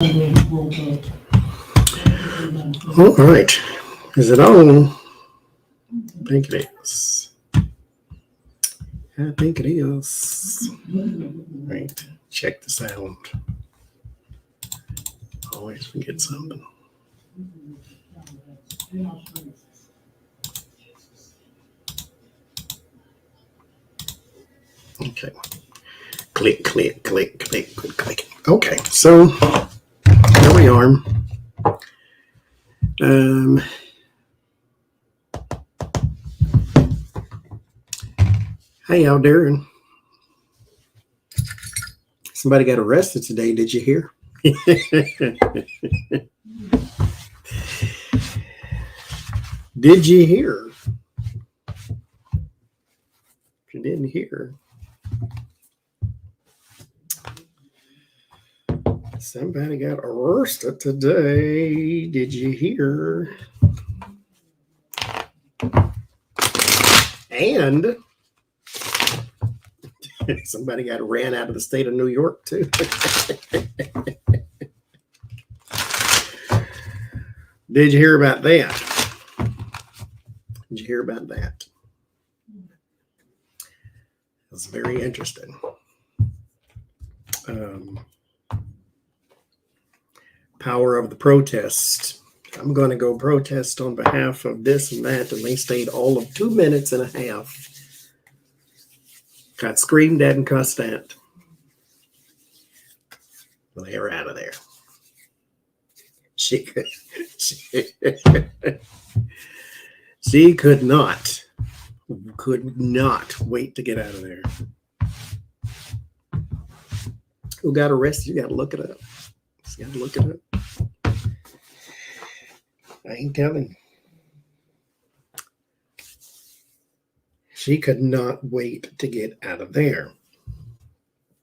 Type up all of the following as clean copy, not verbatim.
All right. Is it on? I think it is. I think it is. Right. Check the sound. Always forget something. Okay. Click, click, click, click, click, click. Okay. So here we are. How y'all doing? Somebody got arrested today. Did you hear? Did you hear? If you didn't hear, somebody got arrested today. Did you hear? And somebody got ran out of the state of New York, too. Did you hear about that? Did you hear about that? It's very interesting. Power of the protest. I'm going to go protest on behalf of this and that, and they stayed all of 2 minutes and a half. Got screamed at and cussed at. Well, they were out of there. She could not wait to get out of there. Who got arrested? You got to look it up. You got to look it up. I ain't telling. She could not wait to get out of there.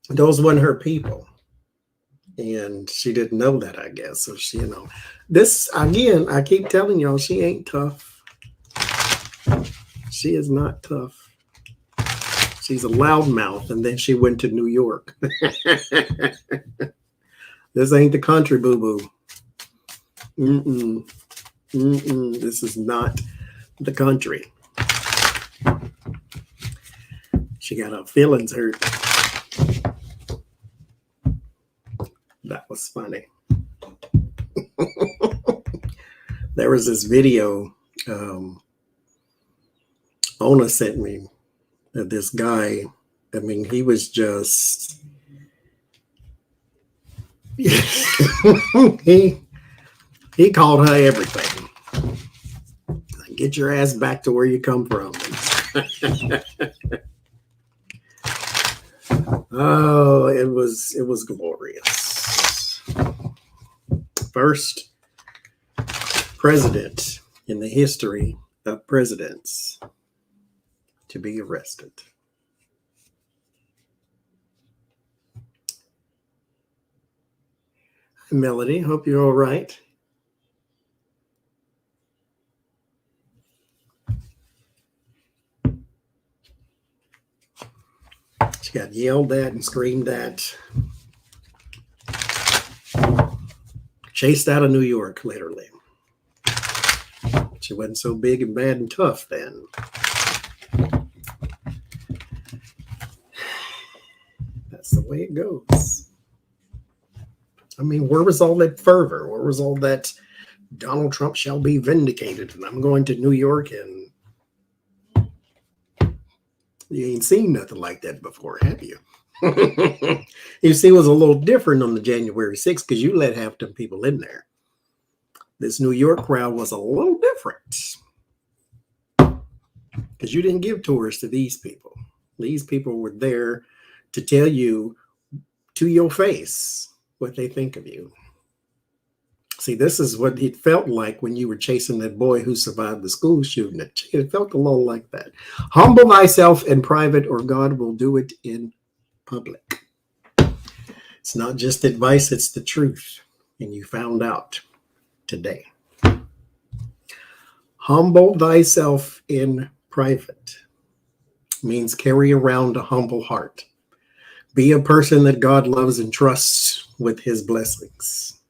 Those weren't her people. And she didn't know that, I guess. So she, this, again, I keep telling y'all, she ain't tough. She is not tough. She's a loudmouth, and then she went to New York. This ain't the country, boo-boo. This is not the country. She got her feelings hurt. That was funny. There was this video Ona sent me of this guy. I mean, he was just he called her everything. Get your ass back to where you come from. Oh, it was glorious. First president in the history of presidents to be arrested. Hi, Melody, hope you're all right. She got yelled at and screamed at. Chased out of New York, literally. She wasn't so big and bad and tough then. That's the way it goes. I mean, where was all that fervor? Where was all that Donald Trump shall be vindicated and I'm going to New York? And you ain't seen nothing like that before, have you? You see, it was a little different on the January 6th because you let half them people in there. This New York crowd was a little different because you didn't give tours to these people. These people were there to tell you to your face what they think of you. See, this is what it felt like when you were chasing that boy who survived the school shooting. It felt a little like that. Humble thyself in private, or God will do it in public. It's not just advice, it's the truth. And you found out today. Humble thyself in private means carry around a humble heart. Be a person that God loves and trusts with his blessings.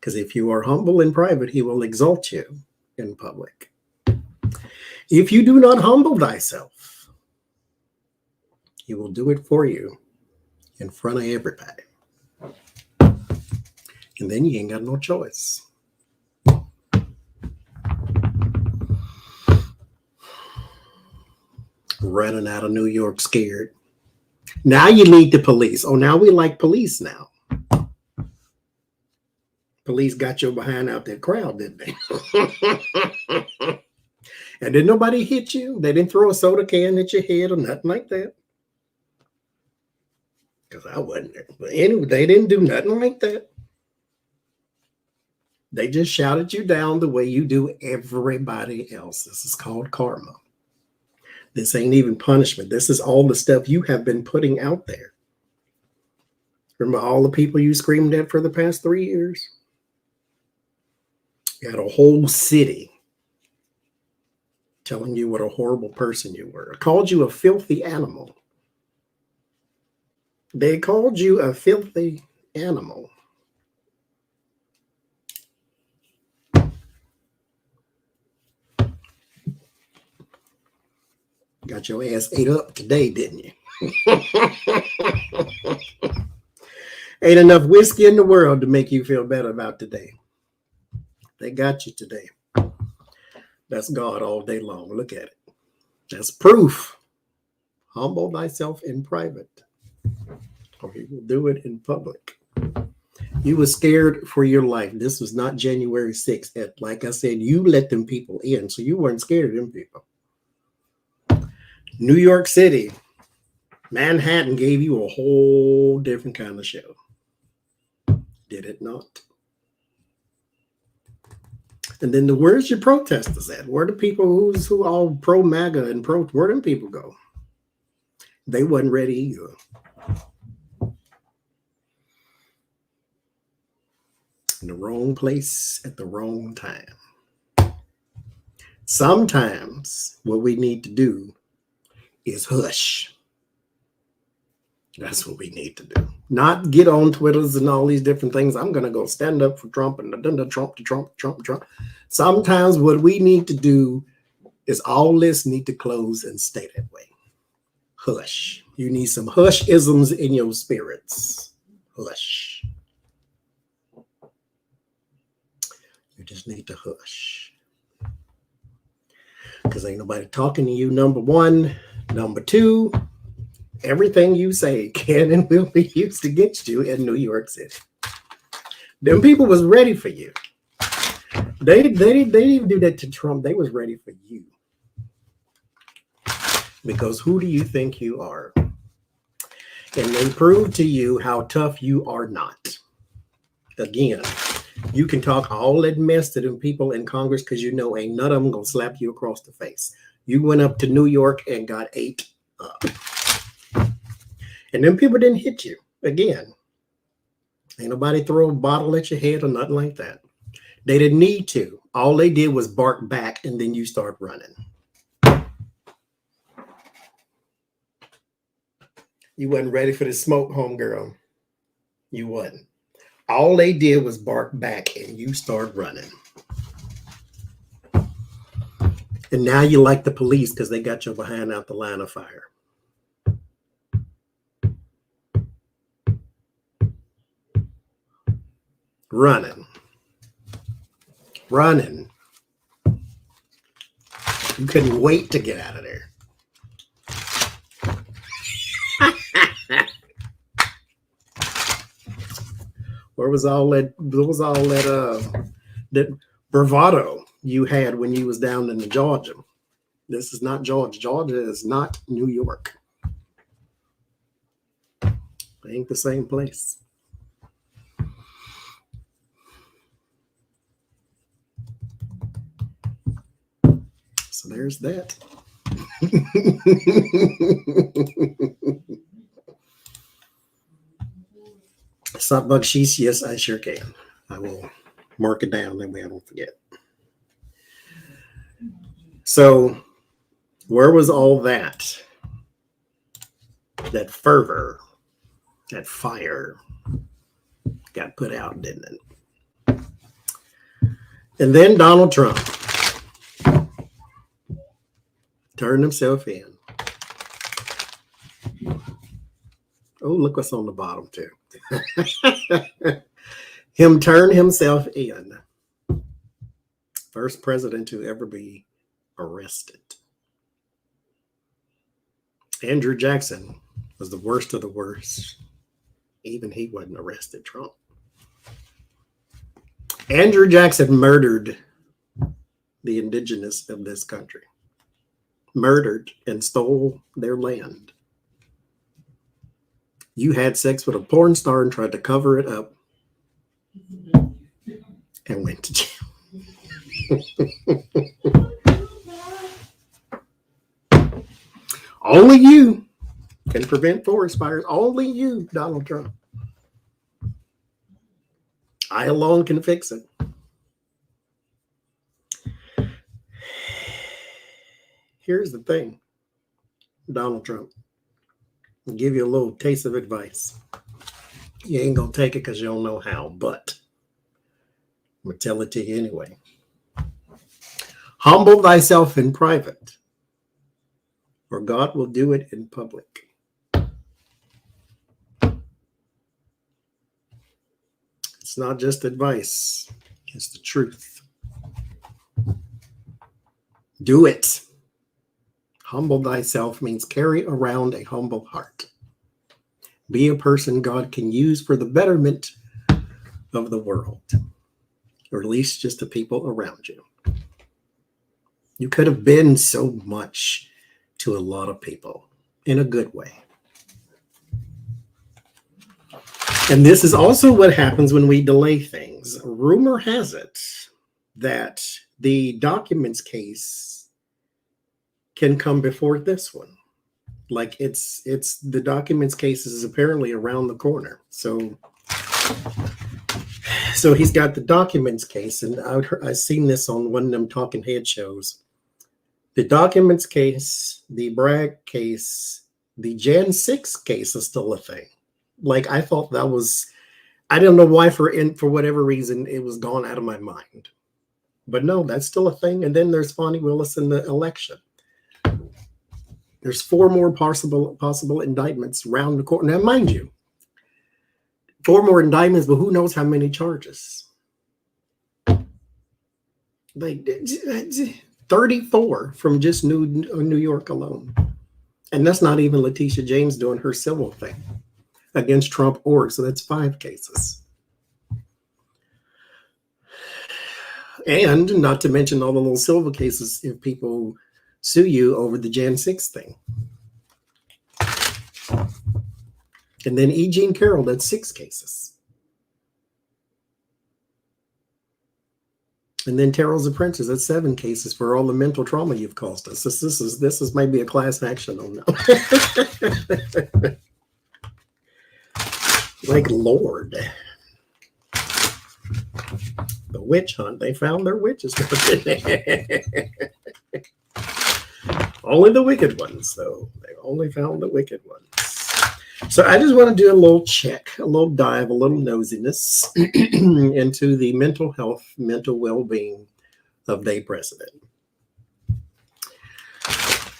Because if you are humble in private, he will exalt you in public. If you do not humble thyself, he will do it for you in front of everybody. And then you ain't got no choice. Running out of New York scared. Now you need the police. Oh, now we like police now. Police got your behind out that crowd, didn't they? And didn't nobody hit you? They didn't throw a soda can at your head or nothing like that? Because I wasn't there. But anyway, they didn't do nothing like that. They just shouted you down the way you do everybody else. This is called karma. This ain't even punishment. This is all the stuff you have been putting out there. Remember all the people you screamed at for the past 3 years? You had a whole city telling you what a horrible person you were. Called you a filthy animal. They called you a filthy animal. Got your ass ate up today, didn't you? Ain't enough whiskey in the world to make you feel better about today. They got you today. That's God all day long. Look at it. That's proof. Humble thyself in private, or he will do it in public. You were scared for your life. This was not January 6th. Like I said, you let them people in, so you weren't scared of them people. New York City, Manhattan gave you a whole different kind of show. Did it not? And then where's your protesters at? Where the people who all pro MAGA and pro, where them people go? They wasn't ready either. In the wrong place at the wrong time. Sometimes what we need to do is hush. That's what we need to do. Not get on Twitters and all these different things. I'm going to go stand up for Trump and Trump. Sometimes what we need to do is all this need to close and stay that way. Hush. You need some hush-isms in your spirits. Hush. You just need to hush. Because ain't nobody talking to you, number one. Number two, everything you say can and will be used against you in New York City. Them people was ready for you. They didn't even do that to Trump. They was ready for you. Because who do you think you are? And they proved to you how tough you are not. Again, you can talk all that mess to them people in Congress because you know ain't none of them gonna slap you across the face. You went up to New York and got ate up. And them people didn't hit you. Again, ain't nobody throw a bottle at your head or nothing like that. They didn't need to. All they did was bark back and then you start running. You wasn't ready for the smoke, homegirl. You wasn't. All they did was bark back and you start running. And now you like the police because they got your behind out the line of fire. Running. You couldn't wait to get out of there. Where was all that that bravado you had when you was down in Georgia? This is not Georgia. Georgia is not New York. It ain't the same place. So there's that. Stop bucksheesh, yes, I sure can. I will mark it down, that way I don't forget. So, where was all that? That fervor, that fire got put out, didn't it? And then Donald Trump turned himself in. Oh, look what's on the bottom, too. Him turn himself in. First president to ever be arrested. Andrew Jackson was the worst of the worst. Even he wasn't arrested, Trump. Andrew Jackson murdered the indigenous of this country. Murdered and stole their land. You had sex with a porn star and tried to cover it up and went to jail. Only you can prevent forest fires. Only you, Donald Trump. I alone can fix it. Here's the thing, Donald Trump. I'll give you a little taste of advice. You ain't going to take it because you don't know how, but I'm going to tell it to you anyway. Humble thyself in private, or God will do it in public. It's not just advice, it's the truth. Do it. Humble thyself means carry around a humble heart. Be a person God can use for the betterment of the world, or at least just the people around you. You could have been so much to a lot of people in a good way. And this is also what happens when we delay things. Rumor has it that the documents case can come before this one. Like it's the documents case is apparently around the corner. So he's got the documents case, and I've seen this on one of them talking head shows. The documents case, the Bragg case, the Jan 6 case is still a thing. Like I thought that was, I don't know why for whatever reason it was gone out of my mind. But no, that's still a thing. And then there's Fonnie Willis in the election. There's 4 more possible indictments around the court. Now, mind you, 4 more indictments, but who knows how many charges? Like 34 from just New York alone. And that's not even Letitia James doing her civil thing against Trump org. So that's 5 cases. And not to mention all the little civil cases if people sue you over the Jan 6 thing. And then E. Jean Carroll, that's 6 cases. And then TarotsApprentice, that's 7 cases for all the mental trauma you've caused us. This is maybe a class action on that. Like Lord. The witch hunt. They found their witches. Only the wicked ones, though. They only found the wicked ones. So I just want to do a little check, a little dive, a little nosiness into the mental health, mental well-being of the president,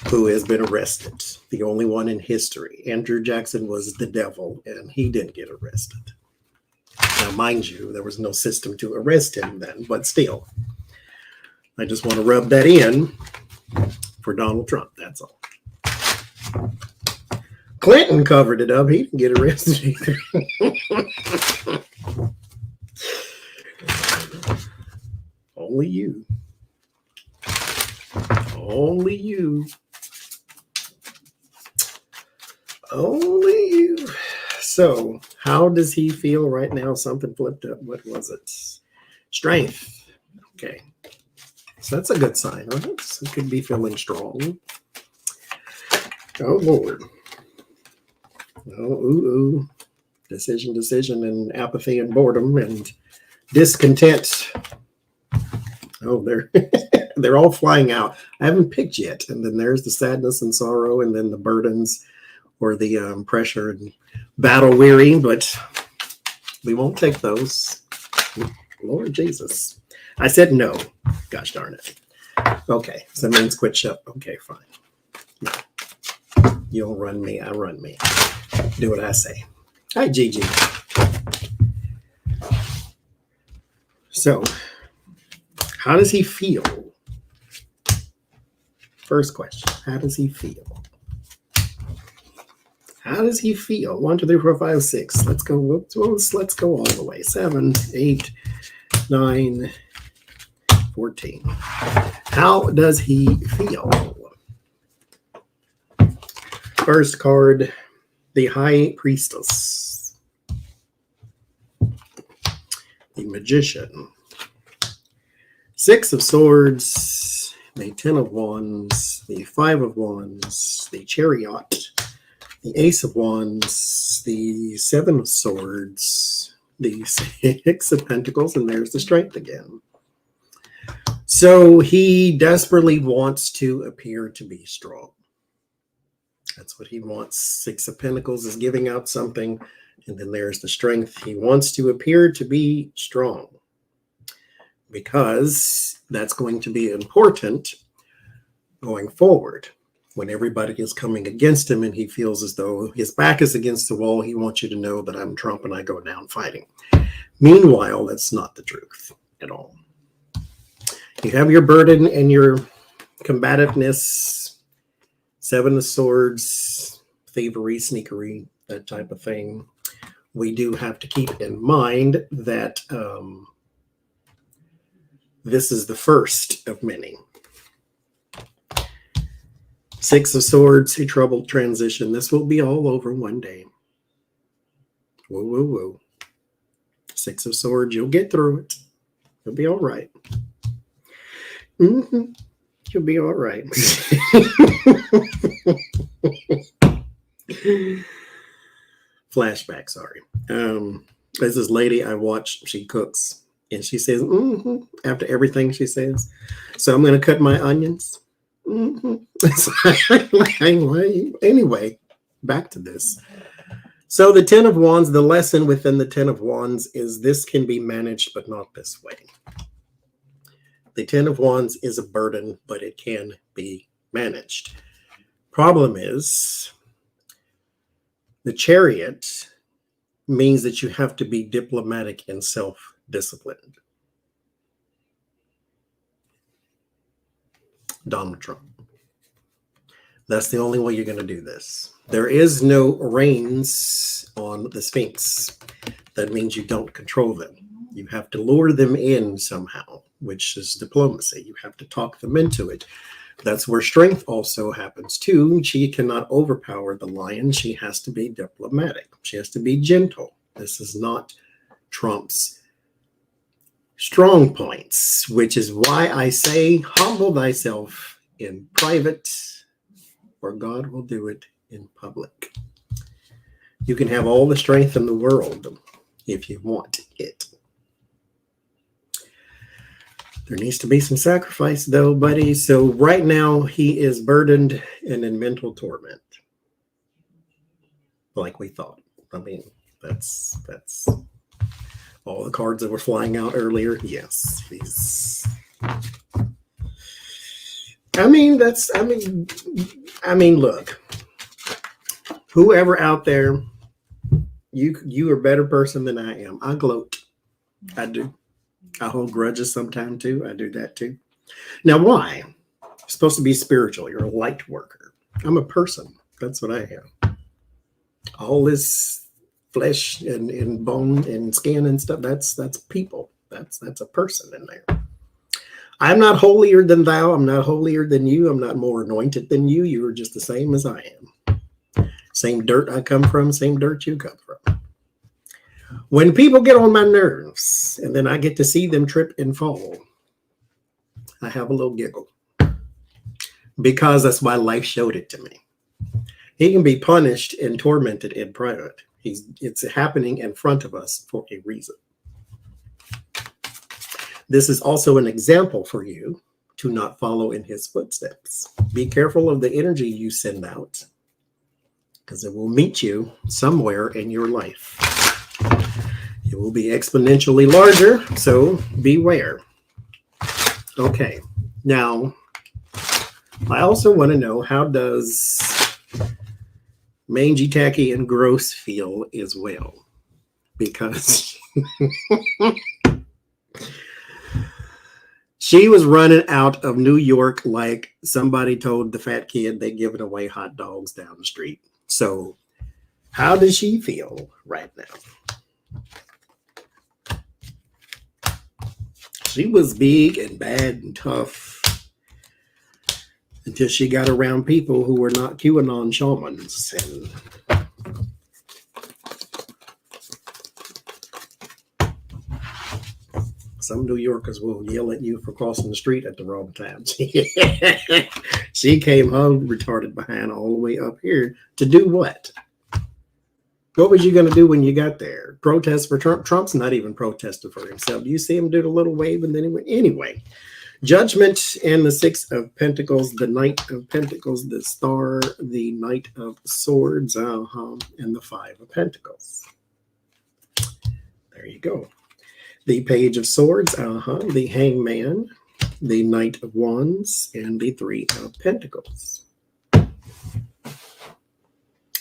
who has been arrested. The only one in history. Andrew Jackson was the devil, and he didn't get arrested. Now, mind you, there was no system to arrest him then, but still, I just want to rub that in for Donald Trump, that's all. Clinton covered it up. He didn't get arrested either. Only you. Only you. Only you. So, how does he feel right now? Something flipped up. What was it? Strength. Okay. So that's a good sign, right? So he could be feeling strong. Oh, Lord. Oh, Decision, and apathy and boredom and discontent. Oh, they're all flying out. I haven't picked yet. And then there's the sadness and sorrow, and then the burdens or the pressure and battle weary, but we won't take those. Lord Jesus. I said no. Gosh darn it. Okay, so that means quit shut. Okay, fine. No. You don't run me, I run me. Do what I say. Hi, Gigi. So, how does he feel? First question, how does he feel? How does he feel? 1, 2, 3, 4, 5, 6. Let's go. Let's go all the way. 7, 8, 9, 14. How does he feel? First card, the High Priestess, the Magician, 6 of Swords, the 10 of Wands, the 5 of Wands, the Chariot, the Ace of Wands, the 7 of Swords, the 6 of Pentacles, and there's the Strength again. So he desperately wants to appear to be strong. That's what he wants. 6 of Pentacles is giving out something, and then there's the Strength. He wants to appear to be strong because that's going to be important going forward. When everybody is coming against him and he feels as though his back is against the wall, he wants you to know that I'm Trump and I go down fighting. Meanwhile, that's not the truth at all. You have your burden and your combativeness, 7 of Swords, thievery, sneakery, that type of thing. We do have to keep in mind that this is the first of many. 6 of Swords, a troubled transition. This will be all over one day. Whoa, whoa, whoa. 6 of Swords, you'll get through it. You'll be all right. You'll be all right. Flashback, sorry. There's this lady I watch, she cooks, and she says, after everything she says. So I'm going to cut my onions. Anyway, back to this. So the 10 of Wands, the lesson within the 10 of Wands is this can be managed, but not this way. The 10 of Wands is a burden, but it can be managed. Problem is, the Chariot means that you have to be diplomatic and self-disciplined. Donald Trump. That's the only way you're going to do this. There is no reins on the Sphinx. That means you don't control them. You have to lure them in somehow, which is diplomacy. You have to talk them into it. That's where strength also happens too. She cannot overpower the lion. She has to be diplomatic. She has to be gentle. This is not Trump's strong points, which is why I say, humble thyself in private, or God will do it in public. You can have all the strength in the world if you want it. There needs to be some sacrifice, though, buddy. So right now, he is burdened and in mental torment, like we thought. I mean, that's all the cards that were flying out earlier. Yes, he's. I mean, look. Whoever out there, you are a better person than I am. I gloat. I do. I hold grudges sometimes too. I do that too. Now, why? You're supposed to be spiritual. You're a light worker. I'm a person. That's what I am. All this flesh and bone and skin and stuff, that's people. That's a person in there. I'm not holier than thou. I'm not holier than you. I'm not more anointed than you. You are just the same as I am. Same dirt I come from, same dirt you come from. When people get on my nerves and then I get to see them trip and fall, I have a little giggle because that's why life showed it to me. He can be punished and tormented in private. It's happening in front of us for a reason. This is also an example for you to not follow in his footsteps. Be careful of the energy you send out because it will meet you somewhere in your life. It will be exponentially larger, so beware. Okay, now I also want to know, how does Mangy, Tacky, and Gross feel as well? Because she was running out of New York like somebody told the fat kid they're giving away hot dogs down the street. So how does she feel right now? She was big and bad and tough until she got around people who were not QAnon shamans. And some New Yorkers will yell at you for crossing the street at the wrong time. She came home retarded behind all the way up here to do what? What was you going to do when you got there? Protest for Trump? Trump's not even protesting for himself. Do you see him do the little wave and then he went? Anyway, Judgment and the Six of Pentacles, the Knight of Pentacles, the Star, the Knight of Swords, and the Five of Pentacles. There you go. The Page of Swords, the Hangman, the Knight of Wands, and the Three of Pentacles.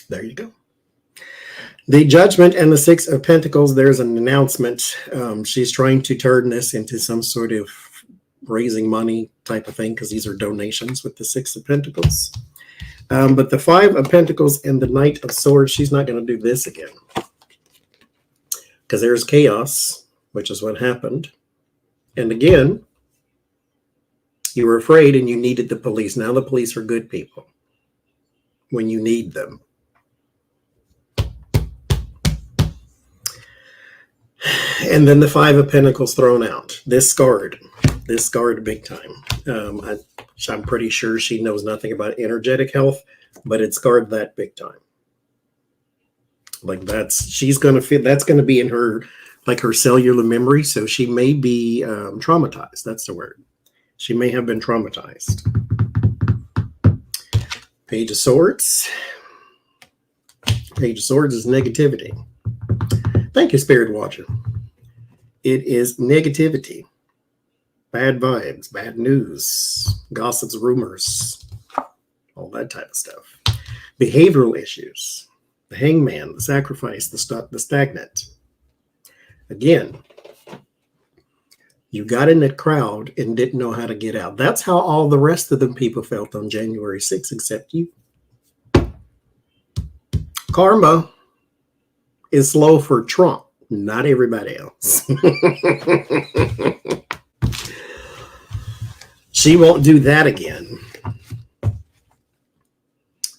There you go. The Judgment and the Six of Pentacles, there's an announcement. She's trying to turn this into some sort of raising money type of thing, because these are donations with the Six of Pentacles. But the Five of Pentacles and the Knight of Swords, she's not going to do this again. Because there's chaos, which is what happened. And again, you were afraid and you needed the police. Now the police are good people when you need them. And then the Five of Pentacles thrown out. This scarred big time. I'm pretty sure she knows nothing about energetic health, but it scarred that big time. Like she's going to feel, that's going to be in her, like her cellular memory. So she may be traumatized. That's the word. She may have been traumatized. Page of Swords. Page of Swords is negativity. Thank you, Spirit Watcher. It is negativity, bad vibes, bad news, gossips, rumors, all that type of stuff. Behavioral issues, the Hangman, the Sacrifice, the Stagnant. Again, you got in that crowd and didn't know how to get out. That's how all the rest of them people felt on January 6th, except you. Karma is slow for Trump, not everybody else. She won't do that again.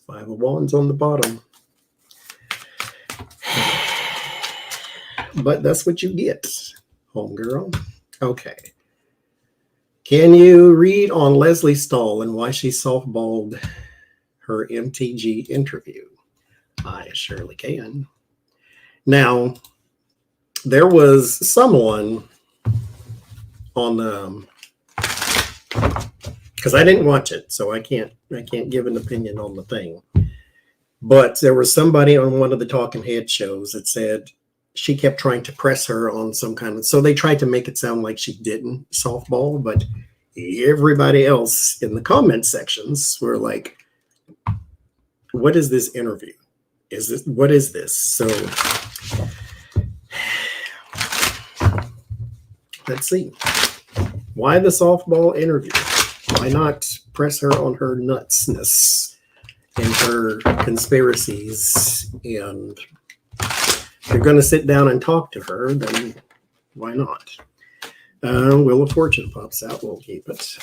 Five of Wands on the bottom. But that's what you get, homegirl. Okay. Can you read on Leslie Stahl and why she softballed her MTG interview? I surely can. Now, there was someone on the, because I didn't watch it, so I can't give an opinion on the thing. But there was somebody on one of the talking head shows that said she kept trying to press her on some kind of, so they tried to make it sound like she didn't softball, but everybody else in the comment sections were like, what is this interview? What is this? So let's see. Why the softball interview? Why not press her on her nutsness and her conspiracies? And if you're going to sit down and talk to her, then why not? Wheel of Fortune pops out. We'll keep it.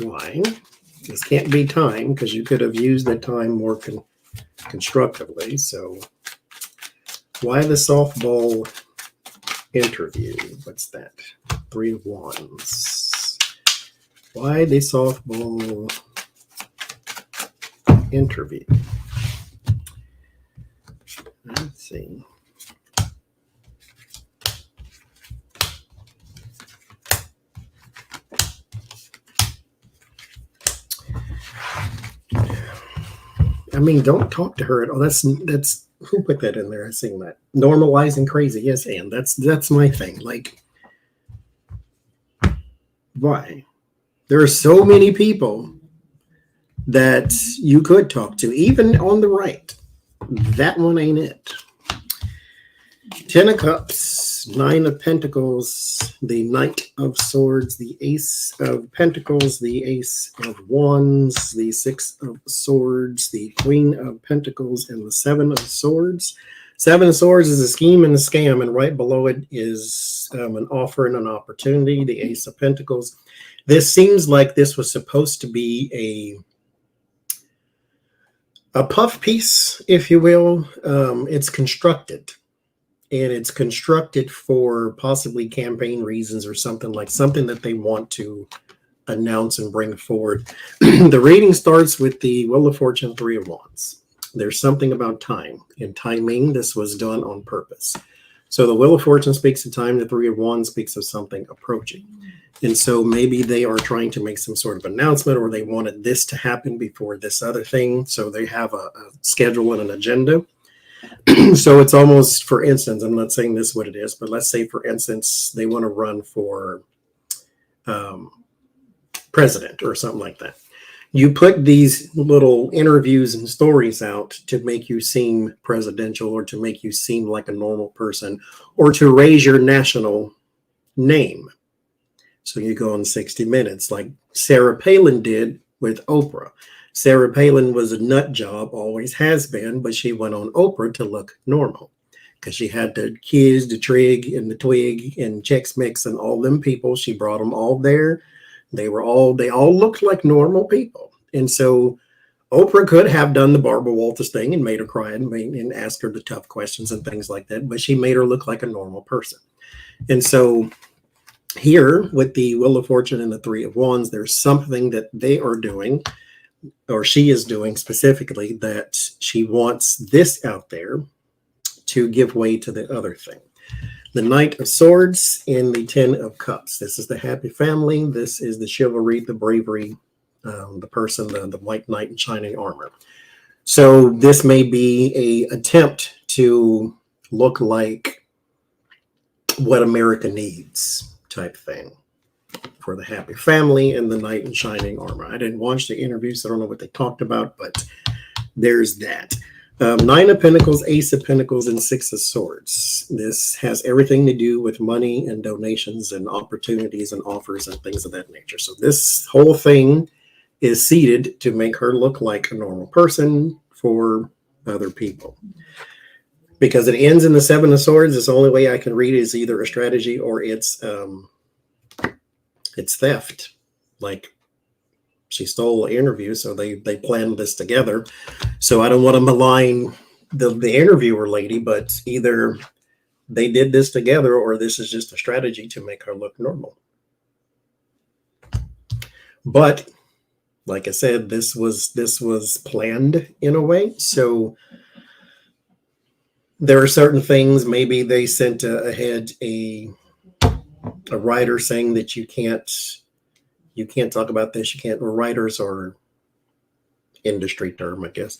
Why? This can't be time, because you could have used the time more constructively. So why the softball interview? What's that? Three of Wands. Why the softball interview? Let's see. I mean, don't talk to her at all. That's who put that in there? I seen that. Normalizing crazy. Yes, and that's my thing. Like, why? There are so many people that you could talk to, even on the right. That one ain't it. 10 of Cups, 9 of Pentacles, the Knight of Swords, the Ace of Pentacles, the Ace of Wands, the 6 of Swords, the Queen of Pentacles, and the 7 of Swords. 7 of Swords is a scheme and a scam, and right below it is an offer and an opportunity, the Ace of Pentacles. This seems like this was supposed to be a puff piece, if you will. It's constructed. And it's constructed for possibly campaign reasons or something that they want to announce and bring forward. The reading starts with the Wheel of Fortune, 3 of Wands. There's something about time and timing. This was done on purpose. So the Wheel of Fortune speaks of time. The 3 of Wands speaks of something approaching. And so maybe they are trying to make some sort of announcement, or they wanted this to happen before this other thing. So they have a schedule and an agenda. So it's almost, for instance, I'm not saying this is what it is, but let's say, for instance, they want to run for president or something like that. You put these little interviews and stories out to make you seem presidential, or to make you seem like a normal person, or to raise your national name. So you go on 60 Minutes like Sarah Palin did with Oprah. Sarah Palin was a nut job, always has been, but she went on Oprah to look normal because she had the kids, the Trig and the Twig and Chex Mix and all them people. She brought them all there. They all looked like normal people. And so Oprah could have done the Barbara Walters thing and made her cry and ask her the tough questions and things like that, but she made her look like a normal person. And so here with the Wheel of Fortune and the 3 of Wands, there's something that they are doing, or she is doing specifically, that she wants this out there to give way to the other thing. The Knight of Swords and the 10 of Cups. This is the happy family. This is the chivalry, the bravery, the person, the white knight in shining armor. So this may be an attempt to look like what America needs type thing for the happy family and the knight in shining armor. I didn't watch the interview, so I don't know what they talked about, but there's that. 9 of Pentacles, Ace of Pentacles, and 6 of Swords. This has everything to do with money and donations and opportunities and offers and things of that nature. So this whole thing is seeded to make her look like a normal person for other people. Because it ends in the 7 of Swords, it's the only way I can read it is either a strategy or it's theft. Like, she stole an interview, so they planned this together. So I don't want to malign the interviewer lady, but either they did this together or this is just a strategy to make her look normal. But like I said, this was planned in a way. So there are certain things, maybe they sent ahead a writer saying that you can't talk about this. You can't, or writers, or industry term, I guess,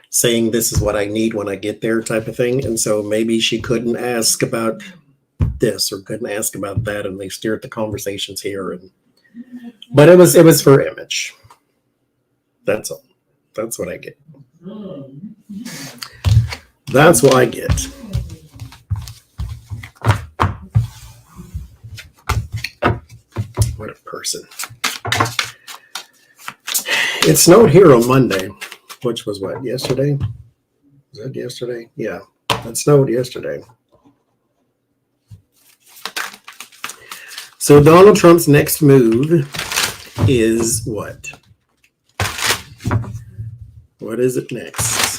saying this is what I need when I get there type of thing. And so maybe she couldn't ask about this or couldn't ask about that, and they steered the conversations here. But it was for image. That's all. That's what I get. That's what I get. What a person. It snowed here on Monday, which was what, yesterday? Was that yesterday? Yeah, it snowed yesterday. So Donald Trump's next move is what? What is it next?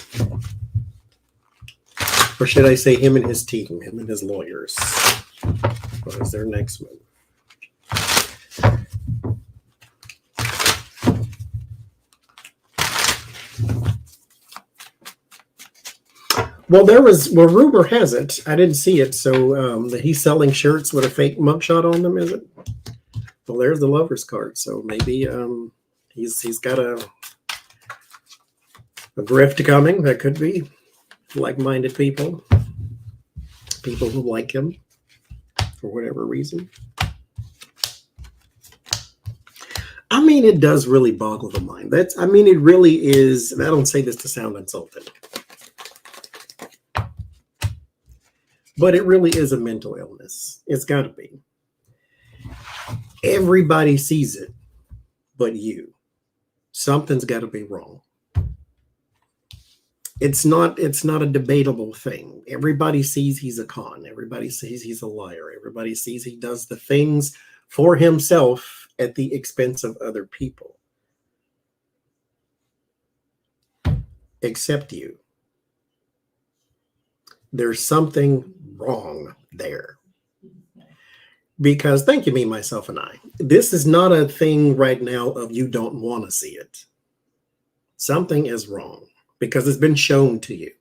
Or should I say him and his team, him and his lawyers? What is their next move? Well, rumor has it, I didn't see it, so that he's selling shirts with a fake mugshot on them, is it? Well, there's the lover's card, so maybe he's got a grift coming, that could be. like-minded people who like him for whatever reason. I mean, it does really boggle the mind. It really is, and I don't say this to sound insulting, but it really is a mental illness. It's got to be. Everybody sees it, but you. Something's got to be wrong. It's not a debatable thing. Everybody sees he's a con. Everybody sees he's a liar. Everybody sees he does the things for himself at the expense of other people. Except you. There's something wrong there. Because, thank you, me, myself, and I. This is not a thing right now of you don't want to see it. Something is wrong because it's been shown to you.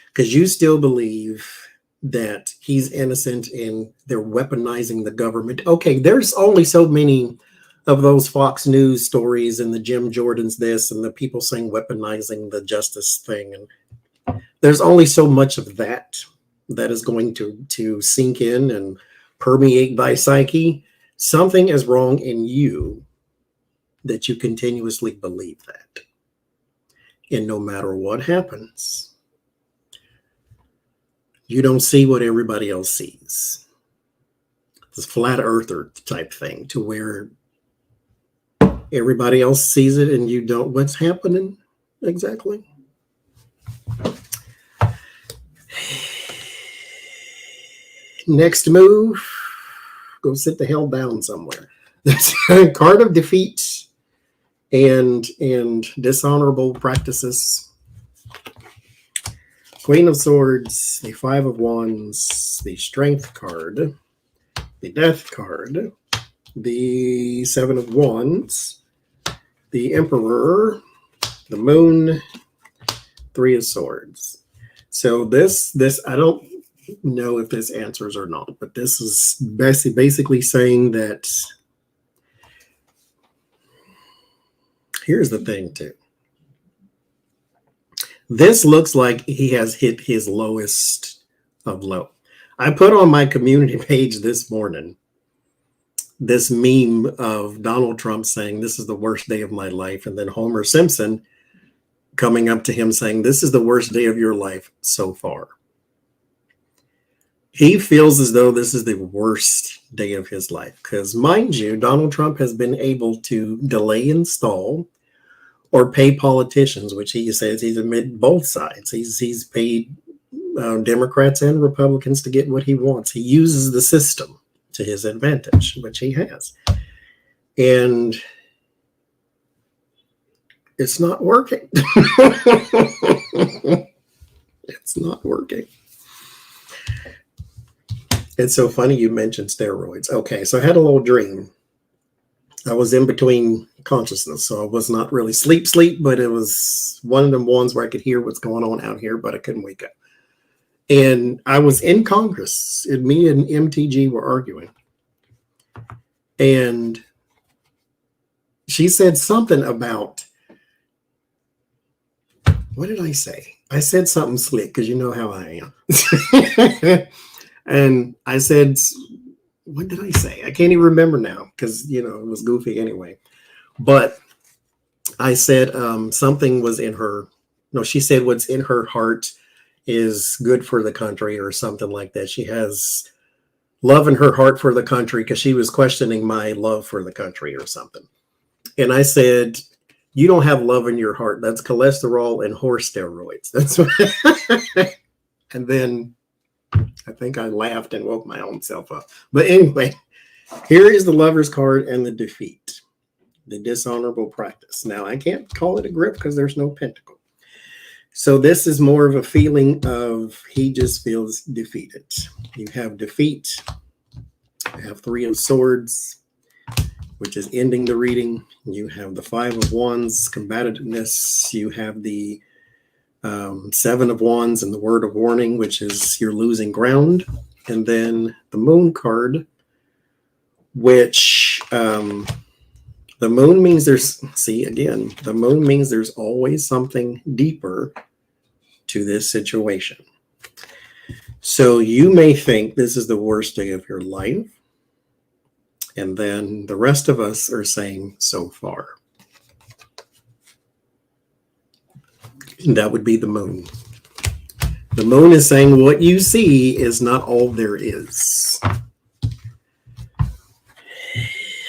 Because you still believe that he's innocent and they're weaponizing the government. Okay, there's only so many of those Fox News stories and the Jim Jordan's this and the people saying weaponizing the justice thing. And there's only so much of that is going to sink in and permeate thy psyche. Something is wrong in you that you continuously believe that. And no matter what happens, you don't see what everybody else sees. This flat earther type thing to where everybody else sees it and you don't. What's happening exactly? Next move, go sit the hell down somewhere. That's a card of defeat and dishonorable practices. Queen of Swords, the Five of Wands, the Strength card, the Death card, the Seven of Wands, the Emperor, the Moon, Three of Swords. So this I don't know if this answers or not, but this is basically saying that here's the thing too. This looks like he has hit his lowest of low. I put on my community page this morning this meme of Donald Trump saying this is the worst day of my life, and then Homer Simpson coming up to him saying this is the worst day of your life so far. He feels as though this is the worst day of his life because, mind you, Donald Trump has been able to delay and stall or pay politicians, which he says he's admitted both sides. He's paid Democrats and Republicans to get what he wants. He uses the system to his advantage, which he has. And it's not working. It's not working. It's so funny you mentioned steroids. Okay, so I had a little dream. I was in between consciousness, so I was not really sleep, but it was one of them ones where I could hear what's going on out here, but I couldn't wake up. And I was in Congress, and me and MTG were arguing. And she said something about, what did I say? I said something slick, because you know how I am. And I said, what did I say? I can't even remember now because, it was goofy anyway. But I said something was in her. No, she said what's in her heart is good for the country or something like that. She has love in her heart for the country because she was questioning my love for the country or something. And I said, you don't have love in your heart. That's cholesterol and horse steroids. That's what. And then I think I laughed and woke my own self up. But anyway, here is the Lover's card and the defeat, the dishonorable practice. Now, I can't call it a grip because there's no pentacle. So this is more of a feeling of he just feels defeated. You have defeat. You have Three of Swords, which is ending the reading. You have the Five of Wands, combativeness. You have the Seven of Wands and the Word of Warning, which is you're losing ground. And then the Moon card, which the Moon means the Moon means there's always something deeper to this situation. So you may think this is the worst day of your life. And then the rest of us are saying so far. And that would be the moon. The moon is saying what you see is not all there is.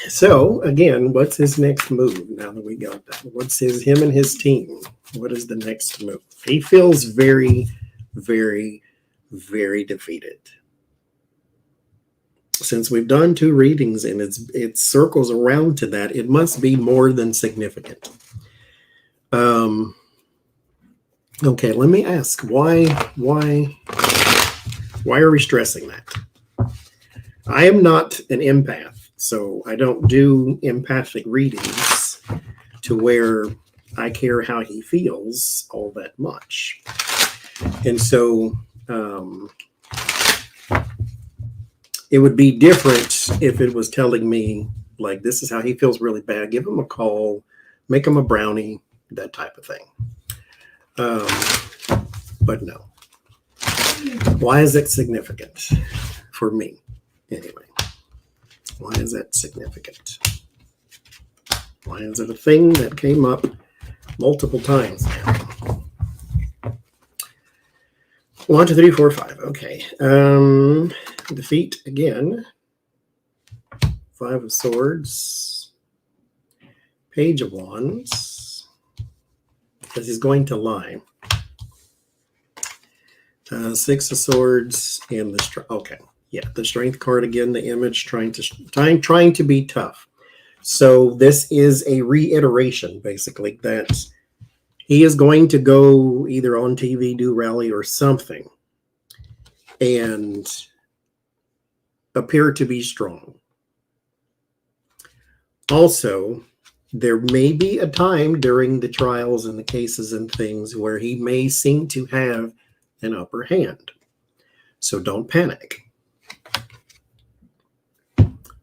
So again, what's his next move now that we got that? What's him and his team? What is the next move? He feels very, very, very defeated. Since we've done 2 readings and it circles around to that, it must be more than significant. Okay, let me ask, why are we stressing that? I am not an empath, so I don't do empathic readings to where I care how he feels all that much. And so it would be different if it was telling me, like, this is how he feels really bad. Give him a call, make him a brownie, that type of thing. But no. Why is it significant for me? Anyway, why is that significant? Why is it a thing that came up multiple times now? 1, 2, 3, 4, 5. Okay. Defeat again. 5 of Swords. Page of Wands. Because he's going to lie. 6 of Swords and the strength. Okay, yeah, the Strength card again. The image trying to be tough. So this is a reiteration, basically, that he is going to go either on TV, do rally or something, and appear to be strong. Also, there may be a time during the trials and the cases and things where he may seem to have an upper hand. So don't panic.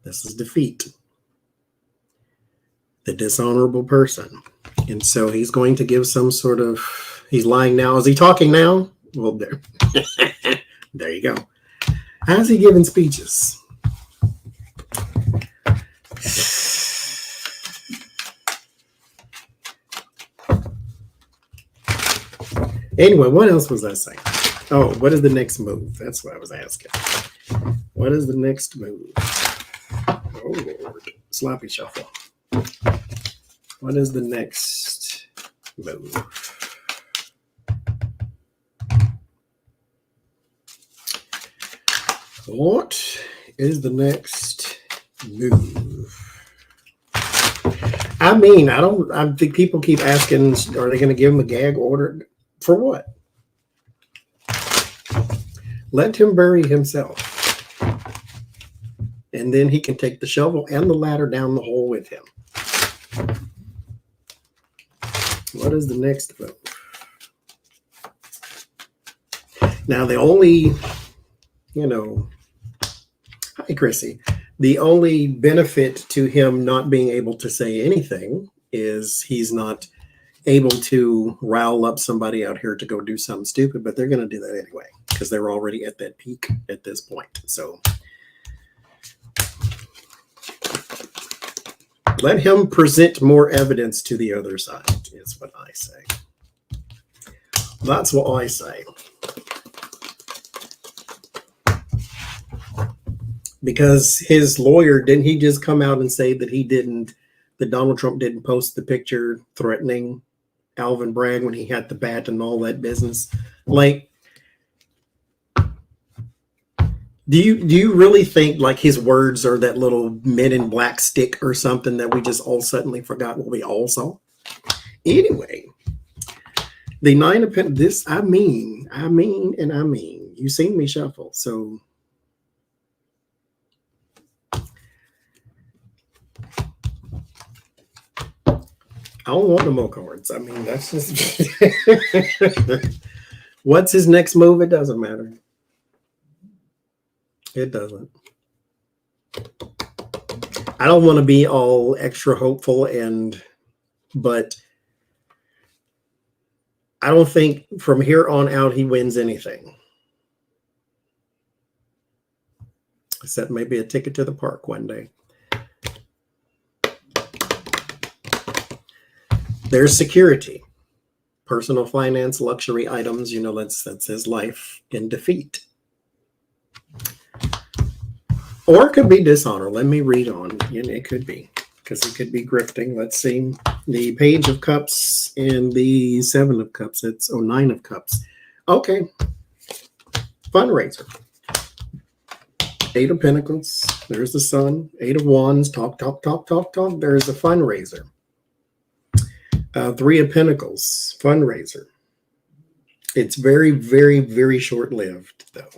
This is defeat. The dishonorable person. And so he's going to give some sort of, he's lying now. Is he talking now? Well, there. There you go. How's he giving speeches? Anyway, what else was I saying? Oh, what is the next move? That's what I was asking. What is the next move? Oh, Lord. Sloppy shuffle. What is the next move? What is the next move? I mean, I think people keep asking, are they going to give him a gag order? For what? Let him bury himself. And then he can take the shovel and the ladder down the hole with him. What is the next move? Now, the only, hi, Chrissy. The only benefit to him not being able to say anything is he's not able to rile up somebody out here to go do something stupid, but they're going to do that anyway because they're already at that peak at this point. So let him present more evidence to the other side is what I say. That's what I say. Because his lawyer, didn't he just come out and say that that Donald Trump didn't post the picture threatening Alvin Bragg when he had the bat and all that business? Like, do you really think like his words are that little Men in Black stick or something that we just all suddenly forgot what we all saw? Anyway, the 9 of Pentacles, I mean. You've seen me shuffle, so I don't want no more cards. I mean, that's just what's his next move? It doesn't matter. It doesn't. I don't want to be all extra hopeful but I don't think from here on out he wins anything. Except maybe a ticket to the park one day. There's security. Personal finance, luxury items, you know, that's his life in defeat. Or it could be dishonor. Let me read on. It could be, because it could be grifting. Let's see. The Page of Cups and the Seven of Cups. It's Nine of Cups. Okay. Fundraiser. Eight of Pentacles. There's the Sun. Eight of Wands. Talk. There's a fundraiser. Three of Pentacles. Fundraiser. It's very, very, very short-lived, though.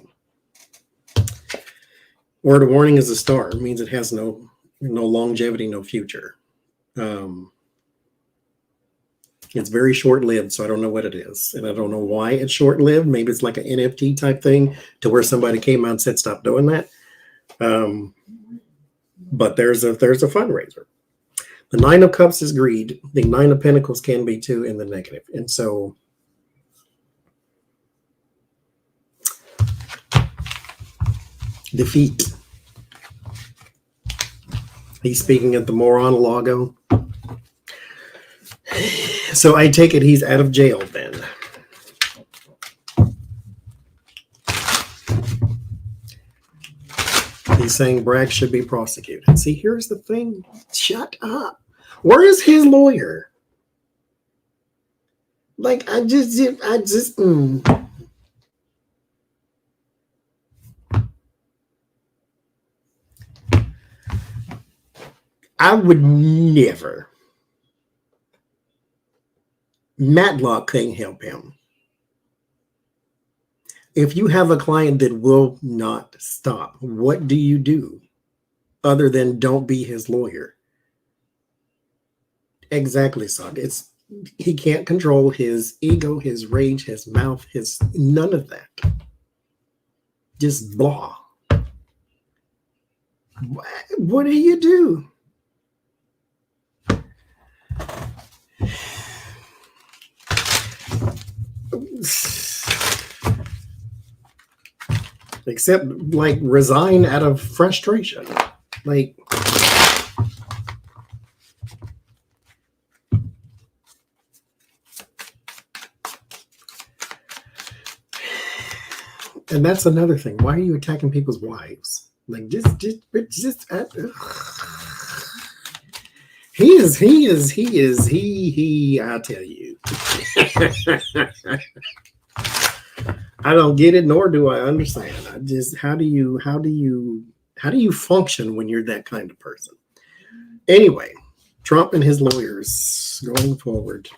Word of warning is a star. It means it has no longevity, no future. It's very short-lived, so I don't know what it is. And I don't know why it's short-lived. Maybe it's like an NFT type thing to where somebody came out and said, stop doing that. But there's a fundraiser. The Nine of Cups is greed. The Nine of Pentacles can be too in the negative. And so defeat. He's speaking at the Moron Lago. So I take it he's out of jail then. He's saying Bragg should be prosecuted. See, here's the thing. Shut up. Where is his lawyer? Like, I would never. Matlock can't help him. If you have a client that will not stop, what do you do other than don't be his lawyer? Exactly, son. He can't control his ego, his rage, his mouth, none of that. Just blah. What do you do? Except like resign out of frustration. Like, and that's another thing. Why are you attacking people's wives? Like, just he, I tell you. I don't get it, nor do I understand. How do you function when you're that kind of person? Anyway, Trump and his lawyers going forward.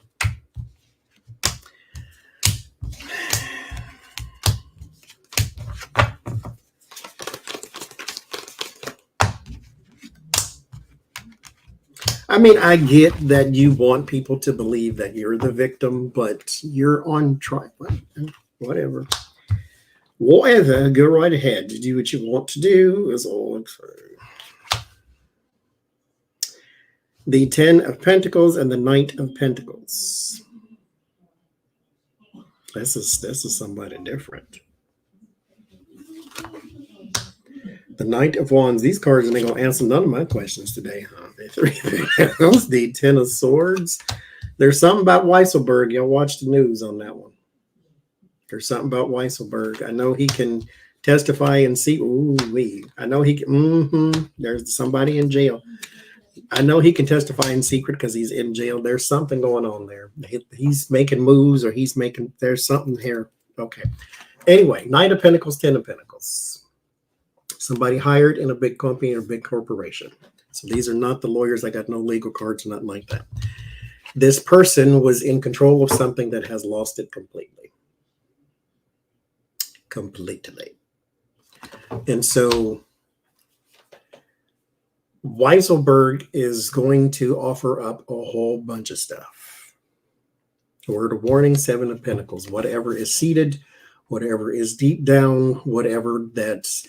I mean, I get that you want people to believe that you're the victim, but you're on trial. Whatever, go right ahead. Do what you want to do is all true. The 10 of Pentacles and the Knight of Pentacles. This is somebody different. The Knight of Wands. These cards ain't gonna answer none of my questions today, huh? The 10 of Swords. There's something about Weisselberg. Y'all watch the news on that one. There's something about Weisselberg. I know he can testify and see. I know he can. There's somebody in jail. I know he can testify in secret because he's in jail. There's something going on there. He's making moves, or there's something here. Okay. Anyway, Knight of Pentacles, 10 of Pentacles. Somebody hired in a big company or a big corporation. So these are not the lawyers. I got no legal cards, nothing like that. This person was in control of something that has lost it completely. And so Weisselberg is going to offer up a whole bunch of stuff. Word of warning, 7 of Pentacles. Whatever is seated, whatever is deep down, whatever that's,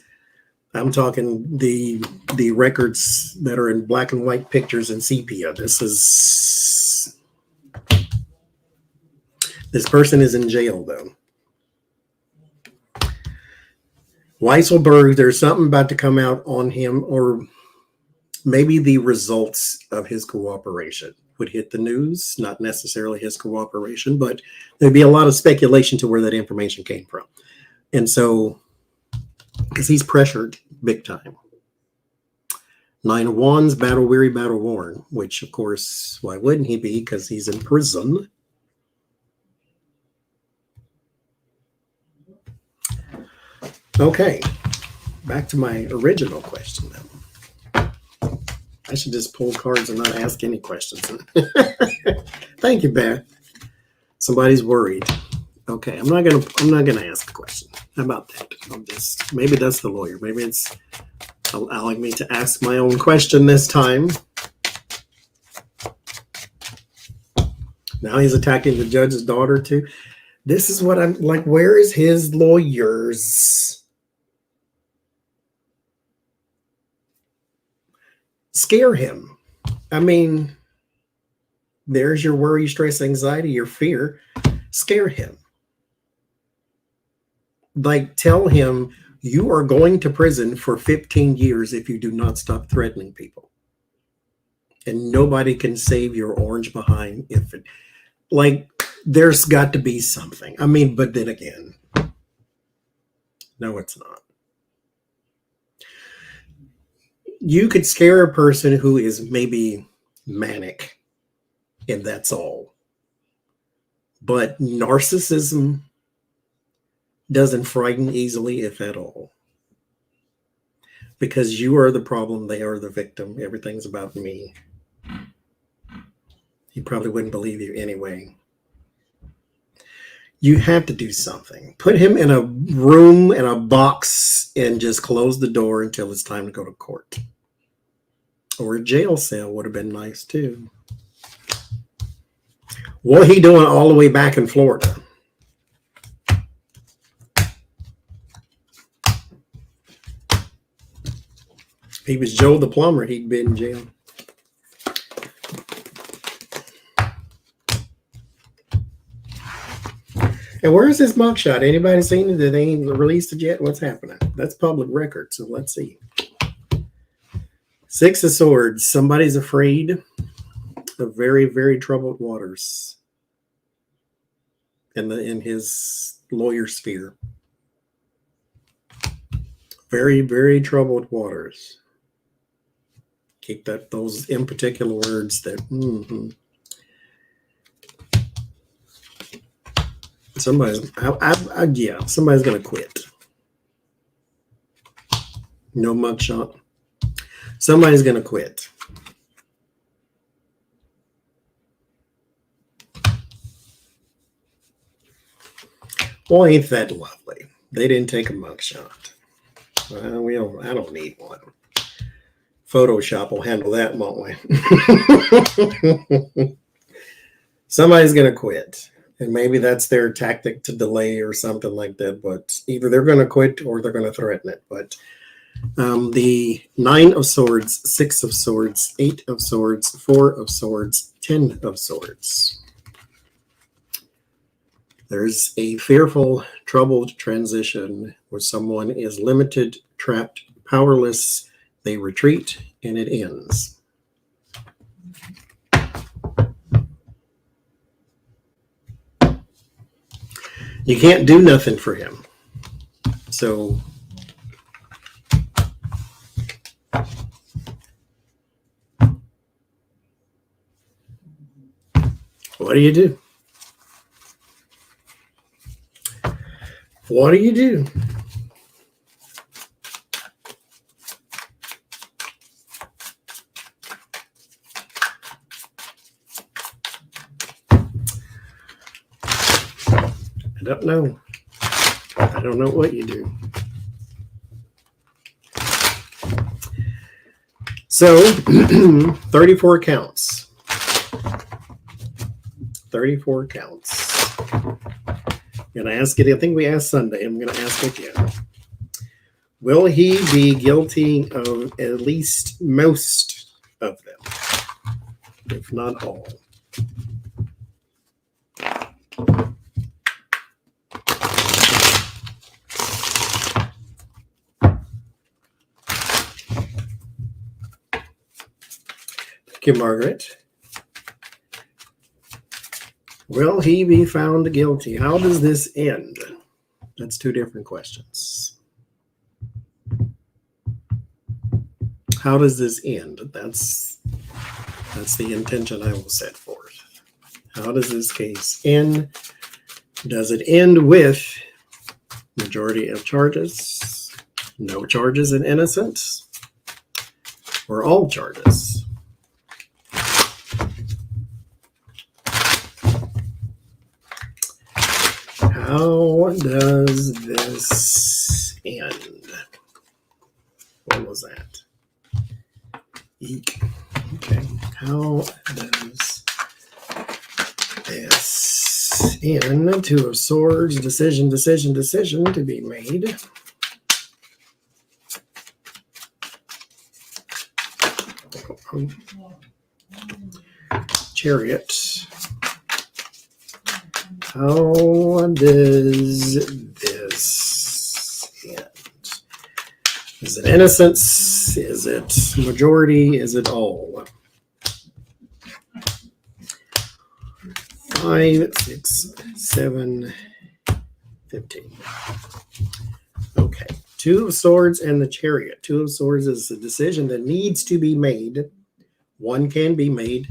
I'm talking the records that are in black and white pictures and sepia. This person is in jail, though. Weisselberg, there's something about to come out on him, or maybe the results of his cooperation would hit the news, not necessarily his cooperation, but there'd be a lot of speculation to where that information came from. And so, because he's pressured big time. 9 of Wands, battle weary, battle worn, which of course, why wouldn't he be? Because he's in prison. Okay, back to my original question then. I should just pull cards and not ask any questions. Thank you, Beth. Somebody's worried. Okay, I'm not gonna ask a question. How about that? Maybe that's the lawyer. Maybe it's allowing me to ask my own question this time. Now he's attacking the judge's daughter too. This is what I'm like. Where is his lawyers? Scare him. I mean, there's your worry, stress, anxiety, your fear. Scare him. Like, tell him you are going to prison for 15 years if you do not stop threatening people. And nobody can save your orange behind if it, like, there's got to be something. I mean, but then again, no, it's not. You could scare a person who is maybe manic, and that's all. But narcissism doesn't frighten easily, if at all. Because you are the problem, they are the victim. Everything's about me. He probably wouldn't believe you anyway. You have to do something. Put him in a room, in a box, and just close the door until it's time to go to court. Or a jail cell would have been nice too. What he doing all the way back in Florida? If he was Joe the plumber, he'd been in jail. And where's this mugshot? Anybody seen it? Did they ain't released it yet? What's happening? That's public record, so let's see. 6 of Swords. Somebody's afraid of very, very troubled waters in his lawyer sphere. Very, very troubled waters. Keep those in particular words that. Somebody's gonna quit. No mugshot. Somebody's gonna quit. Well, ain't that lovely? They didn't take a mugshot. Well, I don't need one. Photoshop will handle that, won't we? Somebody's gonna quit. And maybe that's their tactic to delay or something like that. But either they're going to quit or they're going to threaten it. But the 9 of Swords, 6 of Swords, 8 of Swords, 4 of Swords, 10 of Swords. There's a fearful, troubled transition where someone is limited, trapped, powerless. They retreat and it ends. You can't do nothing for him. So what do you do? What do you do? I don't know. I don't know what you do. So, 34 counts. 34 counts. I'm going to ask it. I think we asked Sunday. I'm going to ask again. Will he be guilty of at least most of them, if not all? you, Margaret. Will he be found guilty? How does this end? That's two different questions. How does this end? That's the intention I will set forth. How does this case end? Does it end with majority of charges, no charges and innocent, or all charges? How does this end? What was that? Eek. Okay. How does this end? Two of Swords, decision to be made. Chariot. How does this end? Is it innocence? Is it majority? Is it all? 5, 6, 7, 15. Okay. Two of Swords and the Chariot. Two of Swords is a decision that needs to be made. One can be made.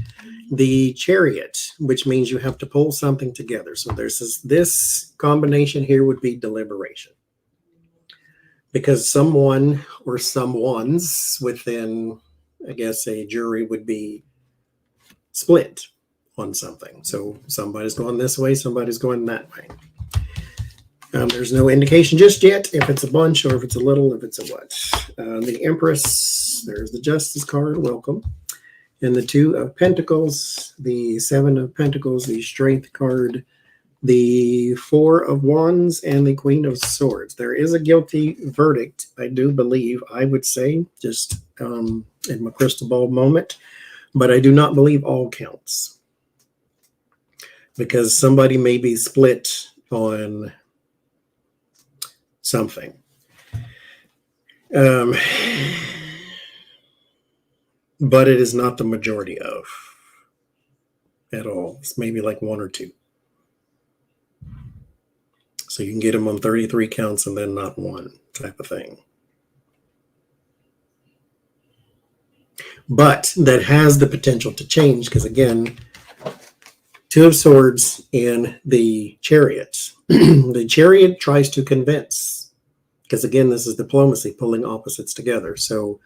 The Chariot, which means you have to pull something together. So there's this combination here would be deliberation. Because someone or someone's within, I guess, a jury would be split on something. So somebody's going this way, somebody's going that way. There's no indication just yet if it's a bunch or if it's a little, if it's a what. The Empress, there's the Justice card, welcome. And the Two of Pentacles, the Seven of Pentacles, the Strength card, the Four of Wands, and the Queen of Swords. There is a guilty verdict, I do believe, I would say, just in my crystal ball moment. But I do not believe all counts. Because somebody may be split on something. But it is not the majority of at all. It's maybe like one or two. So you can get them on 33 counts and then not one type of thing. But that has the potential to change because, again, Two of Swords and the Chariot. The Chariot tries to convince because, again, this is diplomacy, pulling opposites together. So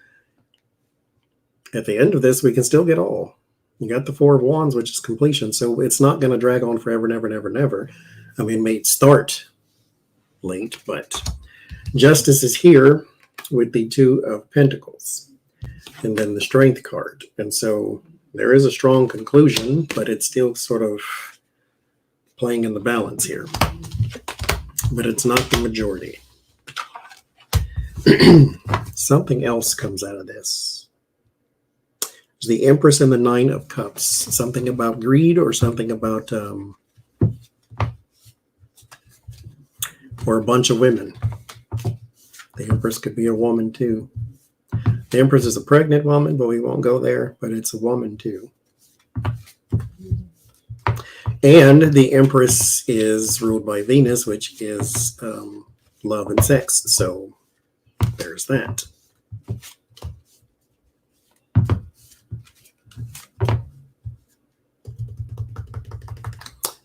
at the end of this, we can still get all. You got the Four of Wands, which is completion. So it's not going to drag on forever, never, never, never. I mean, it may start late, but Justice is here with the Two of Pentacles and then the Strength card. And so there is a strong conclusion, but it's still sort of playing in the balance here. But it's not the majority. Something else comes out of this. The Empress and the Nine of Cups. Something about greed or something about or a bunch of women. The Empress could be a woman too. The Empress is a pregnant woman, but we won't go there, but it's a woman too. And the Empress is ruled by Venus, which is love and sex. So there's that.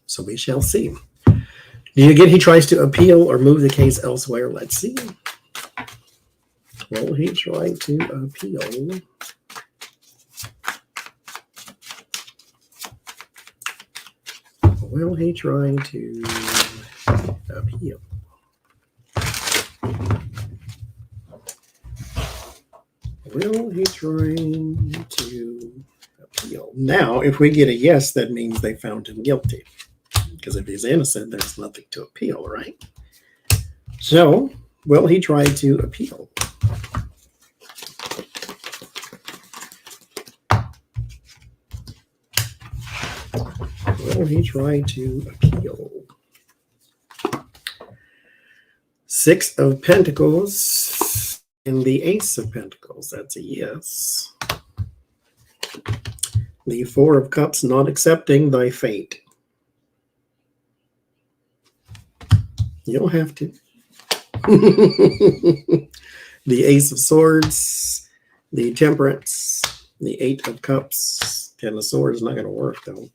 So we shall see. Do you get he tries to appeal or move the case elsewhere? Let's see. Will he try to appeal? Will he try to appeal? Will he try to appeal? Now, if we get a yes, that means they found him guilty. Because if he's innocent, there's nothing to appeal, right? So, will he try to appeal? Will he try to appeal? Six of Pentacles and the Ace of Pentacles. That's a yes. The Four of Cups, not accepting thy fate. You don't have to. The Ace of Swords, the Temperance, the Eight of Cups, Ten of Swords, not going to work though.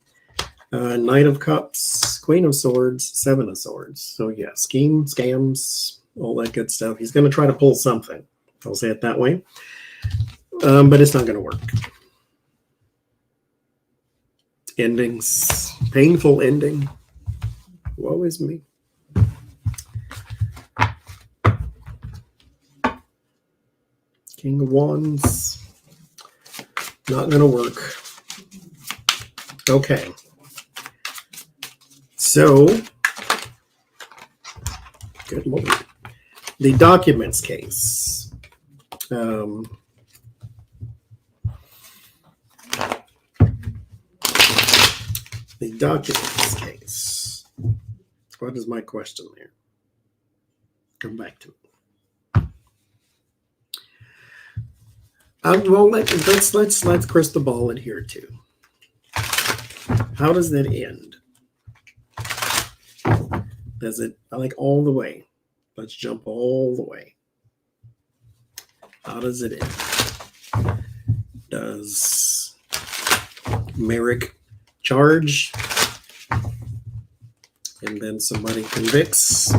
Knight of Cups, Queen of Swords, Seven of Swords. So yeah, scheme, scams, all that good stuff. He's going to try to pull something. I'll say it that way. But it's not going to work. Endings, painful ending. Woe is me. King of Wands, not going to work. Okay. So, good Lord. The documents case. The documents case. What is my question there? Come back to it. Well, let's crystal ball it here too. How does that end? Does it like all the way? Let's jump all the way. How does it end? Does Merrick charge and then somebody convicts?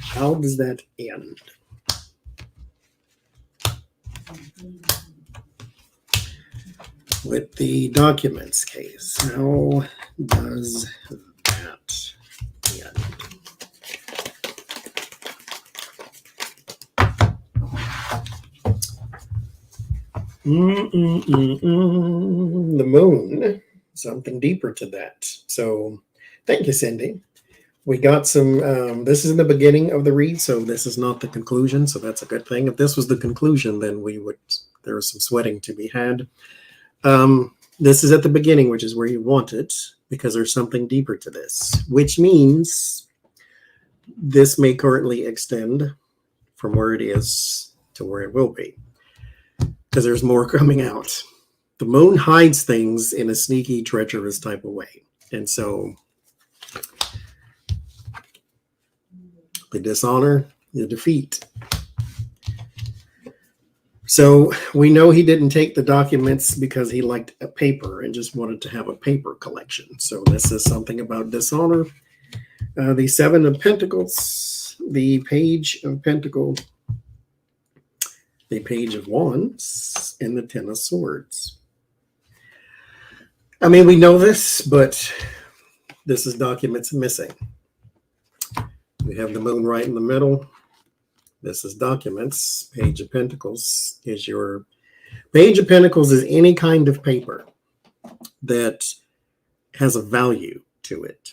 How does that end? With the documents case, how does that end? The moon, something deeper to that. So thank you, Cindy. We got some, this is in the beginning of the read, so this is not the conclusion, so that's a good thing. If this was the conclusion, then there was some sweating to be had. This is at the beginning, which is where you want it, because there's something deeper to this, which means this may currently extend from where it is to where it will be, because there's more coming out. The moon hides things in a sneaky, treacherous type of way. And so the dishonor, the defeat. So we know he didn't take the documents because he liked a paper and just wanted to have a paper collection. So this is something about dishonor. The Seven of Pentacles, the Page of Pentacles, the Page of Wands, and the Ten of Swords. I mean, we know this, but this is documents missing. We have the moon right in the middle. This is documents. Page of Pentacles is your Page of Pentacles is any kind of paper that has a value to it.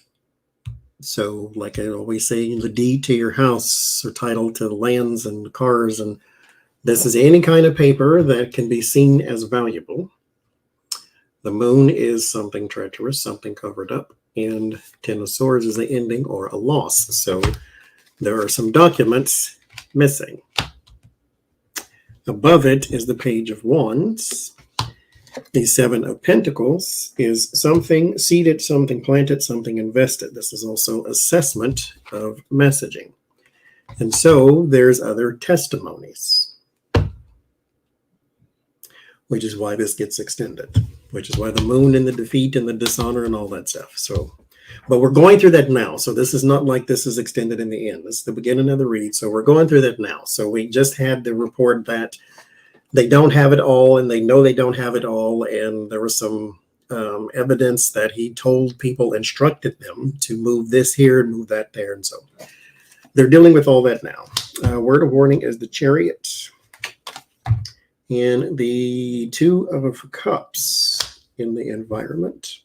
So like I always say, the deed to your house or title to the lands and cars, and this is any kind of paper that can be seen as valuable. The moon is something treacherous, something covered up, and Ten of Swords is the ending or a loss. So there are some documents missing. Above it is the Page of Wands. The Seven of Pentacles is something seeded, something planted, something invested. This is also assessment of messaging. And so there's other testimonies, which is why this gets extended, which is why the moon and the defeat and the dishonor and all that stuff. So, but we're going through that now. So this is not like this is extended in the end. This is the beginning of the read. So we're going through that now. So we just had the report that they don't have it all, and they know they don't have it all. And there was some evidence that he told people, instructed them to move this here and move that there. And so they're dealing with all that now. Word of warning is the Chariot and the Two of Cups in the environment.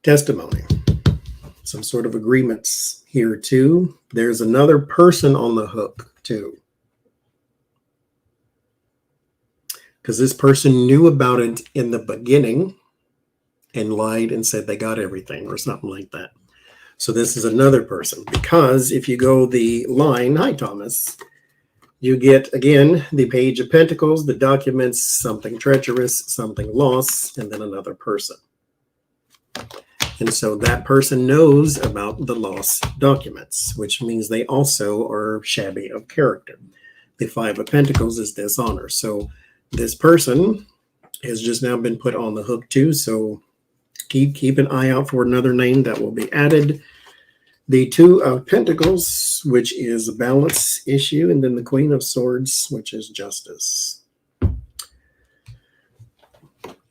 Testimony. Some sort of agreements here too. There's another person on the hook too, because this person knew about it in the beginning and lied and said they got everything or something like that. So this is another person, because if you go the line, hi Thomas, You get, again, the Page of Pentacles, the documents, something treacherous, something lost, and then another person. And so that person knows about the lost documents, which means they also are shabby of character. The Five of Pentacles is dishonor. So this person has just now been put on the hook too. So keep an eye out for another name that will be added. The Two of Pentacles, which is a balance issue, and then the Queen of Swords, which is justice.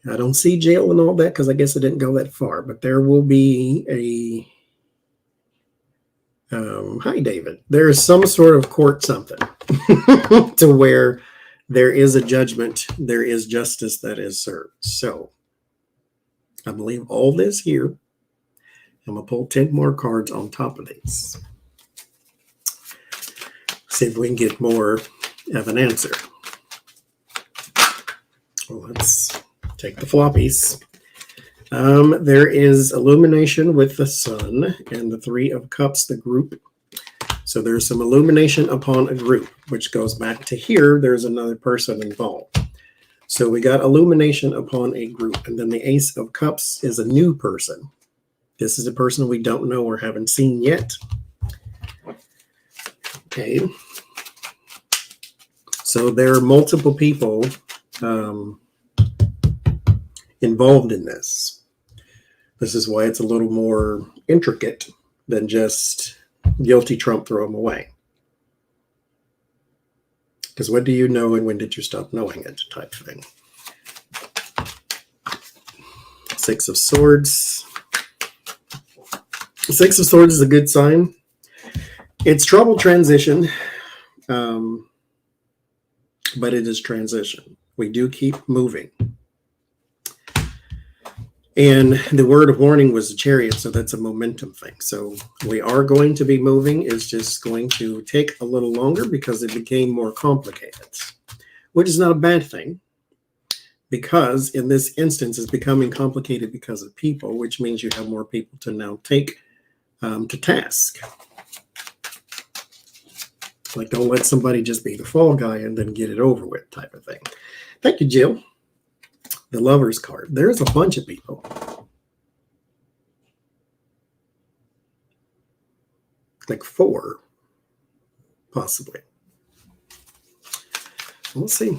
I don't see jail and all that because I guess it didn't go that far, but there will be a hi David. There is some sort of court something to where there is a judgment, there is justice that is served. So I believe all this here. I'm going to pull 10 more cards on top of these. See if we can get more of an answer. Well, let's take the floppies. There is illumination with the sun and the Three of Cups, the group. So there's some illumination upon a group, which goes back to here. There's another person involved. So we got illumination upon a group. And then the Ace of Cups is a new person. This is a person we don't know or haven't seen yet. Okay. So there are multiple people involved in this. This is why it's a little more intricate than just guilty Trump, throw him away. Because what do you know and when did you stop knowing it type thing. Six of Swords. Six of Swords is a good sign. It's trouble transition, but it is transition. We do keep moving. And the word of warning was the Chariot, so that's a momentum thing. So we are going to be moving. It's just going to take a little longer because it became more complicated, which is not a bad thing. Because in this instance, it's becoming complicated because of people, which means you have more people to now take to task. Like, don't let somebody just be the fall guy and then get it over with type of thing. Thank you, Jill. The Lover's card. There's a bunch of people. Like 4, possibly. We'll see.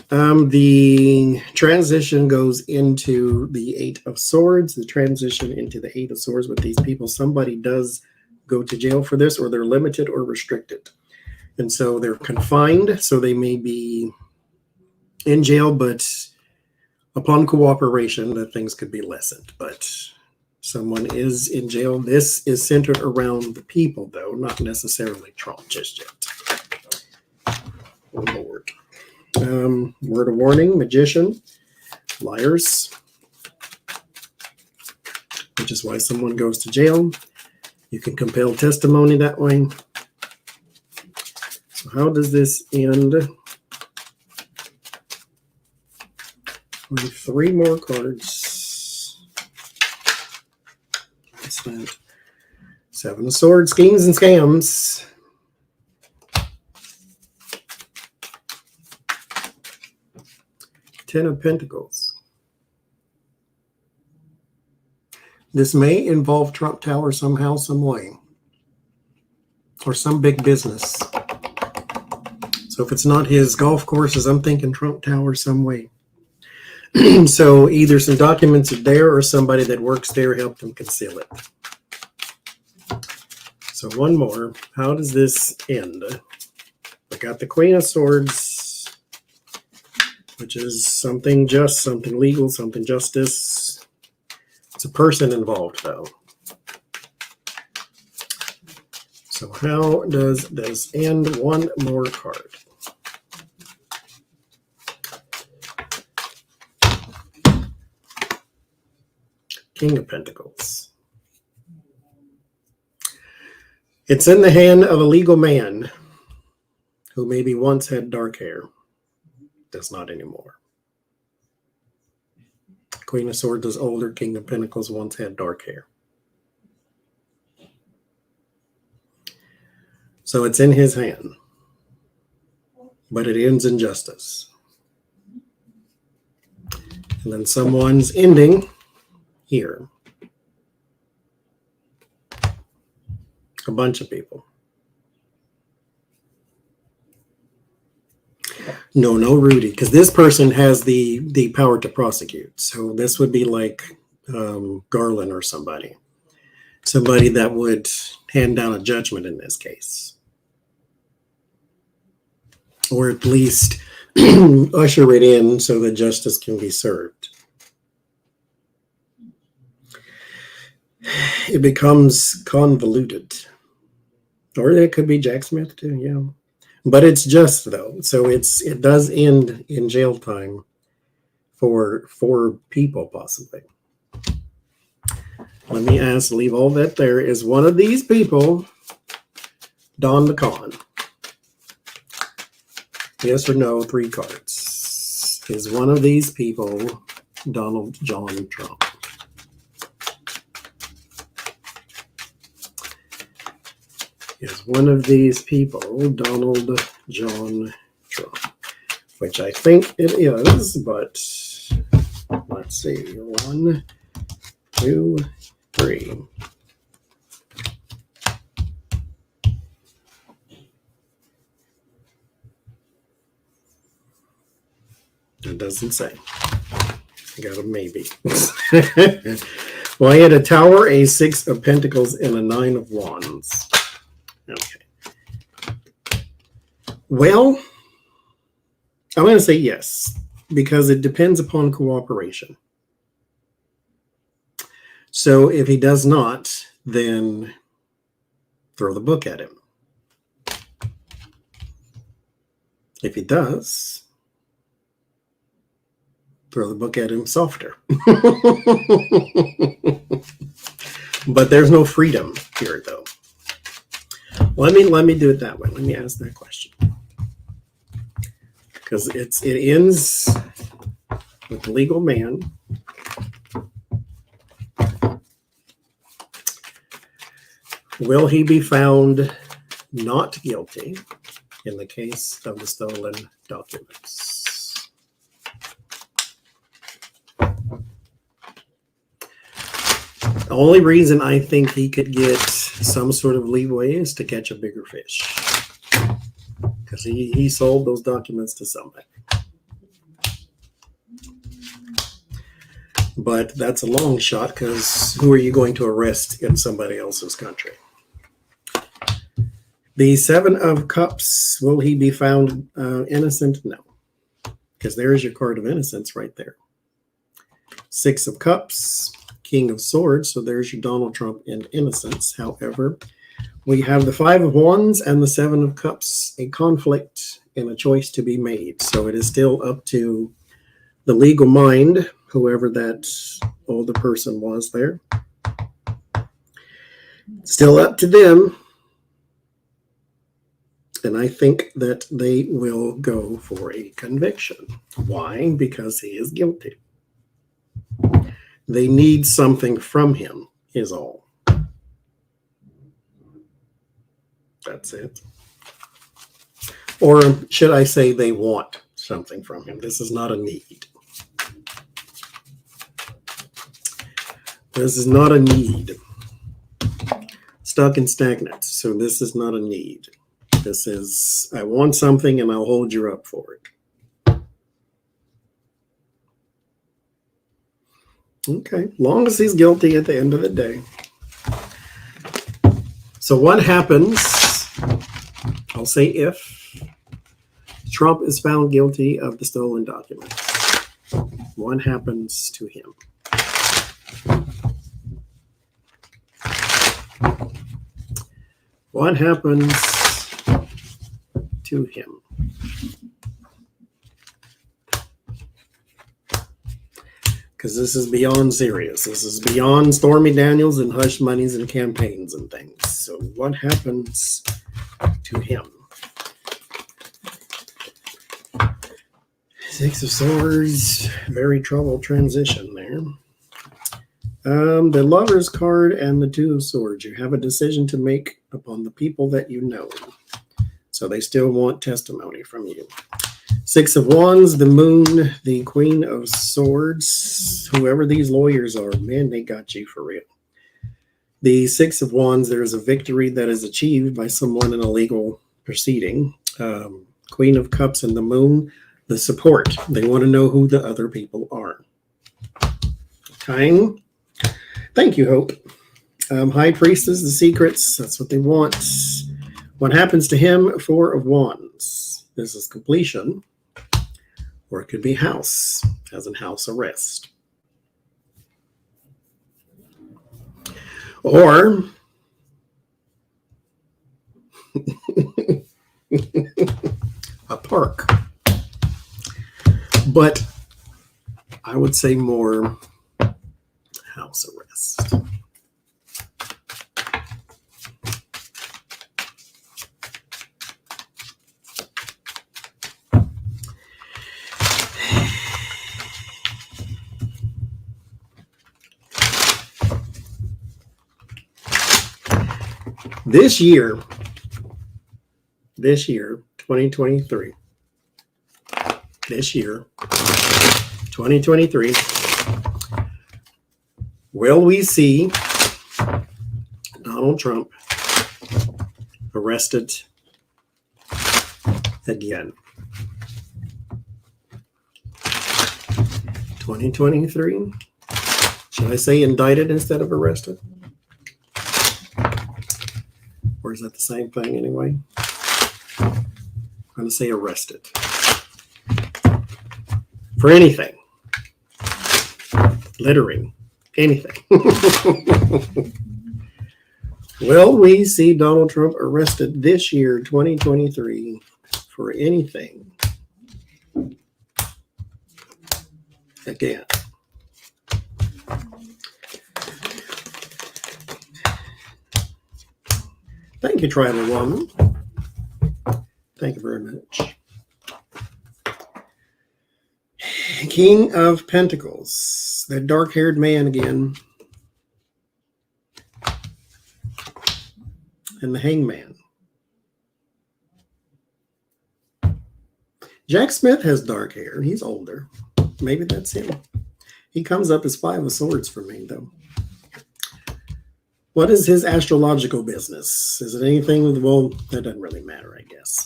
The transition goes into the Eight of Swords. The transition into the Eight of Swords with these people. Somebody does go to jail for this, or they're limited or restricted. And so they're confined, so they may be in jail, but upon cooperation, the things could be lessened. But someone is in jail. This is centered around the people, though, not necessarily Trump just yet. Oh, Lord. Word of warning, magician, liars, which is why someone goes to jail. You can compel testimony that way. So how does this end? We have 3 more cards. What's that? 7 of Swords, schemes and scams. Ten of Pentacles. This may involve Trump Tower somehow, some way, or some big business. So if it's not his golf courses, I'm thinking Trump Tower some way. So either some documents are there or somebody that works there helped them conceal it. So one more. How does this end? I got the Queen of Swords, which is something just, something legal, something justice. It's a person involved, though. So how does this end? One more card. King of Pentacles. It's in the hand of a legal man who maybe once had dark hair. Does not anymore. Queen of Swords is older. King of Pentacles once had dark hair. So it's in his hand. But it ends in justice. And then someone's ending here. A bunch of people. No Rudy, because this person has the power to prosecute. So this would be like Garland or somebody that would hand down a judgment in this case, or at least usher it in so that justice can be served. It becomes convoluted, or it could be Jack Smith too, yeah. But it's just, though, so it does end in jail time for 4 people, possibly. Let me ask, leave all that there. Is one of these people Don the Con? Yes or no, 3 cards. Is one of these people Donald John Trump? Is one of these people Donald John Trump? Which I think it is, but let's see. 1, 2, 3. It doesn't say. I got a maybe. Well, I had a Tower, a 6 of Pentacles, and a 9 of Wands. Okay. Well, I'm going to say yes, because it depends upon cooperation. So if he does not, then throw the book at him. If he does, throw the book at him softer. But there's no freedom here, though. Let me do it that way. Let me ask that question, because it ends with the legal man. Will he be found not guilty in the case of the stolen documents? The only reason I think he could get some sort of leeway is to catch a bigger fish, because he sold those documents to somebody. But that's a long shot, because who are you going to arrest in somebody else's country? The 7 of Cups, will he be found innocent? No, because there's your card of innocence right there. 6 of Cups, King of Swords, so there's your Donald Trump in innocence. However, we have the 5 of Wands and the 7 of Cups, a conflict and a choice to be made. So it is still up to the legal mind, whoever that older person was there. Still up to them. And I think that they will go for a conviction. Why? Because he is guilty. They need something from him, is all. That's it. Or should I say they want something from him? This is not a need. This is not a need. Stuck and stagnant. So this is not a need. This is, I want something and I'll hold you up for it. Okay, long as he's guilty at the end of the day. So what happens, I'll say if Trump is found guilty of the stolen documents, what happens to him? What happens to him? Because this is beyond serious. This is beyond Stormy Daniels and hush monies and campaigns and things. So what happens to him? 6 of Swords, very troubled transition there. The Lover's card and the 2 of Swords. You have a decision to make upon the people that you know. So they still want testimony from you. Six of Wands, the Moon, the Queen of Swords. Whoever these lawyers are, man, they got you for real. The Six of Wands, there's a victory that is achieved by someone in a legal proceeding. Queen of Cups and the Moon, the support. They want to know who the other people are. Okay. Thank you, Hope. High Priestess, the secrets. That's what they want. What happens to him? Four of Wands. This is completion. Or it could be house, as in house arrest. Or a park. But I would say more house arrest. This year, 2023, will we see Donald Trump arrested again? 2023? Should I say indicted instead of arrested? Or is that the same thing anyway? I'm going to say arrested. For anything. Littering. Anything. Will we see Donald Trump arrested this year, 2023, for anything again? Thank you, Tribal Woman. Thank you very much. King of Pentacles, that dark-haired man again. And the Hangman. Jack Smith has dark hair. He's older. Maybe that's him. He comes up as Five of Swords for me, though. What is his astrological business? Is it anything? Well, that doesn't really matter, I guess.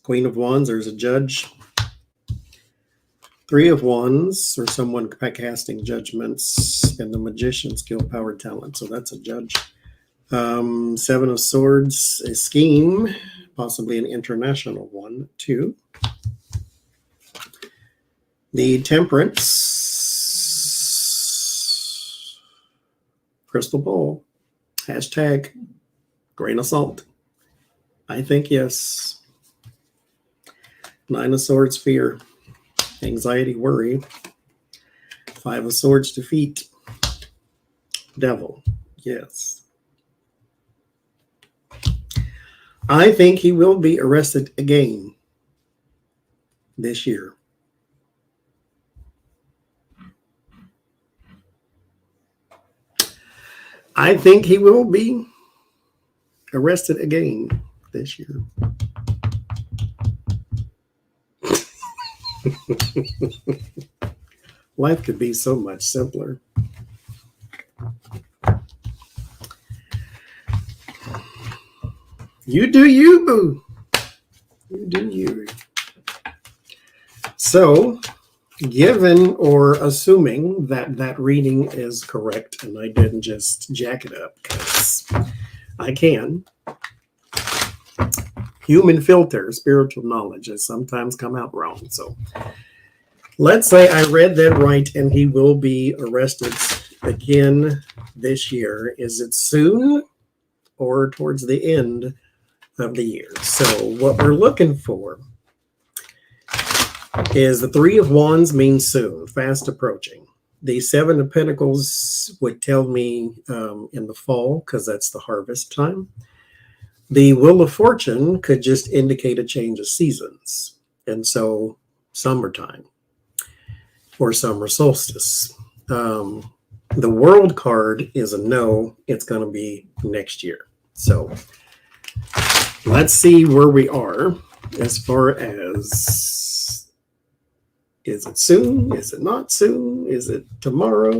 Queen of Wands, there's a judge. Three of Wands, or someone casting judgments. And the Magician, skill, power, talent. So that's a judge. Seven of Swords, a scheme. Possibly an international one, too. The Temperance. Crystal ball. Hashtag grain of salt. I think yes. Nine of Swords, fear. Anxiety, worry. Five of Swords, defeat. Devil, yes. I think he will be arrested again this year. I think he will be arrested again this year. Life could be so much simpler. You do you, boo. You do you. So, given or assuming that that reading is correct, and I didn't just jack it up because I can. Human filter, spiritual knowledge has sometimes come out wrong. So let's say I read that right and he will be arrested again this year. Is it soon or towards the end of the year? So what we're looking for is the Three of Wands means soon, fast approaching. The Seven of Pentacles would tell me in the fall, because that's the harvest time. The Wheel of Fortune could just indicate a change of seasons. And so summertime or summer solstice. The World card is a no, it's going to be next year. So let's see where we are as far as, is it soon? Is it not soon? Is it tomorrow?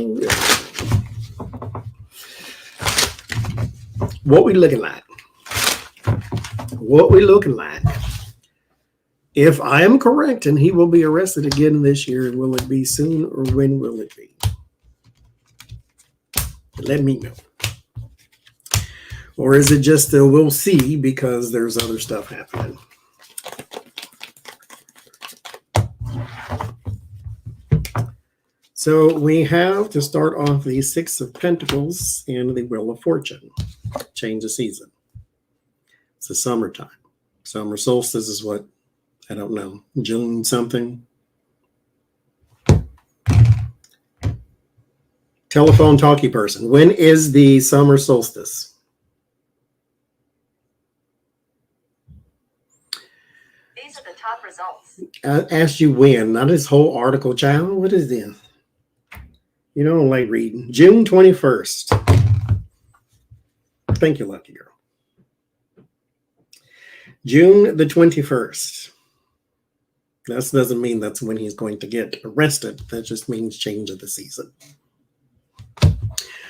What we looking like? What we looking like? If I am correct and he will be arrested again this year, will it be soon or when will it be? Let me know. Or is it just a we'll see because there's other stuff happening? So we have to start off the Six of Pentacles and the Wheel of Fortune. Change of season. It's the summertime. Summer solstice is what? I don't know. June something. Telephone talkie person. When is the summer solstice? These are the top results. I asked you when, not this whole article, child. What is this? You don't like reading. June 21st. Thank you, lucky girl. June the 21st. That doesn't mean that's when he's going to get arrested. That just means change of the season.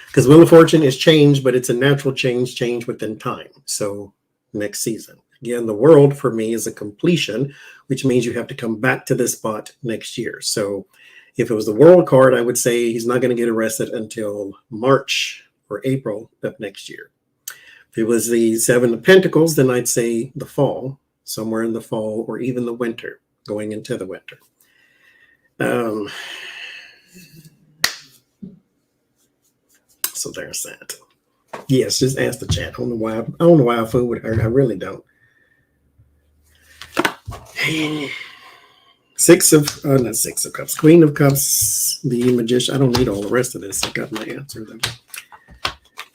Because Wheel of Fortune is change, but it's a natural change within time. So next season. Again, the world for me is a completion, which means you have to come back to this spot next year. So if it was the world card, I would say he's not going to get arrested until March or April of next year. If it was the Seven of Pentacles, then I'd say the fall, somewhere in the fall or even the winter, going into the winter. So there's that. Yes, just ask the chat. I don't know why I fool with her. I really don't. Not Six of Cups. Queen of Cups, the Magician. I don't need all the rest of this. I got my answer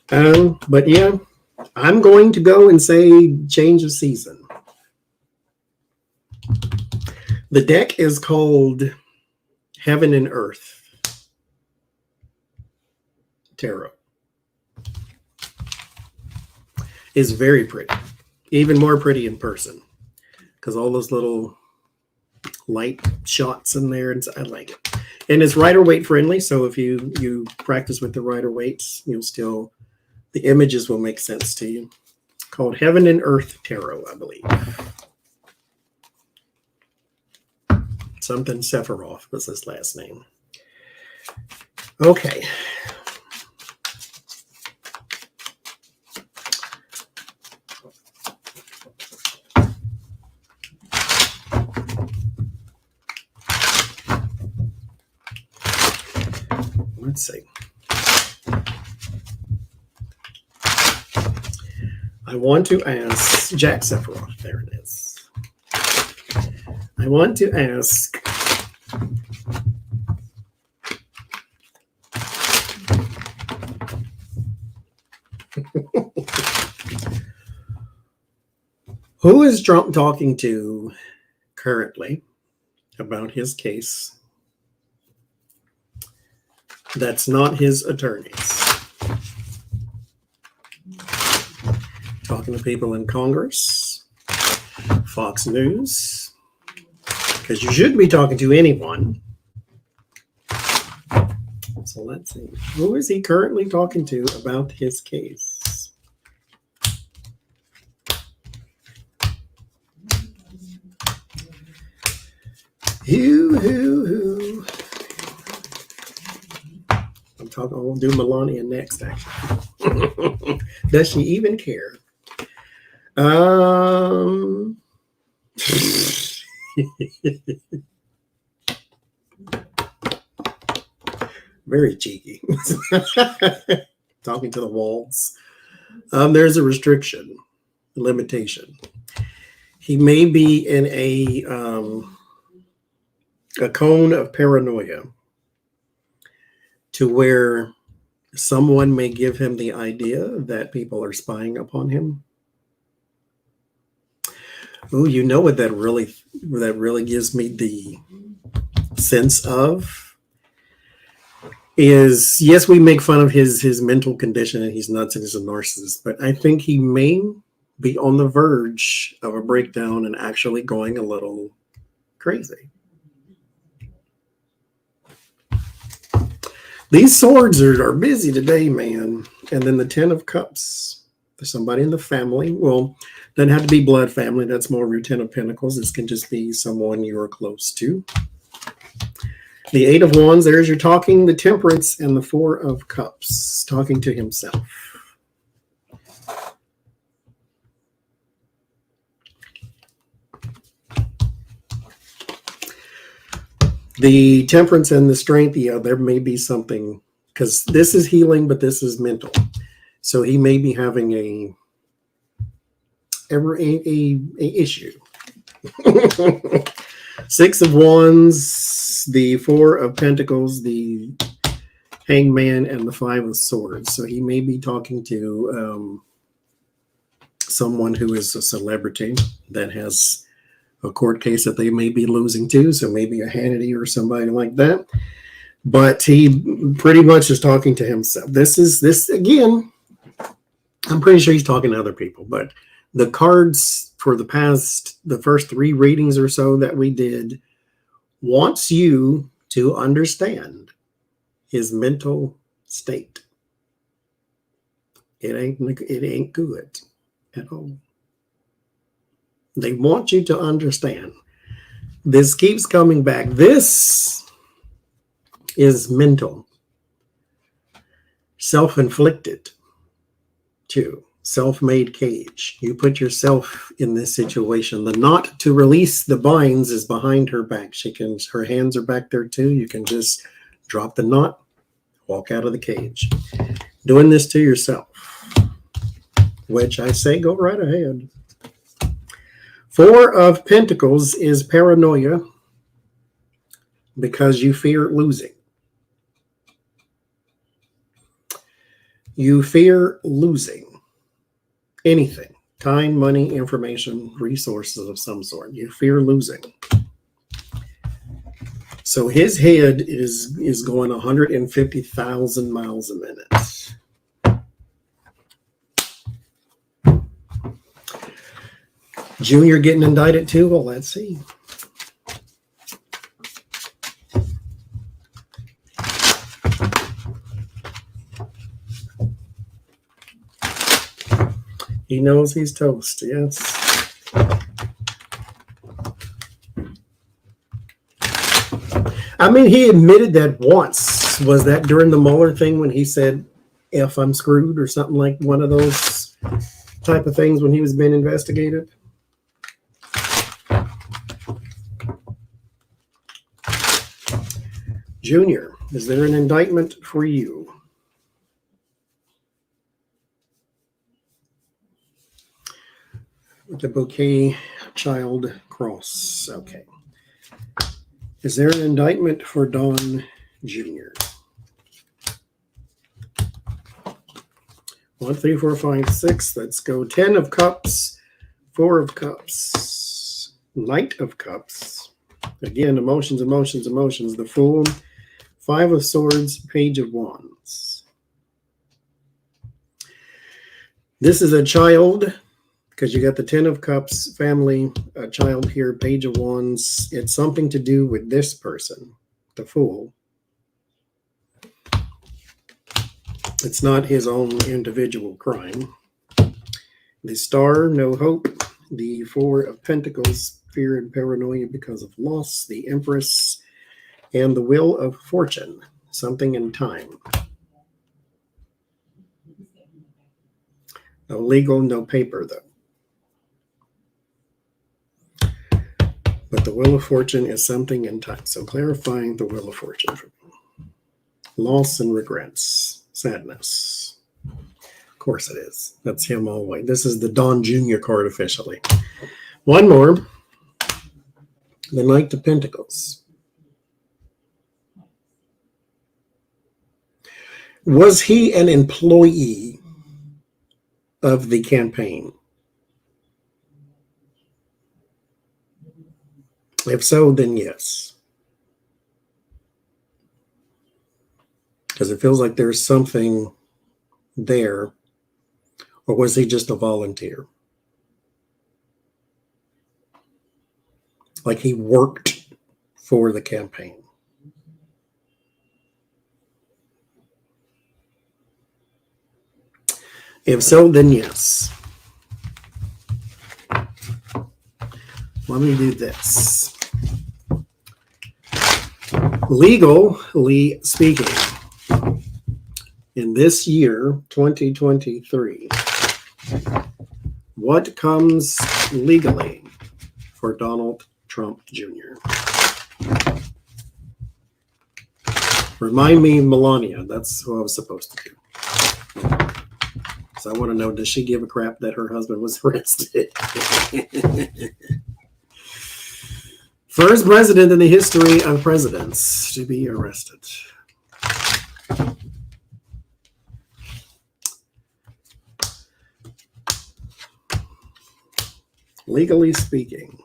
though. But yeah, I'm going to go and say change of season. The deck is called Heaven and Earth Tarot. It's very pretty. Even more pretty in person. Because all those little light shots in there, and I like it. And it's Rider-Waite friendly, so if you practice with the Rider-Waite, you'll still, the images will make sense to you. Called Heaven and Earth Tarot, I believe. Something Sephiroth was his last name. Okay. Let's see. I want to ask Jack Sephiroth. There it is. I want to ask who is Trump talking to currently about his case that's not his attorneys? Talking to people in Congress, Fox News, because you shouldn't be talking to anyone. So let's see. Who is he currently talking to about his case? Who? I'll do Melania next, actually. Does she even care? Very cheeky. Talking to the walls. There's a restriction, a limitation. He may be in a cone of paranoia to where someone may give him the idea that people are spying upon him. Oh, you know what that really gives me the sense of is, yes, we make fun of his mental condition and he's nuts and he's a narcissist, but I think he may be on the verge of a breakdown and actually going a little crazy. These swords are busy today, man. And then the 10 of Cups. There's somebody in the family. Well, doesn't have to be blood family. That's more of your 10 of Pentacles. This can just be someone you're close to. The 8 of Wands, there's your talking, the Temperance, and the 4 of Cups, talking to himself. The Temperance and the Strength, yeah, there may be something, because this is healing, but this is mental. So he may be having a issue. 6 of Wands, the 4 of Pentacles, the Hangman, and the 5 of Swords. So he may be talking to someone who is a celebrity that has a court case that they may be losing to, so maybe a Hannity or somebody like that. But he pretty much is talking to himself. This again, I'm pretty sure he's talking to other people, but the cards for the first 3 readings or so that we did wants you to understand his mental state. It ain't good at all. They want you to understand. This keeps coming back. This is mental. Self-inflicted, too. Self-made cage. You put yourself in this situation. The knot to release the binds is behind her back. Her hands are back there, too. You can just drop the knot, walk out of the cage. Doing this to yourself, which I say go right ahead. 4 of Pentacles is paranoia because you fear losing. You fear losing anything, time, money, information, resources of some sort. You fear losing. So his head is going 150,000 miles a minute. Junior getting indicted too? Well, let's see. He knows he's toast, yes. I mean, he admitted that once. Was that during the Mueller thing when he said, "If I'm screwed," or something like one of those type of things when he was being investigated? Junior, is there an indictment for you? The bouquet child cross. Okay. Is there an indictment for Don Jr.? 1, 3, 4, 5, 6. Let's go. 10 of Cups, 4 of Cups, Knight of Cups. Again, emotions, emotions, emotions. The Fool, 5 of Swords, Page of Wands. This is a child, because you got the 10 of Cups, family, a child here, Page of Wands. It's something to do with this person, the Fool. It's not his own individual crime. The Star, no hope. The 4 of Pentacles, fear and paranoia because of loss. The Empress, and the Wheel of Fortune, something in time. No legal, no paper, though. But the Wheel of Fortune is something in time. So clarifying the Wheel of Fortune for me. Loss and regrets, sadness. Of course it is. That's him all the way. This is the Don Jr. card officially. One more. The Knight of Pentacles. Was he an employee of the campaign? If so, then yes. Because it feels like there's something there. Or was he just a volunteer? like he worked for the campaign. If so, then yes. Let me do this. Legally speaking, in this year, 2023, what comes legally for Donald Trump Jr.? Remind me, Melania. That's what I was supposed to do. So I want to know, does she give a crap that her husband was arrested? First president in the history of presidents to be arrested. Legally speaking.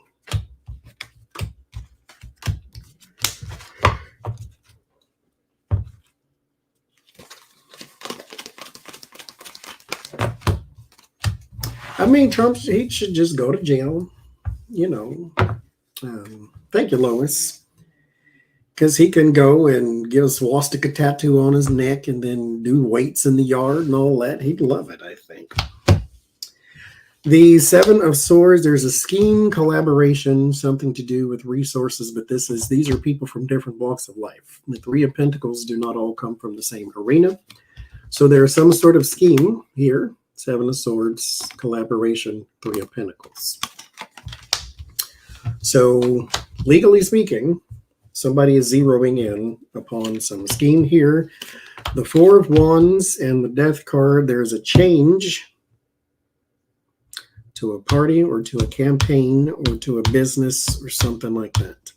I mean, Trump, he should just go to jail, you know. Thank you, Lois. Because he can go and get a swastika tattoo on his neck and then do weights in the yard and all that. He'd love it, I think. The Seven of Swords, there's a scheme, collaboration, something to do with resources, but these are people from different walks of life. The Three of Pentacles do not all come from the same arena. So there's some sort of scheme here. Seven of Swords, collaboration, Three of Pentacles. So, legally speaking, somebody is zeroing in upon some scheme here. The Four of Wands and the Death card, there's a change to a party or to a campaign or to a business or something like that.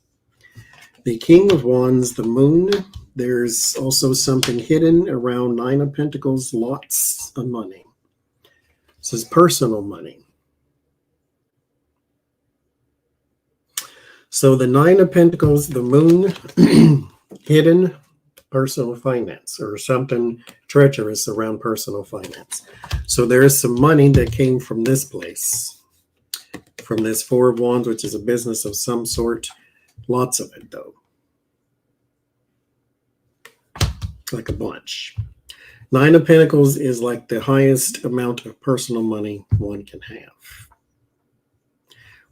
The King of Wands, the Moon, there's also something hidden around Nine of Pentacles, lots of money. This is personal money. So the Nine of Pentacles, the Moon, hidden personal finance or something treacherous around personal finance. So there is some money that came from this place, from this Four of Wands, which is a business of some sort. Lots of it, though. Like a bunch. Nine of Pentacles is like the highest amount of personal money one can have.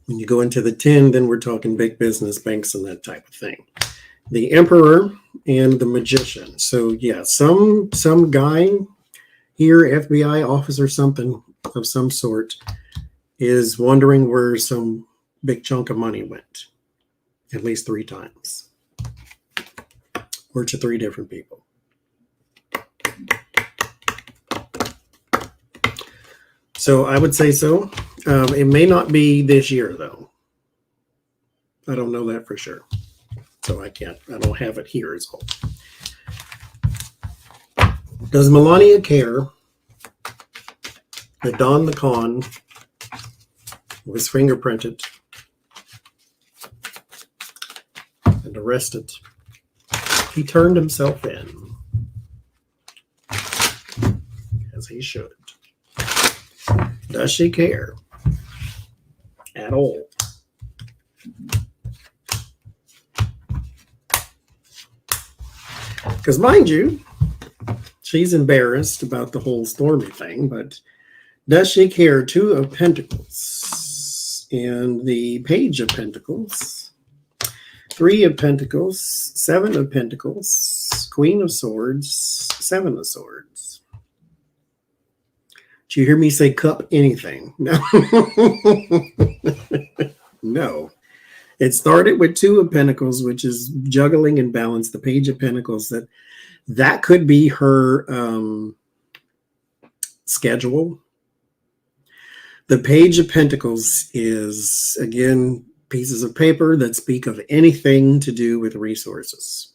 When you go into the 10, then we're talking big business, banks, and that type of thing. The Emperor and the Magician. So yeah, some guy here, FBI officer, something of some sort, is wondering where some big chunk of money went. At least 3 times. Or to 3 different people. So I would say so. It may not be this year, though. I don't know that for sure. So I don't have it here as well. Does Melania care that Don the Con was fingerprinted and arrested? He turned himself in, as he should. Does she care at all? Because mind you, she's embarrassed about the whole Stormy thing, but does she care? 2 of Pentacles and the Page of Pentacles, 3 of Pentacles, 7 of Pentacles, Queen of Swords, 7 of Swords. Did you hear me say cup anything? No. No. It started with 2 of Pentacles, which is juggling and balance. The Page of Pentacles, that could be her schedule. The Page of Pentacles is, again, pieces of paper that speak of anything to do with resources.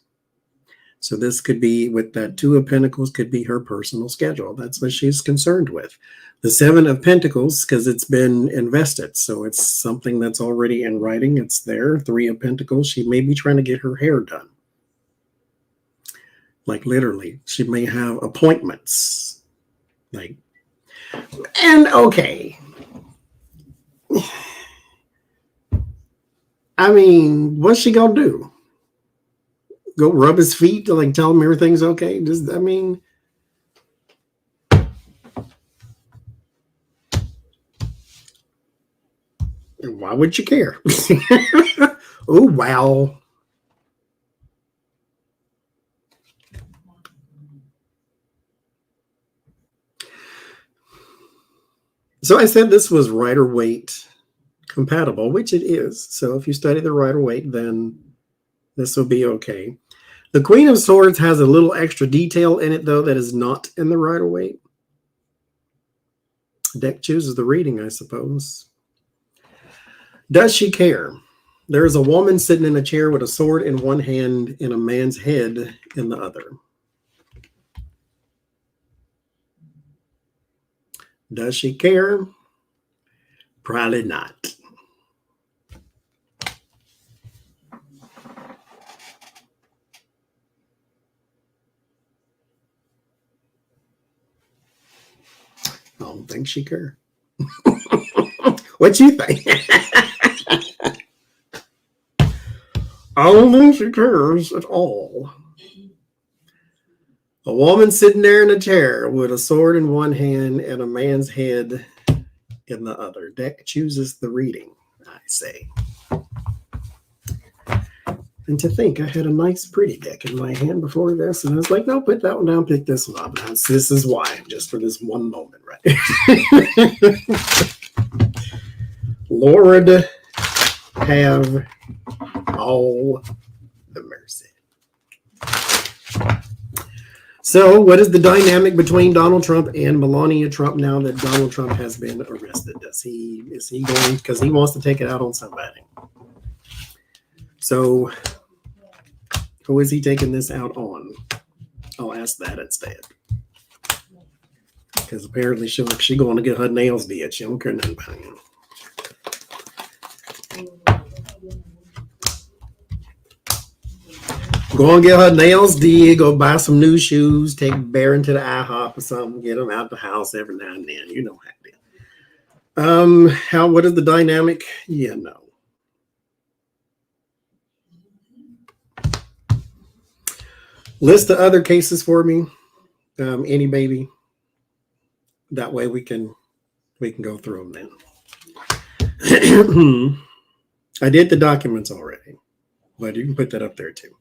So this could be, with that 2 of Pentacles, could be her personal schedule. That's what she's concerned with. The 7 of Pentacles, because it's been invested. So it's something that's already in writing. It's there. 3 of Pentacles, she may be trying to get her hair done. Like literally, she may have appointments. Like, and okay. I mean, what's she gonna do? Go rub his feet to like tell him everything's okay? Just, I mean, why would you care? Oh, wow. So I said this was Rider-Waite compatible, which it is. So if you study the Rider-Waite, then this will be okay. The Queen of Swords has a little extra detail in it, though, that is not in the Rider-Waite. Deck chooses the reading, I suppose. Does she care? There is a woman sitting in a chair with a sword in one hand and a man's head in the other. Does she care? Probably not. I don't think she cares. What you think? I don't think she cares at all. A woman sitting there in a chair with a sword in one hand and a man's head in the other. Deck chooses the reading, I say. And to think, I had a nice, pretty deck in my hand before this, and I was like, no, put that one down, pick this one up. This is why, just for this one moment, right? Lord, have all the mercy. So, what is the dynamic between Donald Trump and Melania Trump now that Donald Trump has been arrested? Is he going, because he wants to take it out on somebody? So, who is he taking this out on? I'll ask that instead. Because apparently she's going to get her nails did. She don't care nothing about him. Go and get her nails did, go buy some new shoes, take Baron to the IHOP or something, get him out the house every now and then. You know how it is. What is the dynamic? Yeah, no. List the other cases for me. Any baby. That way we can go through them then. I did the documents already, but you can put that up there too.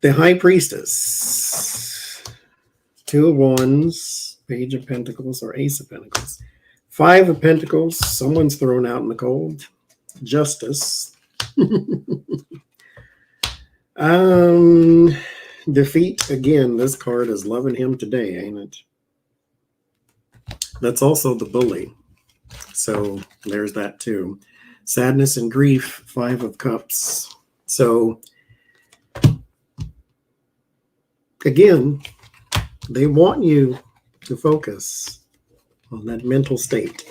The High Priestess, 2 of Wands, Page of Pentacles or Ace of Pentacles, 5 of Pentacles, someone's thrown out in the cold, Justice, Defeat, again, this card is loving him today, ain't it? That's also the Bully, so there's that too. Sadness and Grief, 5 of Cups, so again, they want you to focus on that mental state.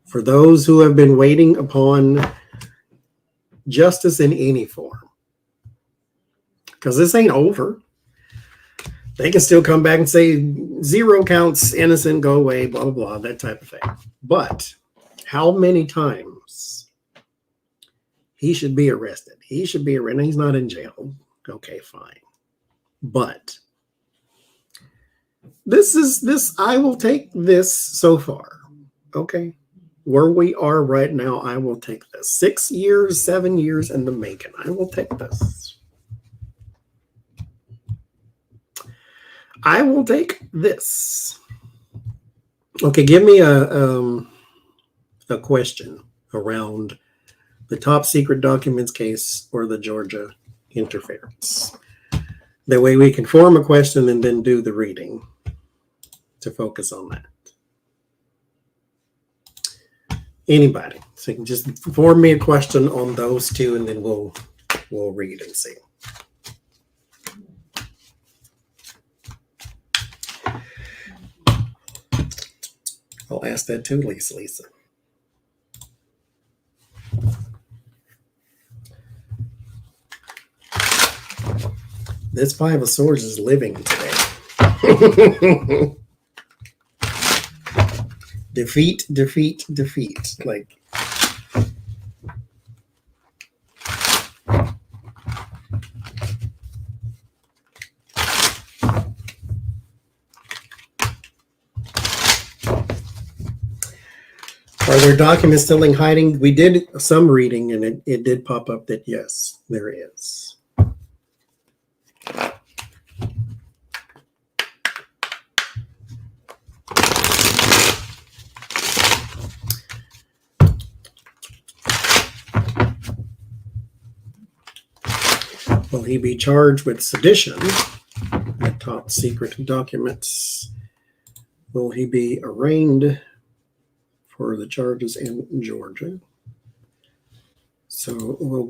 For those who have been waiting upon justice in any form, because this ain't over. They can still come back and say 0 counts, innocent, go away, blah, blah, blah, that type of thing. But how many times he should be arrested? He should be arrested. He's not in jail. Okay, fine. But I will take this so far. Okay. Where we are right now, I will take this. 6 years, 7 years in the making. I will take this. I will take this. Okay, give me a question around the top secret documents case or the Georgia interference. That way we can form a question and then do the reading to focus on that. Anybody. So you can just form me a question on those two and then we'll read and see. I'll ask that too, Lisa. This 5 of Swords is living today. Defeat. Like, Are there documents still in hiding? We did some reading, and it did pop up that yes, there is. Will he be charged with sedition? The top secret documents. Will he be arraigned for the charges in Georgia? So we'll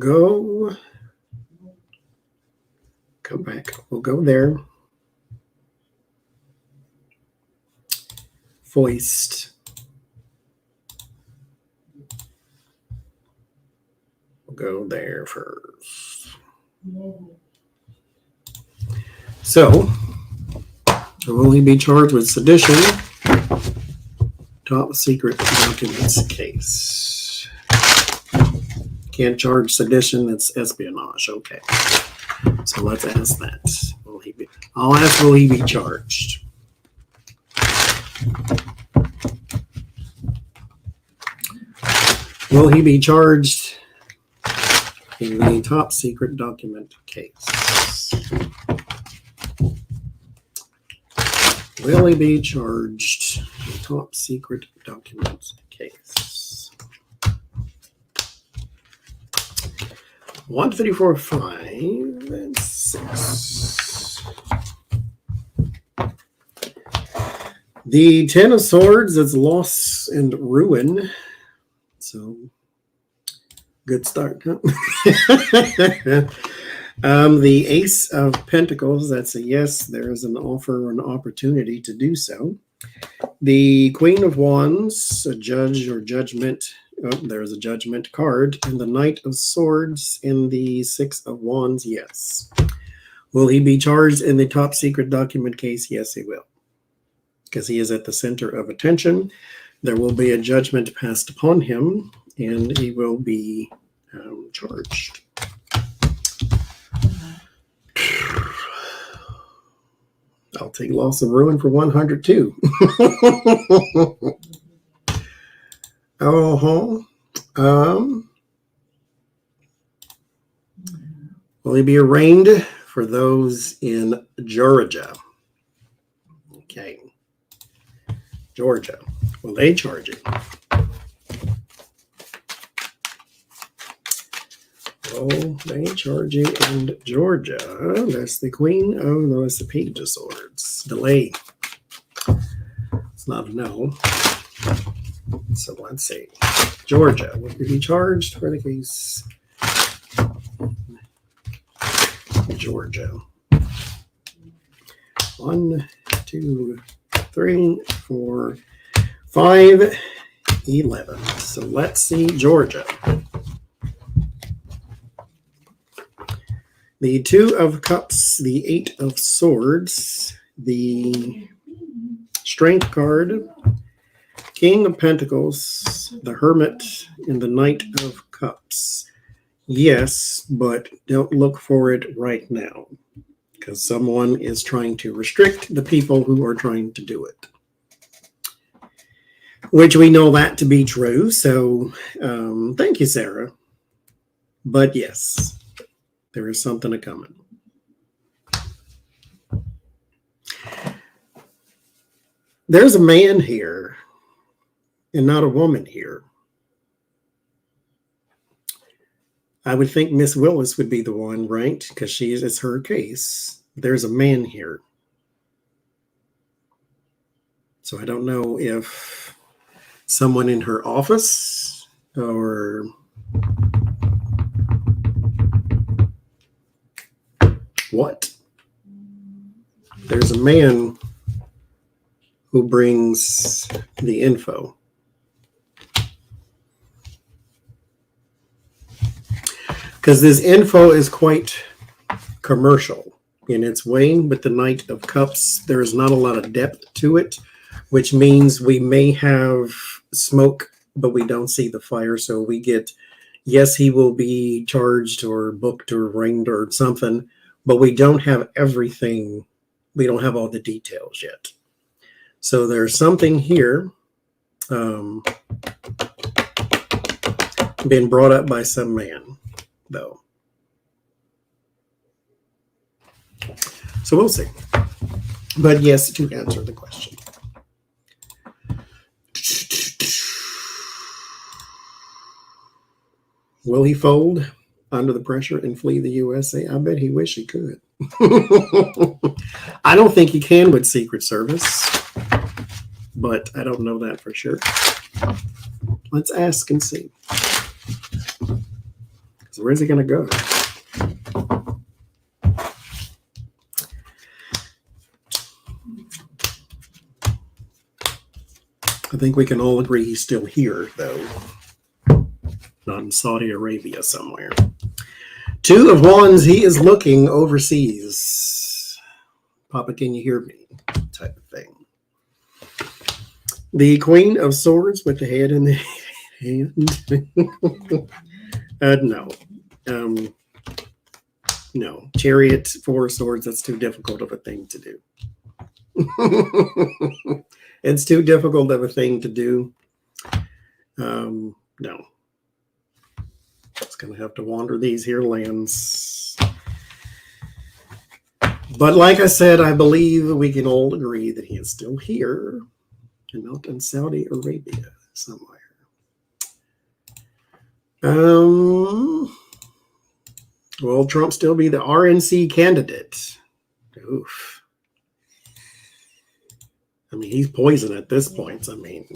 come back. We'll go there. Foist. We'll go there first. So, will he be charged with sedition? Top secret documents case. Can't charge sedition, that's espionage. Okay. So let's ask that. I'll ask, will he be charged? Will he be charged in the top secret document case? Will he be charged in the top secret document case? 1, 3, 4, 5, and 6. The 10 of Swords is loss and ruin. So, good start, huh? The Ace of Pentacles, that's a yes. There is an offer or an opportunity to do so. The Queen of Wands, a judge or judgment. Oh, there's a judgment card. And the Knight of Swords in the 6 of Wands, yes. Will he be charged in the top secret document case? Yes, he will. Because he is at the center of attention. There will be a judgment passed upon him, and he will be charged. I'll take loss and ruin for 102. Will he be arraigned for those in Georgia? Okay. Georgia. Will they charge him? Will they charge you in Georgia? That's the Queen. Oh, no, it's the Page of Swords. Delay. It's not a no. So let's see. Georgia. Will you be charged for the case? Georgia. 1, 2, 3, 4, 5, 11. So let's see Georgia. The 2 of Cups, the 8 of Swords, the Strength card, King of Pentacles, the Hermit, and the Knight of Cups. Yes, but don't look for it right now, because someone is trying to restrict the people who are trying to do it. Which we know that to be true, so thank you, Sarah. But yes, there is something a coming. There's a man here and not a woman here. I would think Miss Willis would be the one, right? Because it's her case. There's a man here. So I don't know if someone in her office or what. There's a man who brings the info. Because this info is quite commercial in its way, but the Knight of Cups, there is not a lot of depth to it, which means we may have smoke, but we don't see the fire. So we get, yes, he will be charged or booked or arraigned or something, but we don't have everything. We don't have all the details yet. So there's something here. been brought up by some man, though. So we'll see. But yes, to answer the question. Will he fold under the pressure and flee the USA? I bet he wish he could. I don't think he can with Secret Service, but I don't know that for sure. Let's ask and see. So where's he going to go? I think we can all agree he's still here, though. Not in Saudi Arabia somewhere. 2 of Wands, he is looking overseas. Papa, can you hear me? Type of thing. The Queen of Swords with the head in the hand. No. No. Chariot, 4 of Swords, that's too difficult of a thing to do. It's too difficult of a thing to do. No. It's going to have to wander these here lands. But like I said, I believe we can all agree that he is still here and not in Saudi Arabia somewhere. Will Trump still be the RNC candidate? Oof. I mean, he's poison at this point. I mean,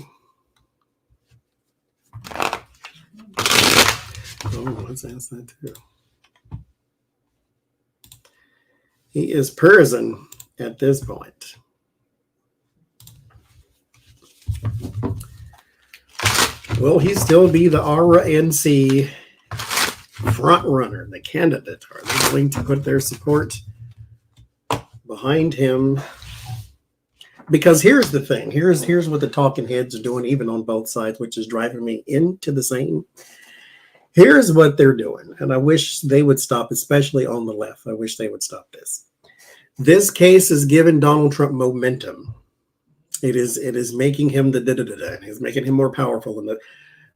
oh, let's ask that too. He is Persian at this point. Will he still be the RNC front runner, the candidate? Are they going to put their support behind him? Because here's the thing. Here's what the talking heads are doing, even on both sides, which is driving me into the same. Here's what they're doing, and I wish they would stop, especially on the left. I wish they would stop this. This case is giving Donald Trump momentum. It is making him the da-da-da-da. It's making him more powerful. And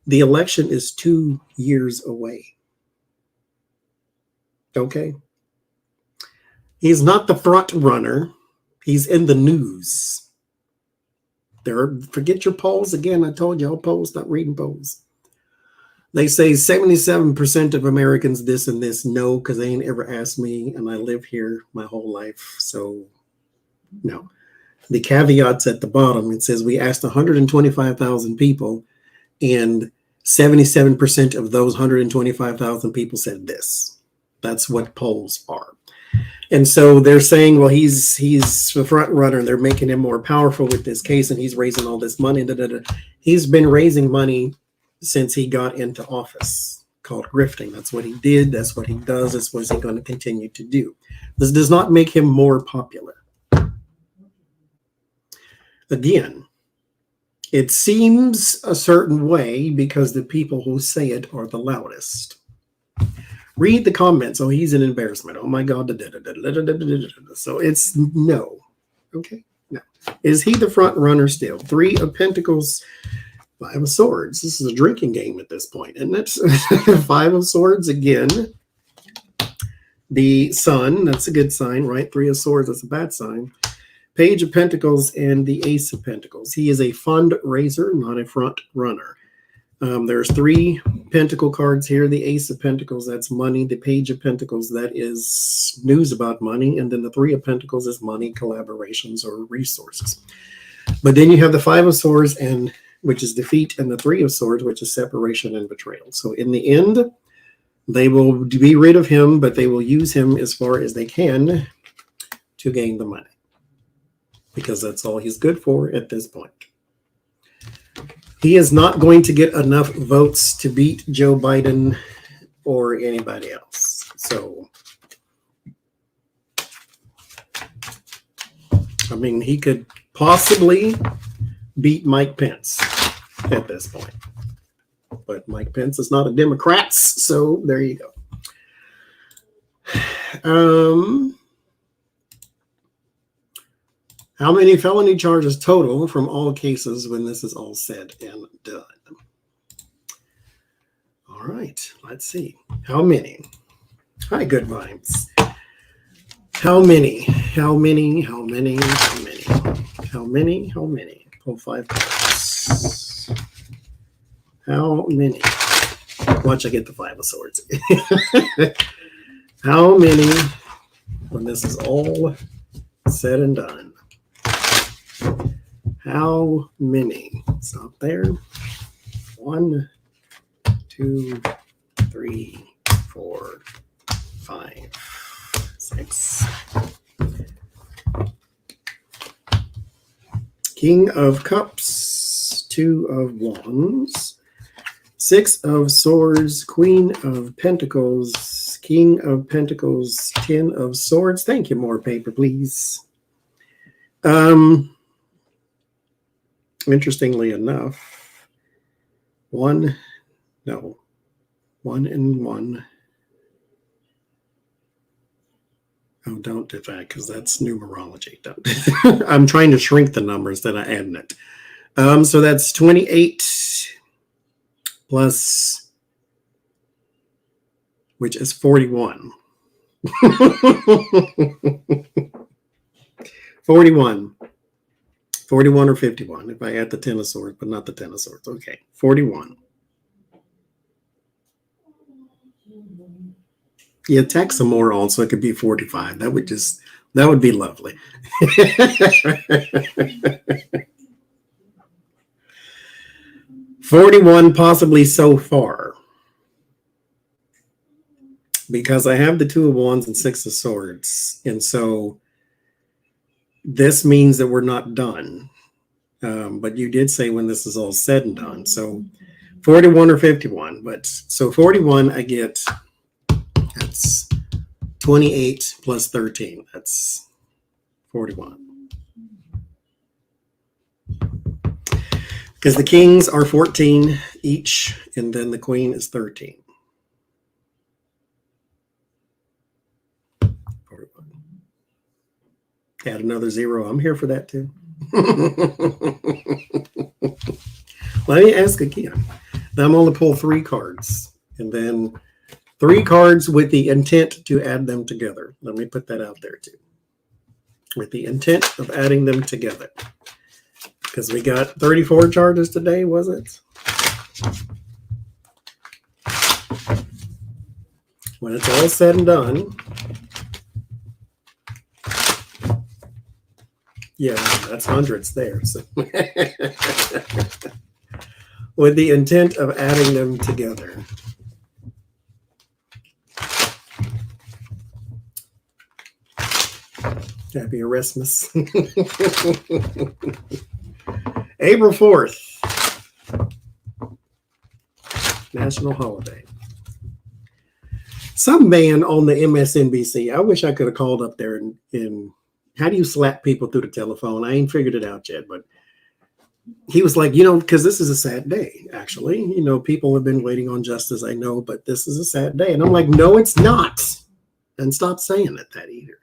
the election is 2 years away. Okay? He's not the front runner. He's in the news. Forget your polls again. I told y'all polls, not reading polls. They say 77% of Americans this and this. No, because they ain't ever asked me, and I live here my whole life. So, no. The caveats at the bottom, it says we asked 125,000 people, and 77% of those 125,000 people said this. That's what polls are. And so they're saying, well, he's the front runner, and they're making him more powerful with this case, and he's raising all this money. He's been raising money since he got into office, called grifting. That's what he did. That's what he does. That's what he's going to continue to do. This does not make him more popular. Again, it seems a certain way because the people who say it are the loudest. Read the comments. Oh, he's an embarrassment. Oh my God. So it's no. Okay. No. Is he the front runner still? 3 of Pentacles, 5 of Swords. This is a drinking game at this point, isn't it? 5 of Swords again. The Sun, that's a good sign, right? 3 of Swords, that's a bad sign. Page of Pentacles and the Ace of Pentacles. He is a fundraiser, not a front runner. There's 3 Pentacle cards here. The Ace of Pentacles, that's money. The Page of Pentacles, that is news about money. And then the 3 of Pentacles is money, collaborations, or resources. But then you have the 5 of Swords, and which is defeat, and the 3 of Swords, which is separation and betrayal. So in the end, they will be rid of him, but they will use him as far as they can to gain the money. Because that's all he's good for at this point. He is not going to get enough votes to beat Joe Biden or anybody else. So, I mean, he could possibly beat Mike Pence at this point. But Mike Pence is not a Democrat, so there you go. How many felony charges total from all cases when this is all said and done? All right, let's see. How many? Hi, good vibes. How many? How many? How many? How many? How many? How many? Pull 5 cards. How many? Watch, I get the 5 of swords. How many, when this is all said and done? How many? Stop there. 1, 2, 3, 4, 5, 6. King of Cups, 2 of Wands, 6 of Swords, Queen of Pentacles, King of Pentacles, 10 of Swords. Thank you. More paper, please. Interestingly enough, 1 and 1. Oh, don't do that because that's numerology. Don't. I'm trying to shrink the numbers that I add in it. So that's 28 plus, which is 41. 41. 41 or 51 if I add the 10 of swords, but not the 10 of swords. Okay, 41. Yeah, tack some more on so it could be 45. That would be lovely. 41 possibly so far. Because I have the 2 of Wands and 6 of Swords. And so this means that we're not done. But you did say when this is all said and done. So 41 or 51. But so 41 I get, that's 28 plus 13. That's 41. Because the kings are 14 each, and then the queen is 13. 41. Add another 0. I'm here for that too. Let me ask again. I'm going to pull 3 cards, and then 3 cards with the intent to add them together. Let me put that out there too. With the intent of adding them together. Because we got 34 charges today, was it? When it's all said and done. Yeah, that's hundreds there. So. With the intent of adding them together. Happy Christmas. April 4th. National holiday. Some man on the MSNBC, I wish I could have called up there and how do you slap people through the telephone? I ain't figured it out yet, but he was like, because this is a sad day, actually. People have been waiting on justice, I know, but this is a sad day. And I'm like, no, it's not. And stop saying it that either.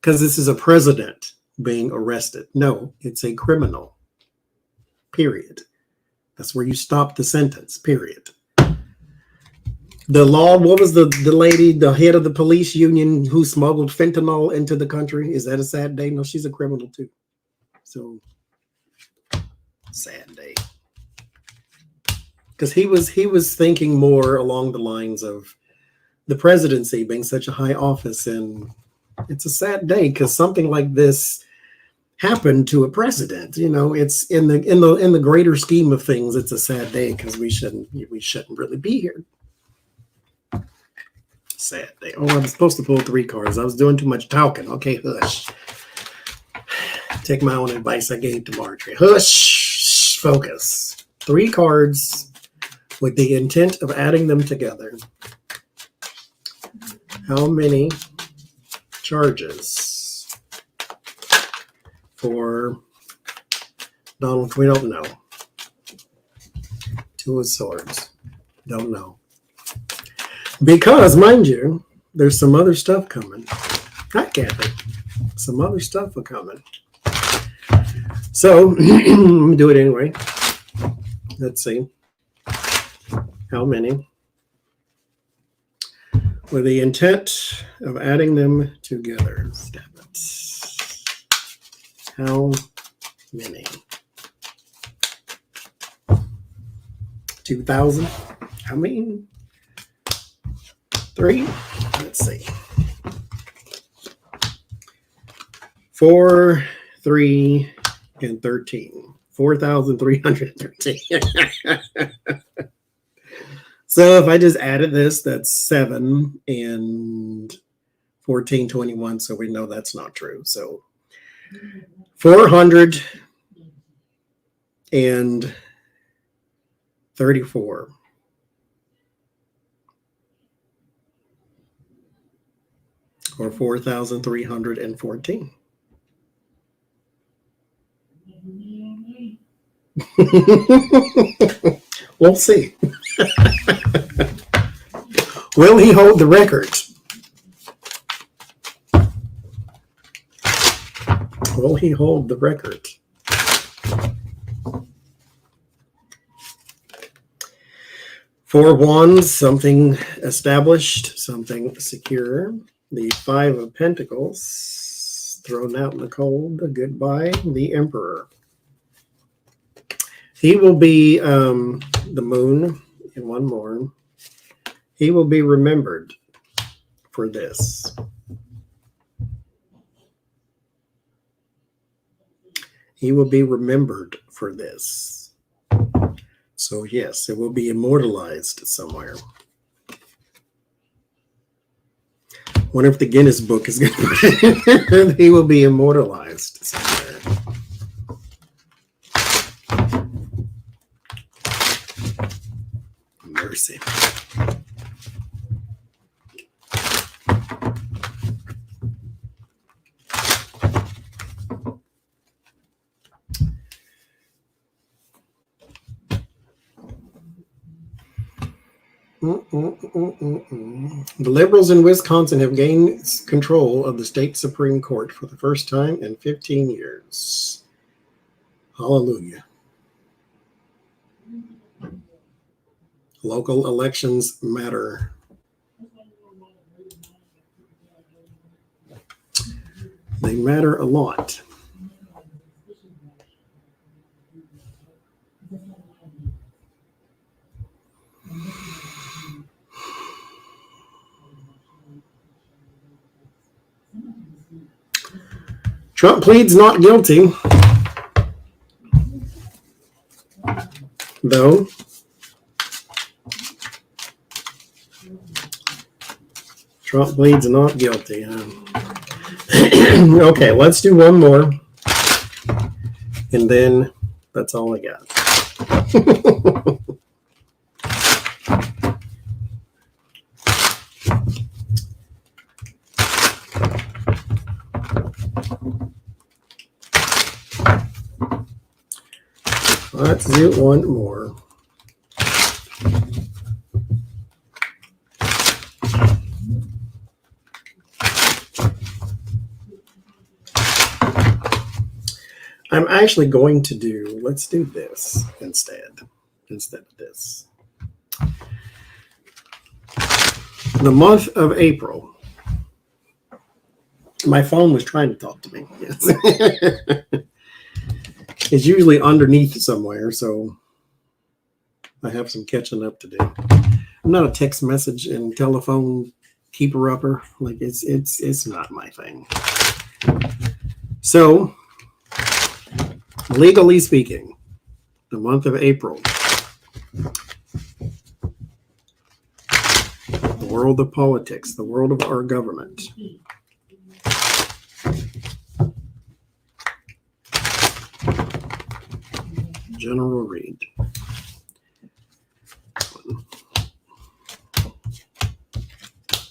Because this is a president being arrested. No, it's a criminal. Period. That's where you stop the sentence. Period. The law, what was the lady, the head of the police union who smuggled fentanyl into the country? Is that a sad day? No, she's a criminal too. So, sad day. Because he was thinking more along the lines of the presidency being such a high office, and it's a sad day because something like this happened to a president. It's in the greater scheme of things, it's a sad day because we shouldn't really be here. Sad day. Oh, I was supposed to pull 3 cards. I was doing too much talking. Okay, hush. Take my own advice I gave to Marjorie. Hush. Focus. 3 cards with the intent of adding them together. How many charges for Donald? We don't know. 2 of Swords. Don't know. Because, mind you, there's some other stuff coming. Hi, Kathy. Some other stuff are coming. So, let me do it anyway. Let's see. How many with the intent of adding them together. Stab it. How many? 2,000? How many? 3? Let's see. 4, 3, and 13. 4,313. So if I just added this, that's 7 and 1421. So we know that's not true. So 434. Or 4,314. We'll see. Will he hold the record? Will he hold the record? Four wands, something established, something secure. The 5 of Pentacles, thrown out in the cold. Goodbye, the Emperor. He will be the Moon, and one more. He will be remembered for this. He will be remembered for this. So yes, it will be immortalized somewhere. Wonder if the Guinness Book is going to he will be immortalized somewhere. Mercy. The liberals in Wisconsin have gained control of the state Supreme Court for the first time in 15 years. Hallelujah. Local elections matter. They matter a lot. Trump pleads not guilty, though. Trump pleads not guilty. Okay, let's do one more. And then that's all I got. Let's do one more. I'm actually going to do, let's do this instead of this. The month of April. My phone was trying to talk to me. Yes. It's usually underneath somewhere, so I have some catching up to do. I'm not a text message and telephone keeper-upper. Like it's not my thing. So, legally speaking, the month of April, the world of politics, the world of our government. General read.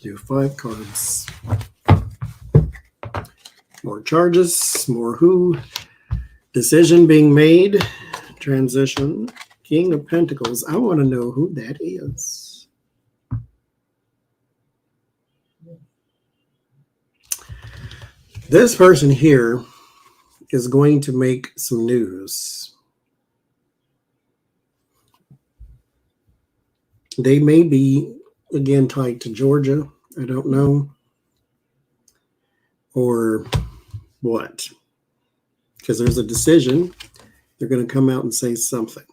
Do 5 cards. More charges, more who. Decision being made. Transition. King of Pentacles. I want to know who that is. This person here is going to make some news. They may be, again, tied to Georgia I don't know. Or what? Because there's a decision. They're going to come out and say something.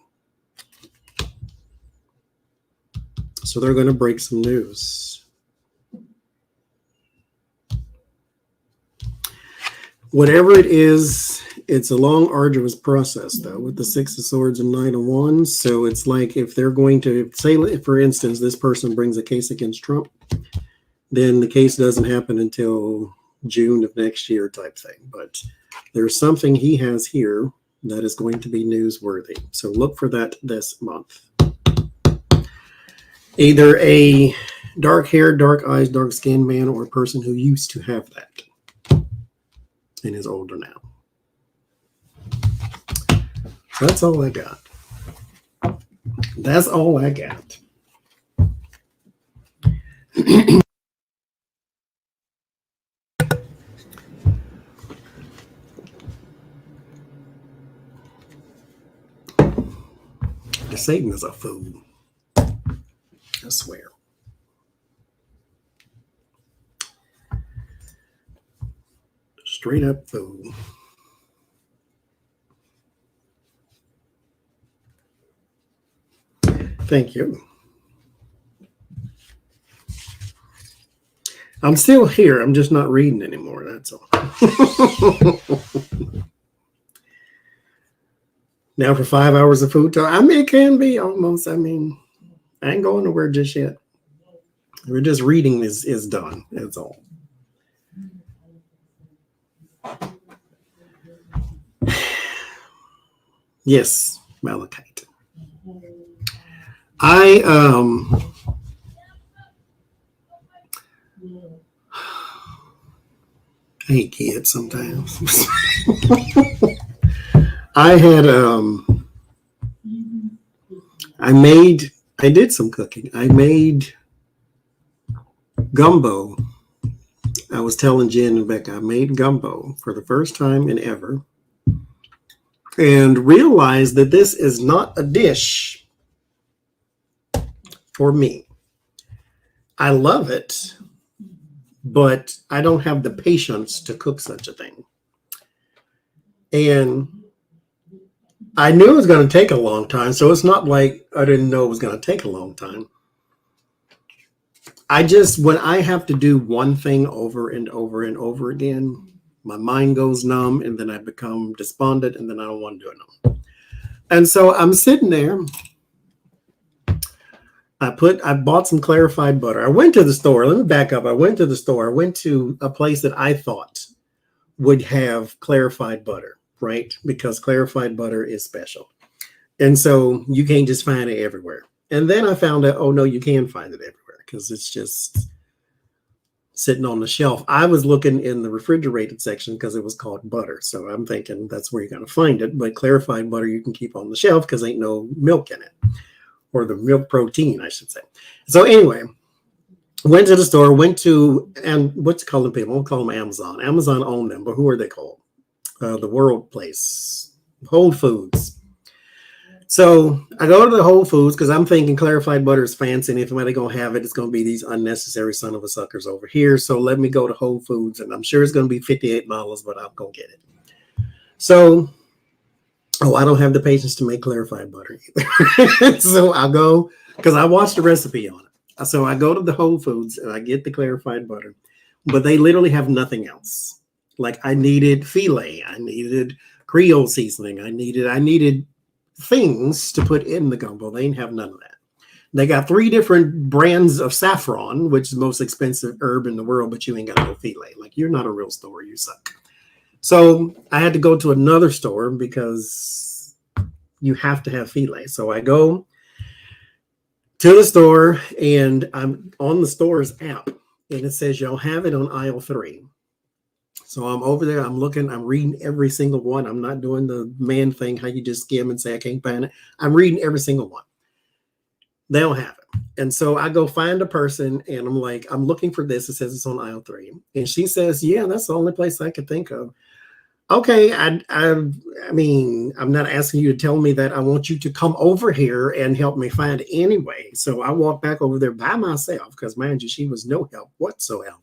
So they're going to break some news. Whatever it is, it's a long, arduous process, though, with the Six of Swords and Knight of Wands. So it's like if they're going to say, for instance, this person brings a case against Trump, then the case doesn't happen until June of next year type thing. But there's something he has here that is going to be newsworthy. So look for that this month. Either a dark hair, dark eyes, dark skinned man, or a person who used to have that and is older now. That's all I got. That's all I got. Satan is a fool. I swear. Straight up fool. Thank you. I'm still here. I'm just not reading anymore. That's all. Now for 5 hours of food talk. I mean, it can be almost. I mean, I ain't going nowhere just yet. We're just reading is done. That's all. Yes, Malachite. I hate kids sometimes. I had I did some cooking. I made gumbo. I was telling Jen and Becca, I made gumbo for the first time in ever, and realized that this is not a dish for me. I love it, but I don't have the patience to cook such a thing. And I knew it was going to take a long time, so it's not like I didn't know it was going to take a long time. When I have to do one thing over and over and over again, my mind goes numb, and then I become despondent, and then I don't want to do it no more. And so I'm sitting there. I bought some clarified butter. I went to the store. Let me back up. I went to the store. I went to a place that I thought would have clarified butter, right? Because clarified butter is special. And so you can't just find it everywhere. And then I found out, oh no, you can find it everywhere because it's just sitting on the shelf. I was looking in the refrigerated section because it was called butter. So I'm thinking that's where you're going to find it. But clarified butter you can keep on the shelf because ain't no milk in it. Or the milk protein, I should say. So anyway, went to the store, and what's calling people? We'll call them Amazon. Amazon owned them, but who are they called? The World Place, Whole Foods. So I go to the Whole Foods because I'm thinking clarified butter is fancy, and if somebody gonna have it, it's gonna be these unnecessary son of a suckers over here. So let me go to Whole Foods, and I'm sure it's gonna be $58, but I'll go get it. So. Oh, I don't have the patience to make clarified butter either. So I'll go, because I watched the recipe on it. So I go to the Whole Foods and I get the clarified butter, but they literally have nothing else. Like I needed filet, I needed Creole seasoning, I needed things to put in the gumbo. They didn't have none of that. They got 3 different brands of saffron, which is the most expensive herb in the world, but you ain't got no filet. Like you're not a real store, you suck. So I had to go to another store because you have to have filet. So I go to the store and I'm on the store's app and it says y'all have it on aisle 3. So I'm over there, I'm looking, I'm reading every single one. I'm not doing the man thing, how you just skim and say I can't find it. I'm reading every single one. They don't have it. And so I go find a person and I'm like, I'm looking for this. It says it's on aisle 3. And she says, yeah, that's the only place I could think of. Okay, I mean, I'm not asking you to tell me that. I want you to come over here and help me find it anyway. So I walked back over there by myself because, mind you, she was no help whatsoever.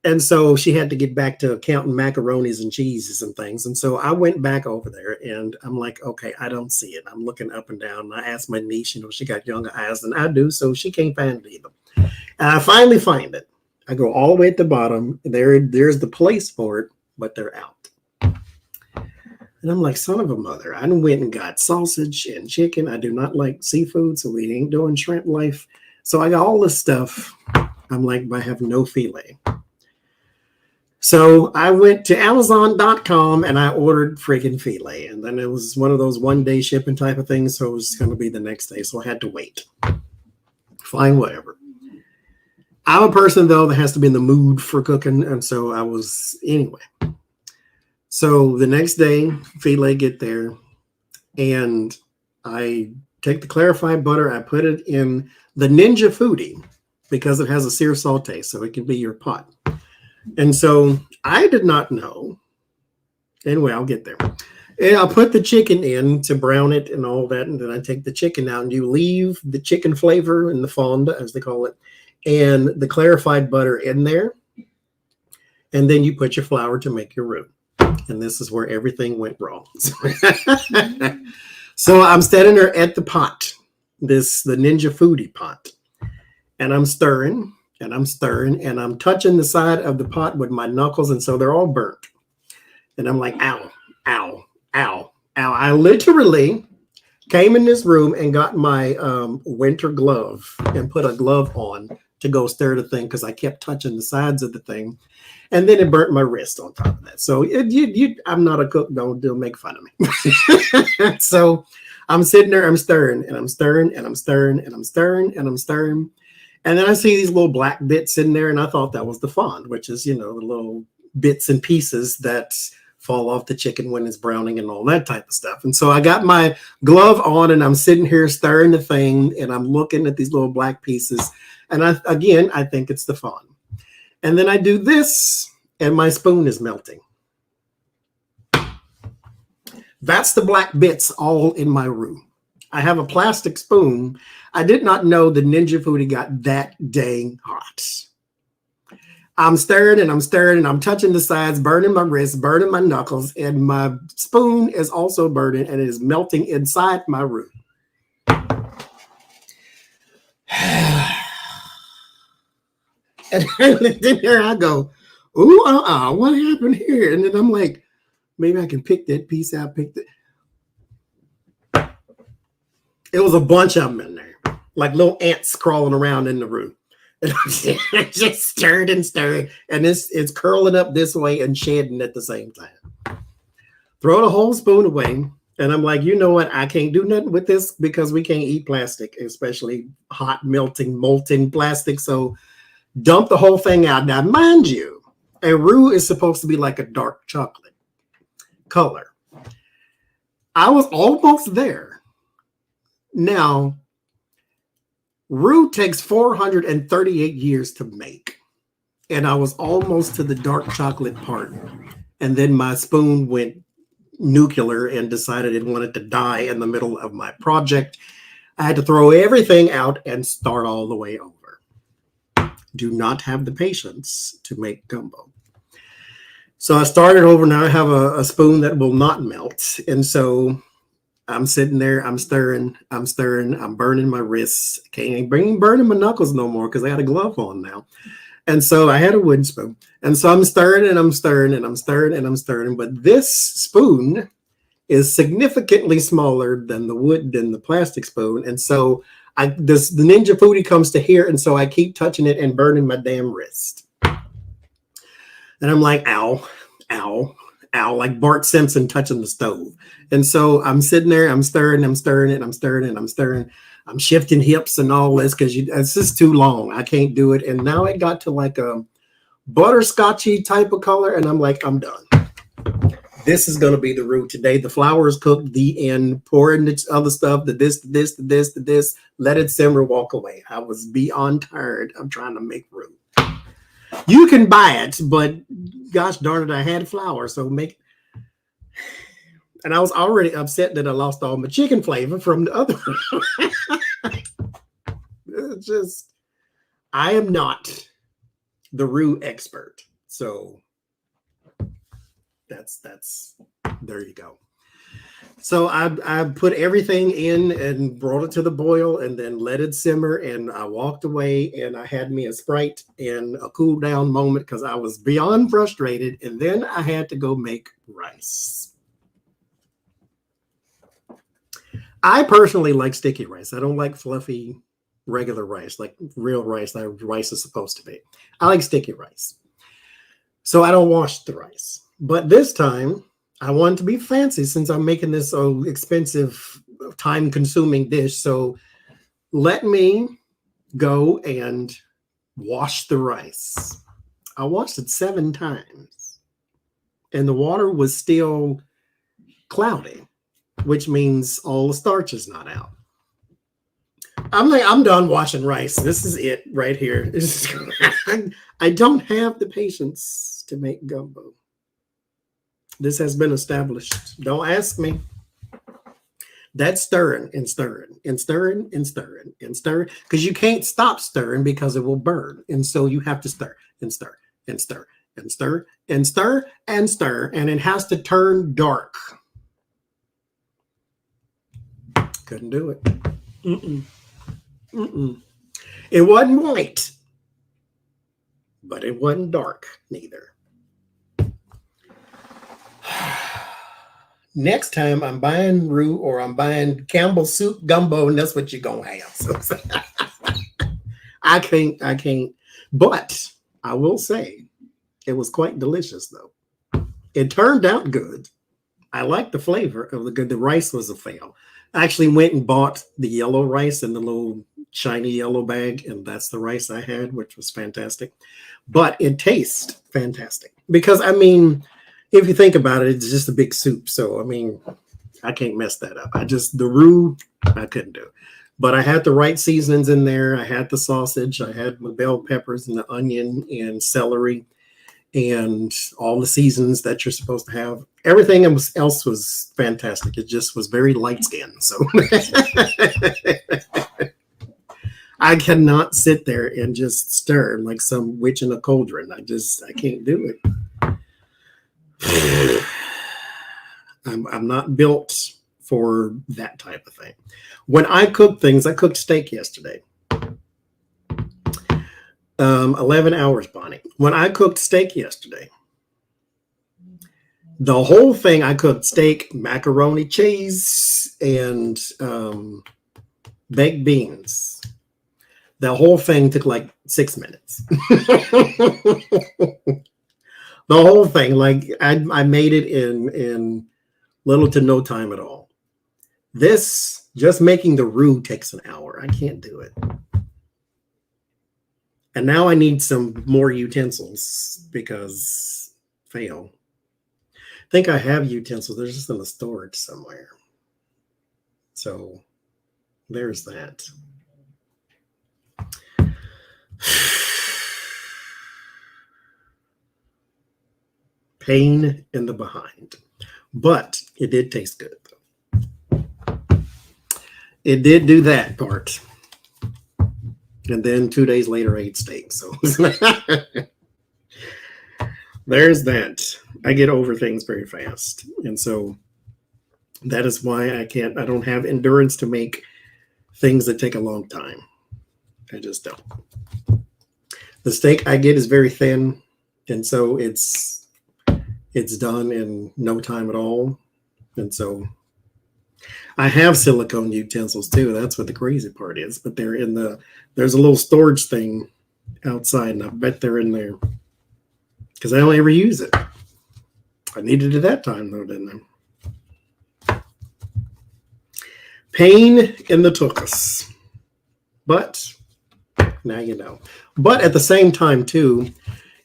And so she had to get back to counting macaronis and cheeses and things. And so I went back over there and I'm like, okay, I don't see it. I'm looking up and down. And I asked my niece, you know, she got younger eyes than I do, so she can't find it either. And I finally find it. I go all the way at the bottom. There's the place for it, but they're out. And I'm like, son of a mother. I went and got sausage and chicken. I do not like seafood, so we ain't doing shrimp life. So I got all this stuff. I'm like, but I have no filet. So I went to Amazon.com and I ordered freaking filet. And then it was one of those one-day shipping type of things. So it was going to be the next day. So I had to wait. Fine, whatever. I'm a person, though, that has to be in the mood for cooking. And so I was, anyway. So the next day, filet get there. And I take the clarified butter. I put it in the Ninja Foodie because it has a sear saute. So it can be your pot. And so I did not know. Anyway, I'll get there. And I'll put the chicken in to brown it and all that. And then I take the chicken out and you leave the chicken flavor and the fond, as they call it, and the clarified butter in there. And then you put your flour to make your roux. And this is where everything went wrong. So I'm standing there at the pot, the Ninja Foodie pot. And I'm stirring. And I'm stirring and I'm touching the side of the pot with my knuckles. And so they're all burnt. And I'm like, ow, ow, ow, ow. I literally came in this room and got my winter glove and put a glove on to go stir the thing because I kept touching the sides of the thing. And then it burnt my wrist on top of that. So I'm not a cook. Don't make fun of me. So I'm sitting there, I'm stirring and I'm stirring and I'm stirring and I'm stirring and I'm stirring. And then I see these little black bits in there, and I thought that was the fond, which is, you know, the little bits and pieces that fall off the chicken when it's browning and all that type of stuff. And so I got my glove on, and I'm sitting here stirring the thing, and I'm looking at these little black pieces. And I think it's the fond. And then I do this, and my spoon is melting. That's the black bits all in my roux. I have a plastic spoon. I did not know the Ninja Foodie got that dang hot. I'm stirring and I'm stirring and I'm touching the sides, burning my wrists, burning my knuckles, and my spoon is also burning and it is melting inside my roux. And then there I go, ooh, what happened here? And then I'm like, maybe I can pick that piece out, It was a bunch of them in there, like little ants crawling around in the roux. And I just stirred and stirred, and it's curling up this way and shedding at the same time. Throw the whole spoon away, and I'm like, you know what? I can't do nothing with this because we can't eat plastic, especially hot, melting, molten plastic. So dump the whole thing out. Now, mind you, a roux is supposed to be like a dark chocolate color. I was almost there. Now, roux takes 438 years to make. And I was almost to the dark chocolate part. And then my spoon went nuclear and decided it wanted to die in the middle of my project. I had to throw everything out and start all the way over. Do not have the patience to make gumbo. So I started over. Now I have a spoon that will not melt. And so I'm sitting there, I'm stirring, I'm burning my wrists. Can't burning my knuckles no more because I had a glove on now. And so I had a wooden spoon. And so I'm stirring and I'm stirring and I'm stirring and I'm stirring. But this spoon is significantly smaller than the plastic spoon. And so the Ninja Foodie comes to here. And so I keep touching it and burning my damn wrist. And I'm like, ow, ow, ow, like Bart Simpson touching the stove. And so I'm sitting there, I'm stirring, I'm stirring it, I'm stirring it, I'm stirring. I'm shifting hips and all this because it's just too long. I can't do it. And now it got to like a butterscotchy type of color. And I'm like, I'm done. This is going to be the roux today. The flour is cooked, the end, pour in the other stuff, the this, let it simmer, walk away. I was beyond tired of trying to make roux. You can buy it, but gosh darn it, I had flour. So And I was already upset that I lost all my chicken flavor from the other. It's just, I am not the roux expert. So that's there you go. So I put everything in and brought it to the boil and then let it simmer. And I walked away and I had me a Sprite and a cool down moment because I was beyond frustrated. And then I had to go make rice. I personally like sticky rice. I don't like fluffy regular rice, like real rice that rice is supposed to be. I like sticky rice. So I don't wash the rice. But this time, I wanted to be fancy since I'm making this so expensive, time-consuming dish. So let me go and wash the rice. I washed it 7 times. And the water was still cloudy, which means all the starch is not out. I'm like, I'm done washing rice. This is it right here. I don't have the patience to make gumbo. This has been established. Don't ask me. That's stirring and stirring and stirring and stirring and stirring because you can't stop stirring because it will burn. And so you have to stir and stir and stir and stir and stir and stir. And it has to turn dark. Couldn't do it. It wasn't white, but it wasn't dark neither. Next time I'm buying roux or I'm buying Campbell's soup gumbo, and that's what you're gonna have. So, I can't. But I will say it was quite delicious though. It turned out good. I like the flavor of the good. The rice was a fail. I actually went and bought the yellow rice in the little shiny yellow bag, and that's the rice I had, which was fantastic. But it tastes fantastic because, I mean, if you think about it, it's just a big soup. So, I mean, I can't mess that up. The roux, I couldn't do. But I had the right seasonings in there. I had the sausage. I had my bell peppers and the onion and celery and all the seasons that you're supposed to have. Everything else was fantastic. It just was very light skinned. So I cannot sit there and just stir like some witch in a cauldron. I can't do it. I'm not built for that type of thing. When I cook things, I cooked steak yesterday. 11 hours, Bonnie. When I cooked steak yesterday, the whole thing, I cooked steak, macaroni, cheese, and baked beans. The whole thing took like 6 minutes. The whole thing, like I made it in little to no time at all. This, just making the roux takes an hour. I can't do it. And now I need some more utensils because fail. I think I have utensils. They're just in the storage somewhere. So there's that. Pain in the behind. But it did taste good, though. It did do that part. And then 2 days later, I ate steak. So there's that. I get over things very fast. And so that is why I don't have endurance to make things that take a long time. I just don't. The steak I get is very thin. And so it's done in no time at all. And so I have silicone utensils too. That's what the crazy part is. But there's a little storage thing outside, and I bet they're in there because I don't ever use it. I needed it that time though, didn't I? Pain in the tuchus. But now you know. But at the same time too,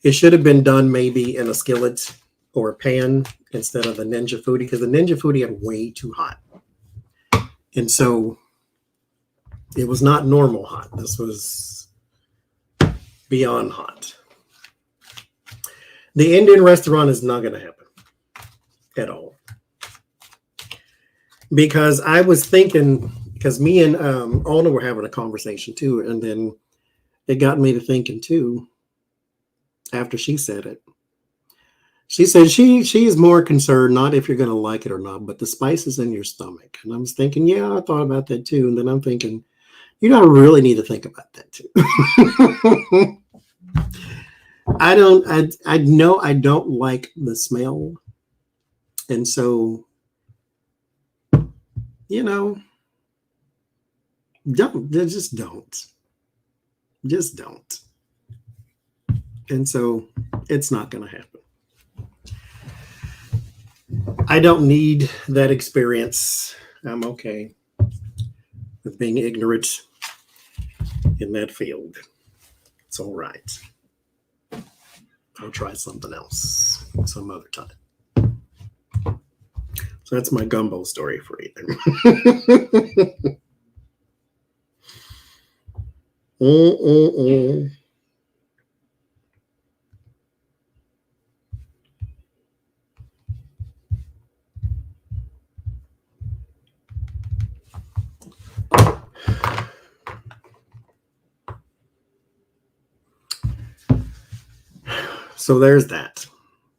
it should have been done maybe in a skillet or a pan instead of the Ninja Foodie, because the Ninja Foodie had way too hot. And so it was not normal hot. This was beyond hot. The Indian restaurant is not going to happen at all. because I was thinking, because me and Alna were having a conversation too, and then it got me to thinking too. After she said it, she said she is more concerned not if you're going to like it or not, but the spices in your stomach. And I was thinking, yeah, I thought about that too. And then I'm thinking, you know, I really need to think about that too. I know I don't like the smell. And so, you know, just don't. Just don't. And so it's not going to happen. I don't need that experience. I'm okay with being ignorant in that field. It's all right. I'll try something else some other time. So that's my gumbo story for you. So there's that.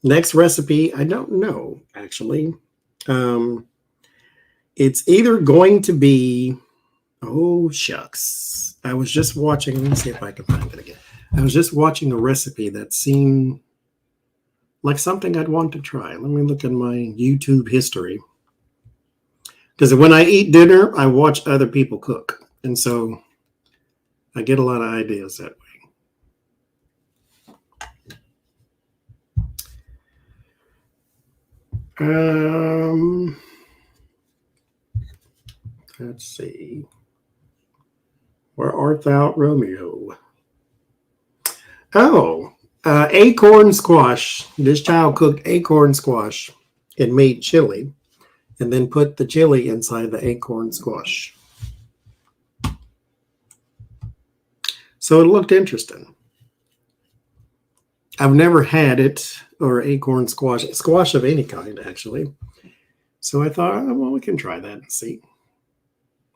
Next recipe, I don't know, actually. It's either going to be, oh, shucks. I was just watching, let me see if I can find it again. I was just watching a recipe that seemed like something I'd want to try. Let me look at my YouTube history. Because when I eat dinner, I watch other people cook. And so I get a lot of ideas that way. Let's see. Where art thou, Romeo? Oh, acorn squash. This child cooked acorn squash and made chili, and then put the chili inside the acorn squash. So it looked interesting. I've never had it, or acorn squash of any kind, actually. So I thought, oh, well, we can try that and see.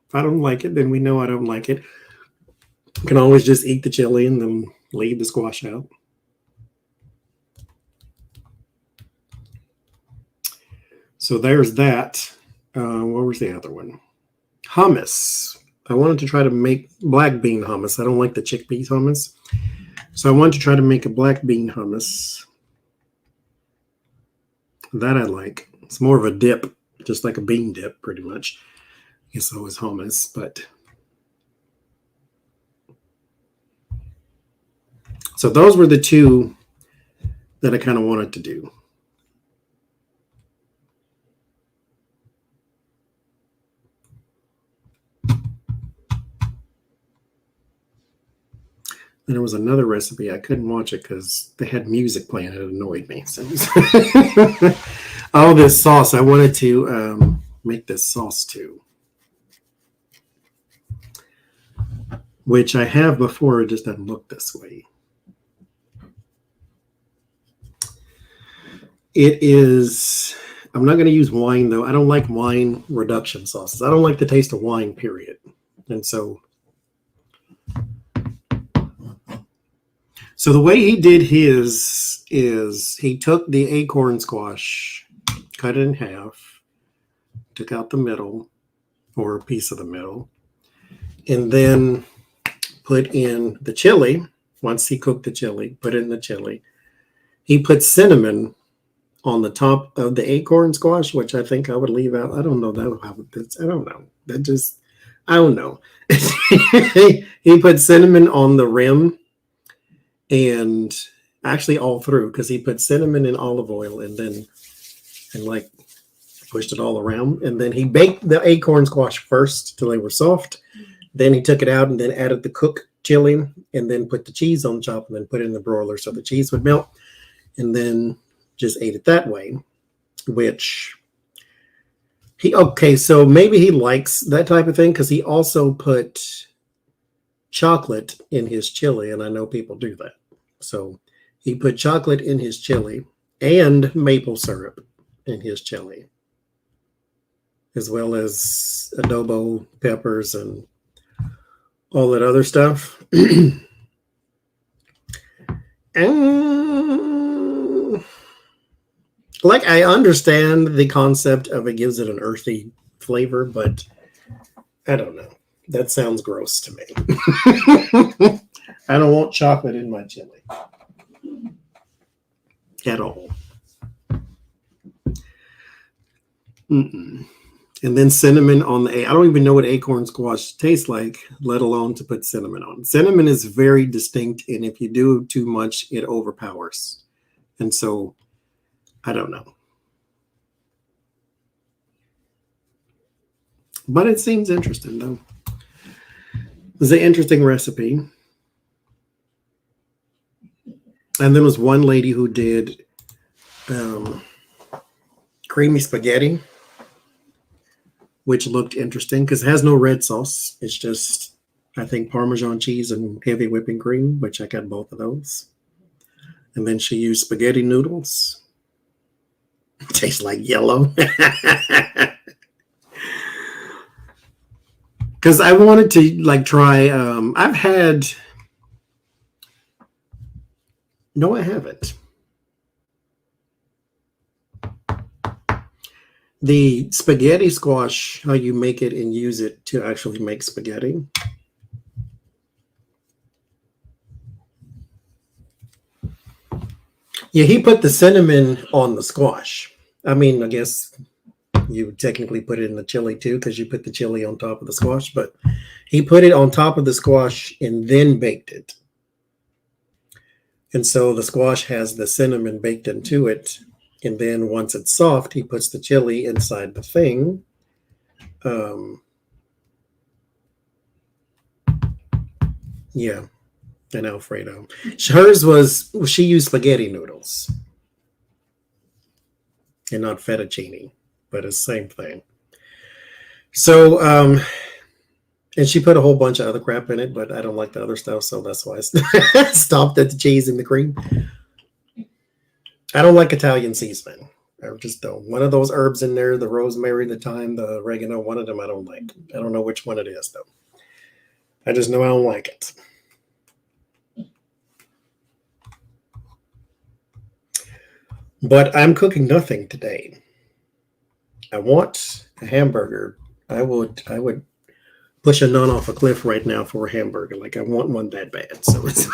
If I don't like it, then we know I don't like it. You can always just eat the chili and then leave the squash out. So there's that. What was the other one? Hummus. I wanted to try to make black bean hummus. I don't like the chickpea hummus. So I wanted to try to make a black bean hummus. That I like. It's more of a dip, just like a bean dip, pretty much. I guess so is hummus, but... So those were the two that I kind of wanted to do. And there was another recipe. I couldn't watch it because they had music playing. It annoyed me. So all this sauce, I wanted to make this sauce too. Which I have before, it just doesn't look this way. It is, I'm not going to use wine though. I don't like wine reduction sauces. I don't like the taste of wine, period. And so the way he did his is he took the acorn squash, cut it in half, took out the middle or a piece of the middle, and then put in the chili. Once he cooked the chili, put it in the chili. He put cinnamon on the top of the acorn squash, which I think I would leave out. I don't know that. I don't know. That just, I don't know. He put cinnamon on the rim and actually all through, because he put cinnamon and olive oil and like pushed it all around. And then he baked the acorn squash first till they were soft. Then he took it out and then added the cooked chili and then put the cheese on top and then put it in the broiler so the cheese would melt. And then just ate it that way, which so maybe he likes that type of thing because he also put chocolate in his chili, and I know people do that. So he put chocolate in his chili and maple syrup in his chili. as well as adobo peppers and all that other stuff. And like, I understand the concept of it gives it an earthy flavor, but I don't know. That sounds gross to me. I don't want chocolate in my chili at all. Mm-mm. And then cinnamon on the I don't even know what acorn squash tastes like, let alone to put cinnamon on. Cinnamon is very distinct, and if you do too much, it overpowers. And so, I don't know. But it seems interesting, though. It's an interesting recipe. And then there was one lady who did creamy spaghetti, which looked interesting because it has no red sauce. It's just, I think, Parmesan cheese and heavy whipping cream, which I got both of those. And then she used spaghetti noodles. Tastes like yellow. Because I wanted to like try, I've had, no, I haven't. The spaghetti squash, how you make it and use it to actually make spaghetti. Yeah, he put the cinnamon on the squash. I mean, I guess you would technically put it in the chili too, because you put the chili on top of the squash, but he put it on top of the squash and then baked it. And so the squash has the cinnamon baked into it. And then once it's soft, he puts the chili inside the thing. Yeah, and Alfredo. Hers was, she used spaghetti noodles and not fettuccine, but it's the same thing. So, and she put a whole bunch of other crap in it, but I don't like the other stuff, so that's why I stopped at the cheese and the cream. I don't like Italian seasoning. I just don't. One of those herbs in there, the rosemary, the thyme, the oregano, one of them I don't like. I don't know which one it is, though. I just know I don't like it. But I'm cooking nothing today. I want a hamburger. I would push a nun off a cliff right now for a hamburger. Like, I want one that bad. So it's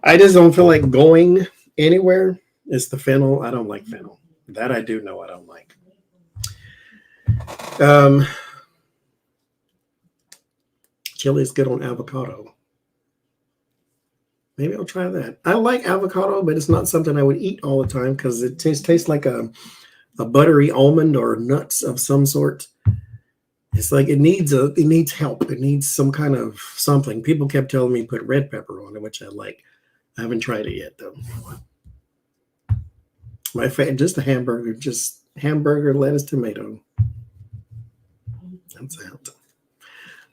I just don't feel like going anywhere. It's the fennel. I don't like fennel. That I do know I don't like. Chili is good on avocado. Maybe I'll try that. I like avocado, but it's not something I would eat all the time because it tastes like a buttery almond or nuts of some sort. It's like it needs help. It needs some kind of something. People kept telling me put red pepper on it, which I like. I haven't tried it yet, though. My favorite, just a hamburger, lettuce, tomato. That's it.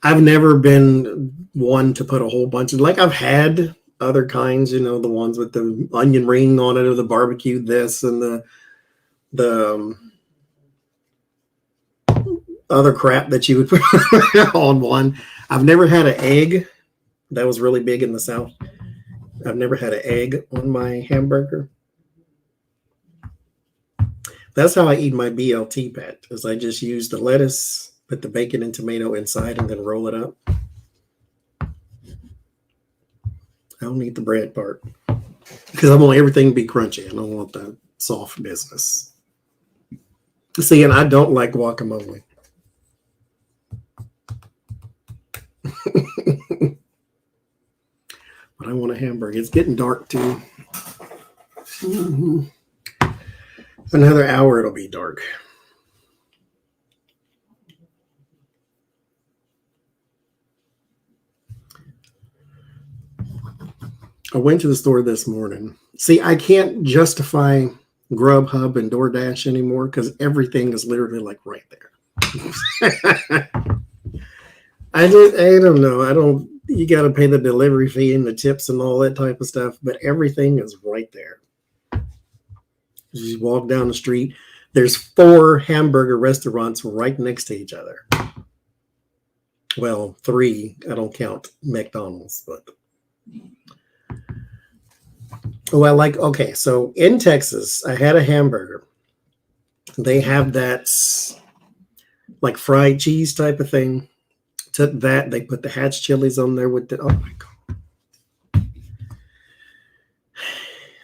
I've never been one to put a whole bunch of, like, I've had other kinds, the ones with the onion ring on it or the barbecue this and the other crap that you would put on one. I've never had an egg. That was really big in the South. I've never had an egg on my hamburger. That's how I eat my BLT pat, is I just use the lettuce, put the bacon and tomato inside, and then roll it up. I don't need the bread part because I want everything to be crunchy. I don't want the soft business. See, and I don't like guacamole. But I want a hamburger. It's getting dark too. Another hour, it'll be dark. I went to the store this morning. See, I can't justify Grubhub and DoorDash anymore because everything is literally like right there. I don't know. You got to pay the delivery fee and the tips and all that type of stuff, but everything is right there. You just walk down the street. There's 4 hamburger restaurants right next to each other. Well, 3. I don't count McDonald's, but okay, so in Texas, I had a hamburger. They have that like fried cheese type of thing. Took that, they put the Hatch chilies on there with the, oh my God.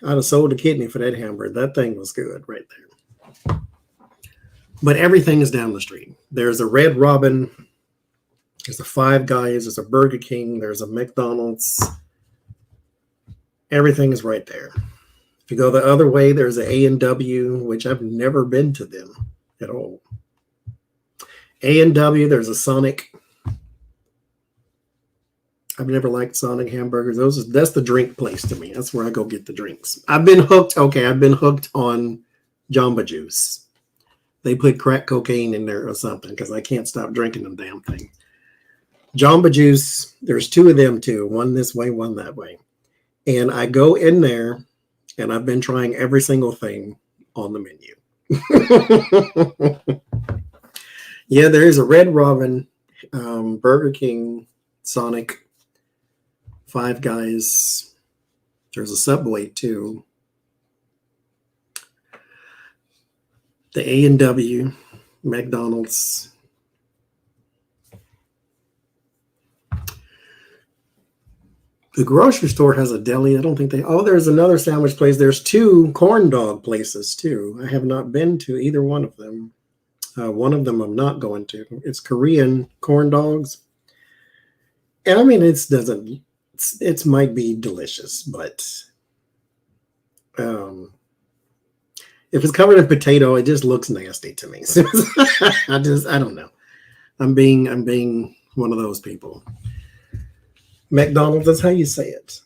I'd have sold a kidney for that hamburger. That thing was good right there. But everything is down the street. There's a Red Robin, there's a Five Guys, there's a Burger King, there's a McDonald's. Everything is right there. If you go the other way, there's a A&W, which I've never been to them at all. A&W, there's a Sonic. I've never liked Sonic hamburgers. That's the drink place to me. That's where I go get the drinks. I've been hooked on Jamba Juice. They put crack cocaine in there or something because I can't stop drinking them damn thing. Jamba Juice, there's 2 of them too. One this way, one that way. And I go in there and I've been trying every single thing on the menu. Yeah, there is a Red Robin, Burger King, Sonic, Five Guys. There's a Subway too. The A&W, McDonald's. The grocery store has a deli. I don't think there's another sandwich place. There's 2 corn dog places too. I have not been to either one of them. One of them I'm not going to. It's Korean corn dogs. And I mean, it might be delicious, but if it's covered in potato, it just looks nasty to me. So I don't know. I'm being one of those people. McDonald's, that's how you say it.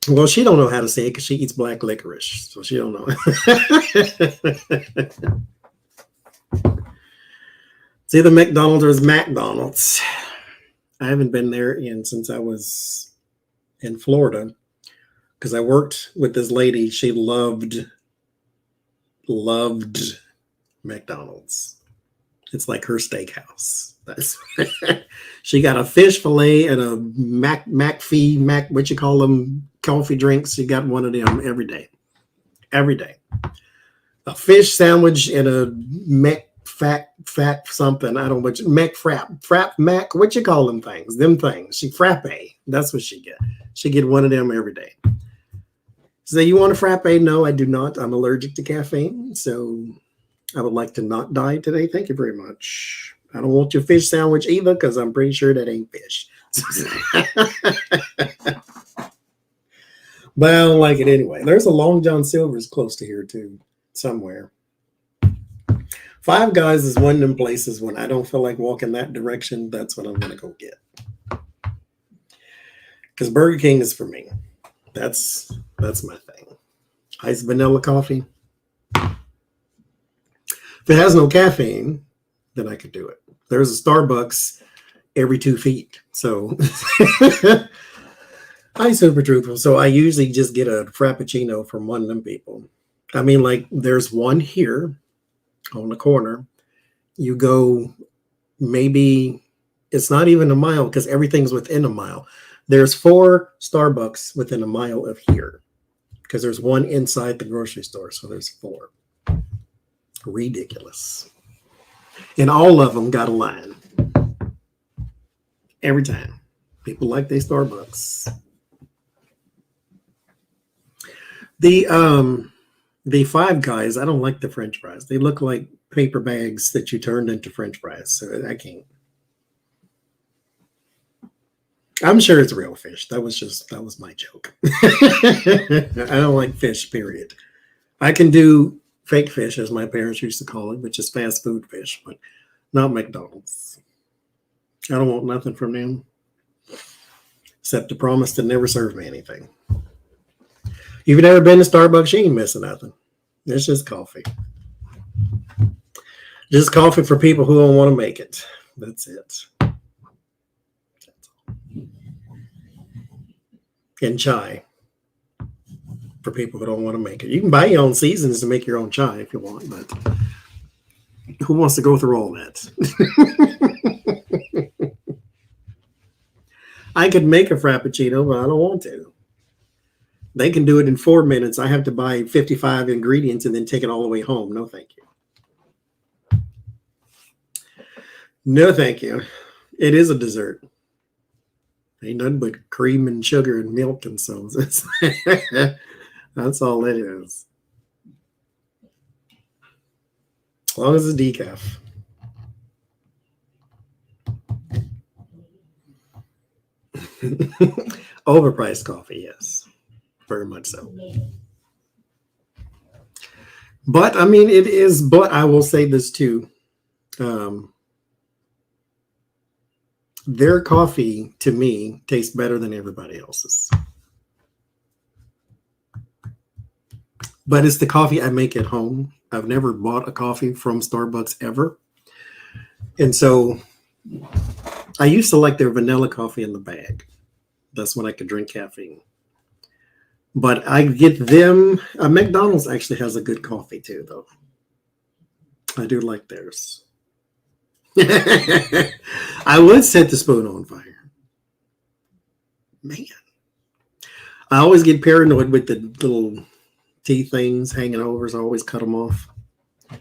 Well, she don't know how to say it because she eats black licorice, so she don't know. See, the McDonald's or McDonald's. I haven't been there since I was in Florida because I worked with this lady. She loved McDonald's. It's like her steakhouse. She got a fish fillet and a mac what you call them, coffee drinks. She got one of them every day. A fish sandwich and a mac fat something. I don't know what frap mac. What you call them things? Them things. She frappe. That's what she get. She get one of them every day. So you want a frappe? No, I do not. I'm allergic to caffeine, so I would like to not die today. Thank you very much. I don't want your fish sandwich either because I'm pretty sure that ain't fish. But I don't like it anyway. There's a Long John Silver's close to here too, somewhere. Five Guys is one of them places when I don't feel like walking that direction, that's what I'm going to go get. Because Burger King is for me. That's my thing. Iced vanilla coffee. If it has no caffeine, then I could do it. There's a Starbucks every 2 feet. So I'm super truthful. So I usually just get a Frappuccino from one of them people. I mean, like there's one here on the corner. You go, maybe it's not even a mile because everything's within a mile. There's 4 Starbucks within a mile of here because there's one inside the grocery store. So there's 4. Ridiculous. And all of them got a line. Every time. People like their Starbucks. The Five Guys, I don't like the French fries. They look like paper bags that you turned into French fries. So I can't. I'm sure it's real fish. That was my joke. I don't like fish, period. I can do fake fish, as my parents used to call it, which is fast food fish, but not McDonald's. I don't want nothing from them except the promise to never serve me anything. You've never been to Starbucks, you ain't missing nothing. It's just coffee. Just coffee for people who don't want to make it. That's it. And chai. for people who don't want to make it. You can buy your own seasons to make your own chai if you want, but who wants to go through all that? I could make a Frappuccino, but I don't want to. They can do it in 4 minutes. I have to buy 55 ingredients and then take it all the way home. No, thank you. No, thank you. It is a dessert. Ain't nothing but cream and sugar and milk and so. That's all it is. As long as it's decaf. Overpriced coffee, yes. Very much so. But, I mean, it is, but I will say this too. Their coffee, to me, tastes better than everybody else's. But it's the coffee I make at home. I've never bought a coffee from Starbucks ever. And so I used to like their vanilla coffee in the bag. That's when I could drink caffeine. But I get them. McDonald's actually has a good coffee too, though. I do like theirs. I would set the spoon on fire. Man. I always get paranoid with the little tea things hanging over, so I always cut them off. I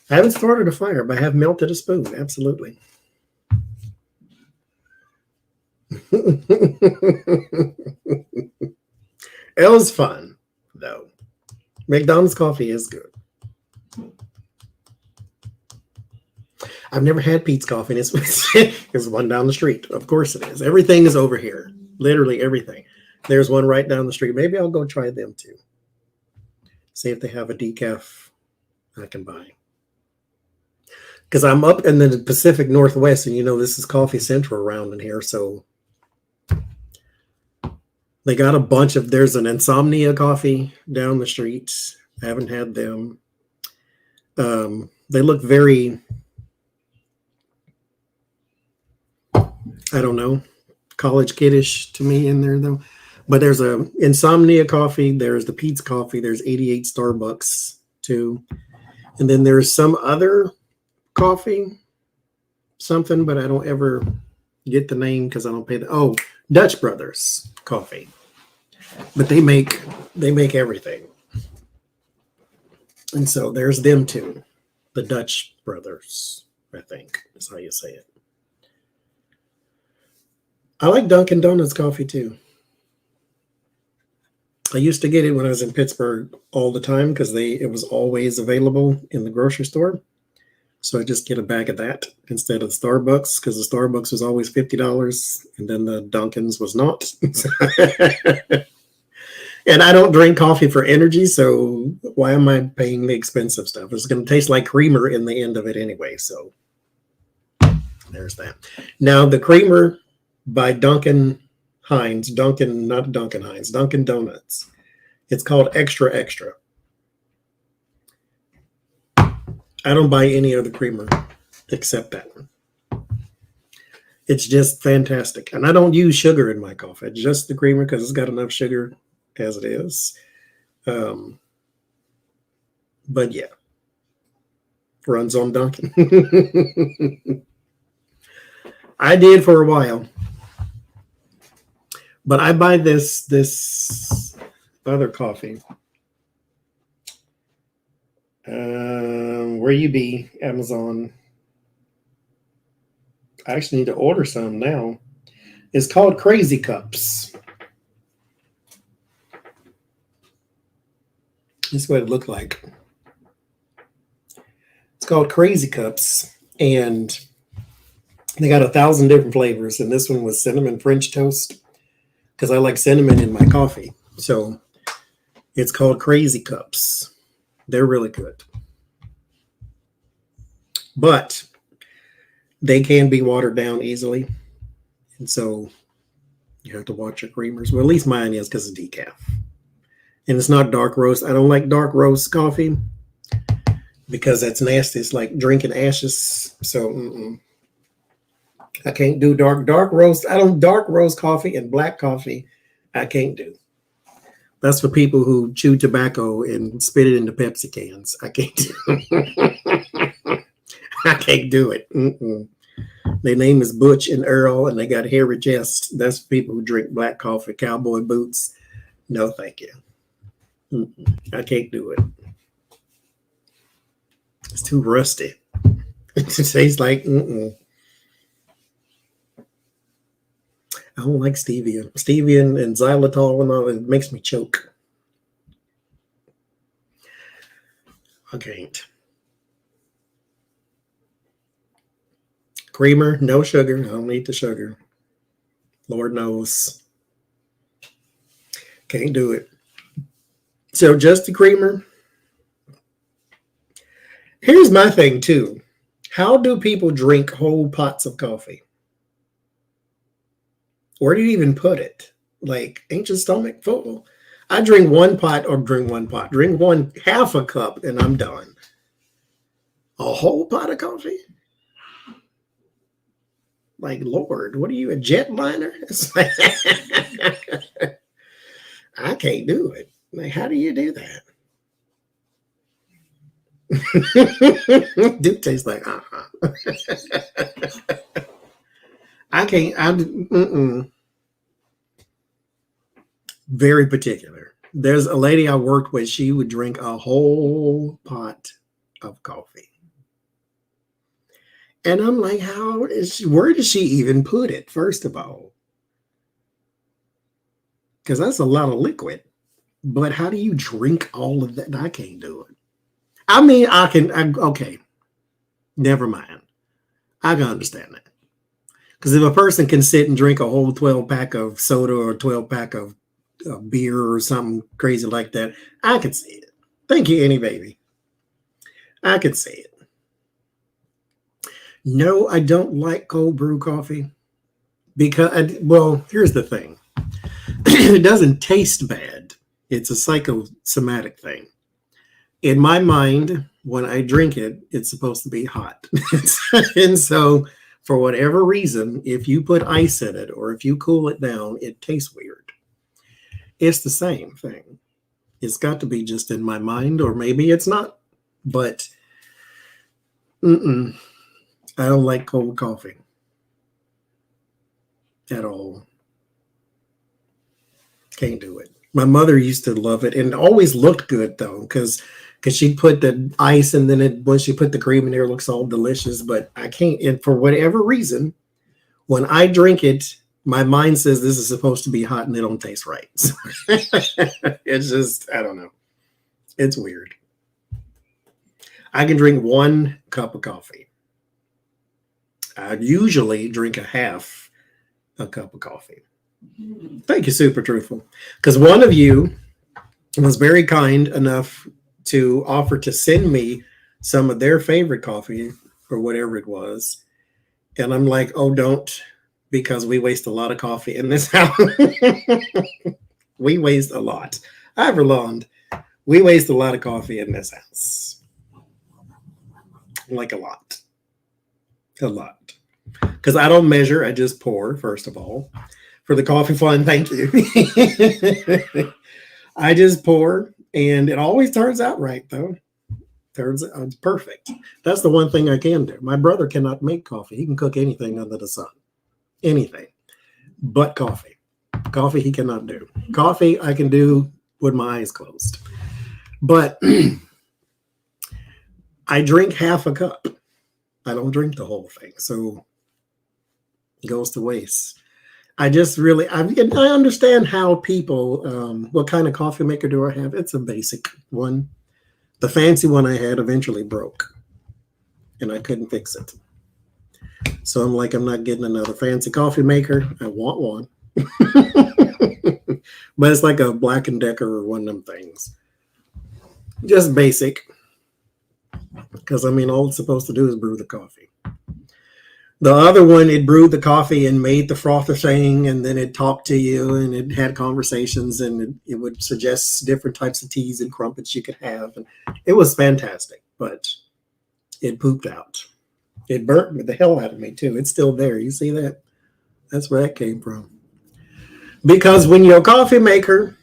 haven't started a fire, but I have melted a spoon. Absolutely. It was fun, though. McDonald's coffee is good. I've never had Pete's coffee. It's one down the street. Of course it is. Everything is over here. Literally everything. There's one right down the street. Maybe I'll go try them too. See if they have a decaf I can buy. Because I'm up in the Pacific Northwest, and this is Coffee Central around in here. So they got a bunch of, there's an Insomnia coffee down the street. I haven't had them. They look very, I don't know, college kiddish to me in there though. But there's a Insomnia coffee. There's the Pete's coffee. There's 88 Starbucks too. And then there's some other coffee, something, but I don't ever get the name because I don't pay Dutch Brothers coffee. But they make everything. And so there's them too. The Dutch Brothers, I think is how you say it. I like Dunkin' Donuts coffee too. I used to get it when I was in Pittsburgh all the time because it was always available in the grocery store. So I just get a bag of that instead of Starbucks because the Starbucks was always $50 and then the Dunkin's was not. And I don't drink coffee for energy, so why am I paying the expensive stuff? It's going to taste like creamer in the end of it anyway. So there's that. Now the creamer by Dunkin' Donuts. It's called Extra Extra. I don't buy any other creamer except that one. It's just fantastic. And I don't use sugar in my coffee. It's just the creamer because it's got enough sugar as it is. But yeah. Runs on Dunkin'. I did for a while. But I buy this other coffee. Where you be, Amazon? I actually need to order some now. It's called Crazy Cups. This is what it looked like. It's called Crazy Cups, and they got 1,000 different flavors, and this one was cinnamon French toast because I like cinnamon in my coffee. So it's called Crazy Cups. They're really good. But they can be watered down easily. And so you have to watch your creamers. Well, at least mine is because it's decaf. And it's not dark roast. I don't like dark roast coffee because that's nasty. It's like drinking ashes. So I can't do dark roast. I don't dark roast coffee and black coffee. I can't do. That's for people who chew tobacco and spit it into Pepsi cans. I can't do I can't do it. Their name is Butch and Earl, and they got hairy chests. That's for people who drink black coffee, cowboy boots. No, thank you. I can't do it. It's too rusty. It tastes like, I don't like stevia. Stevia and xylitol and all, it makes me choke. I can't. Creamer, no sugar. I don't eat the sugar. Lord knows. Can't do it. So just the creamer. Here's my thing too. How do people drink whole pots of coffee? Where do you even put it? Like, ain't your stomach full? I drink one pot or drink one pot. Drink one half a cup and I'm done. A whole pot of coffee? Like, Lord, what are you, a jetliner? It's like, I can't do it. Like, how do you do that? Do taste like, I can't, Very particular. There's a lady I worked with, she would drink a whole pot of coffee. And I'm like, where does she even put it, first of all? Because that's a lot of liquid. But how do you drink all of that? I can't do it. I mean, okay. Never mind. I can understand that. Because if a person can sit and drink a whole 12-pack of soda or 12-pack of beer or something crazy like that, I can see it. Thank you, Annie Baby. I can see it. No, I don't like cold brew coffee because, well, here's the thing. It doesn't taste bad. It's a psychosomatic thing. In my mind, when I drink it, it's supposed to be hot. And so, for whatever reason, if you put ice in it or if you cool it down, it tastes weird. It's the same thing. It's got to be just in my mind, or maybe it's not. But, I don't like cold coffee at all. Can't do it. My mother used to love it, and it always looked good though, because she'd put the ice and then when she put the cream in there, it looks all delicious. But I can't, and for whatever reason, when I drink it, my mind says this is supposed to be hot and it don't taste right. So it's just, I don't know. It's weird. I can drink 1 cup of coffee. I usually drink a half a cup of coffee. Thank you, Super Truthful. Because one of you was very kind enough to offer to send me some of their favorite coffee or whatever it was. And I'm like, oh, don't, because we waste a lot of coffee in this house. We waste a lot. Iverland, we waste a lot of coffee in this house. Like a lot. A lot. Because I don't measure, I just pour, first of all. For the coffee fun, thank you. I just pour, and it always turns out right, though. Turns out it's perfect. That's the one thing I can do. My brother cannot make coffee. He can cook anything under the sun. Anything. But coffee. Coffee he cannot do. Coffee I can do with my eyes closed. But I drink half a cup. I don't drink the whole thing. So it goes to waste. I just really, I understand how people, what kind of coffee maker do I have? It's a basic one. The fancy one I had eventually broke and I couldn't fix it. So I'm like, I'm not getting another fancy coffee maker. I want one. But it's like a Black & Decker or one of them things. Just basic. Because, I mean, all it's supposed to do is brew the coffee. The other one, it brewed the coffee and made the frother thing, and then it talked to you, and it had conversations, and it would suggest different types of teas and crumpets you could have. And it was fantastic, but it pooped out. It burnt the hell out of me, too. It's still there. You see that? That's where that came from. Because when your coffee maker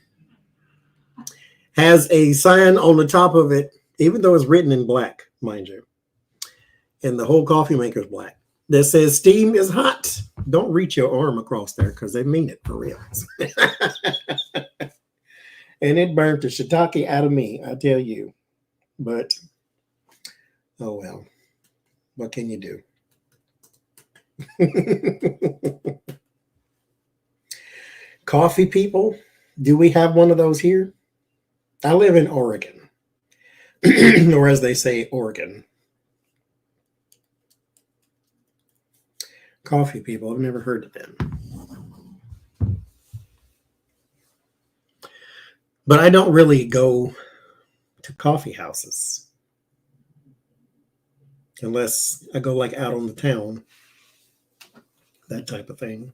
has a sign on the top of it, even though it's written in black, mind you, and the whole coffee maker is black, that says steam is hot. Don't reach your arm across there because they mean it for real. And it burnt the shiitake out of me, I tell you. But, oh well, what can you do? Coffee people, do we have one of those here? I live in Oregon, or as they say, Oregon. Coffee people, I've never heard of them. But I don't really go to coffee houses unless I go like out on the town, that type of thing.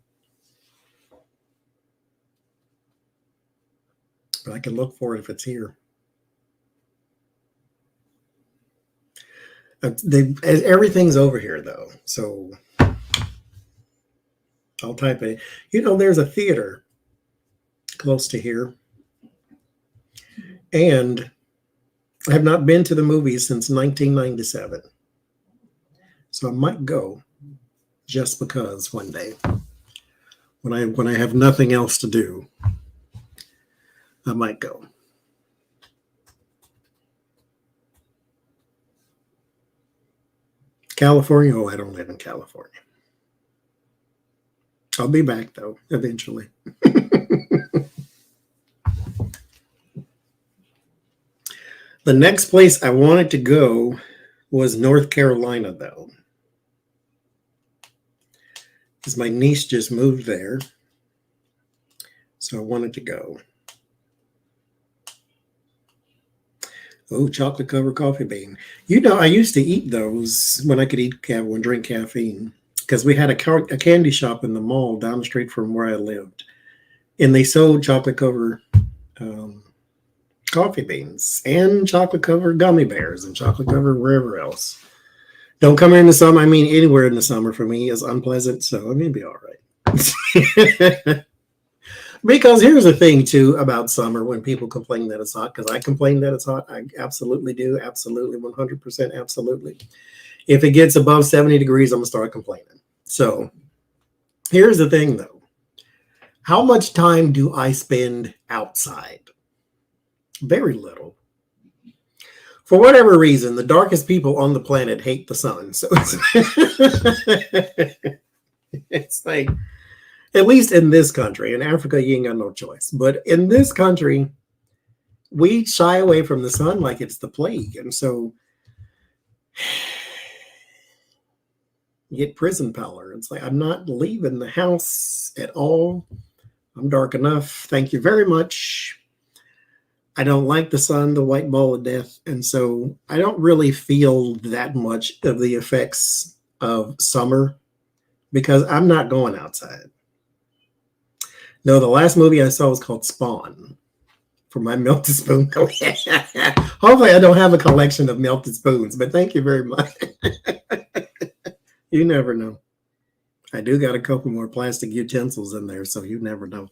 But I can look for it if it's here. Everything's over here though, so I'll type it. You know, there's a theater close to here. And I have not been to the movies since 1997. So I might go just because one day when I have nothing else to do, I might go. California? Oh, I don't live in California. I'll be back though, eventually. The next place I wanted to go was North Carolina, though, because my niece just moved there. So I wanted to go. Oh, chocolate covered coffee bean. You know, I used to eat those when I could drink caffeine, because we had a candy shop in the mall down the street from where I lived, and they sold chocolate covered coffee beans and chocolate covered gummy bears and chocolate covered wherever else. Don't come here in the summer. I mean, anywhere in the summer for me is unpleasant. So I'm going to be all right. Because here's the thing too about summer when people complain that it's hot, because I complain that it's hot. I absolutely do. Absolutely. 100%. Absolutely. If it gets above 70 degrees, I'm going to start complaining. So here's the thing though. How much time do I spend outside? Very little. For whatever reason, the darkest people on the planet hate the sun. So it's like, at least in this country, in Africa, you ain't got no choice. But in this country, we shy away from the sun like it's the plague. And so you get prison pallor. It's like, I'm not leaving the house at all. I'm dark enough. Thank you very much. I don't like the sun, the white ball of death. And so I don't really feel that much of the effects of summer because I'm not going outside. No, the last movie I saw was called Spawn for my melted spoon. Hopefully I don't have a collection of melted spoons, but thank you very much. You never know. I do got a couple more plastic utensils in there, so you never know.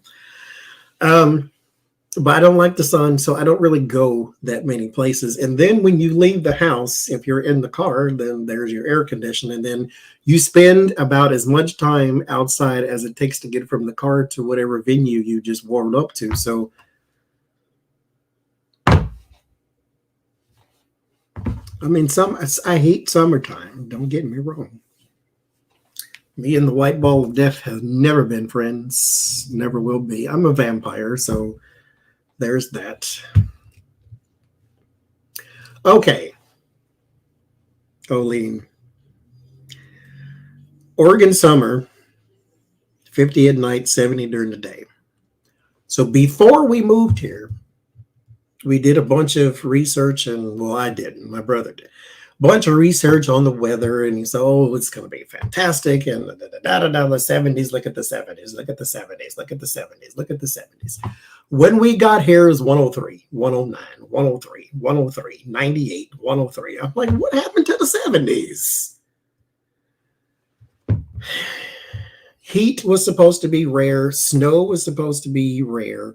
But I don't like the sun, so I don't really go that many places. And then when you leave the house, if you're in the car, then there's your air conditioning. And then you spend about as much time outside as it takes to get from the car to whatever venue you just warmed up to. So I mean, I hate summertime. Don't get me wrong. Me and the white ball of death have never been friends. Never will be. I'm a vampire, so there's that. Okay. Oline. Oregon summer, 50 at night, 70 during the day. So before we moved here, we did a bunch of research, and well, I didn't. My brother did. Bunch of research on the weather, and he said, oh, it's going to be fantastic, and the 70s, look at the 70s, look at the 70s, look at the 70s, look at the 70s. When we got here, it was 103, 109, 103, 103, 98, 103. I'm like, what happened to the 70s? Heat was supposed to be rare. Snow was supposed to be rare.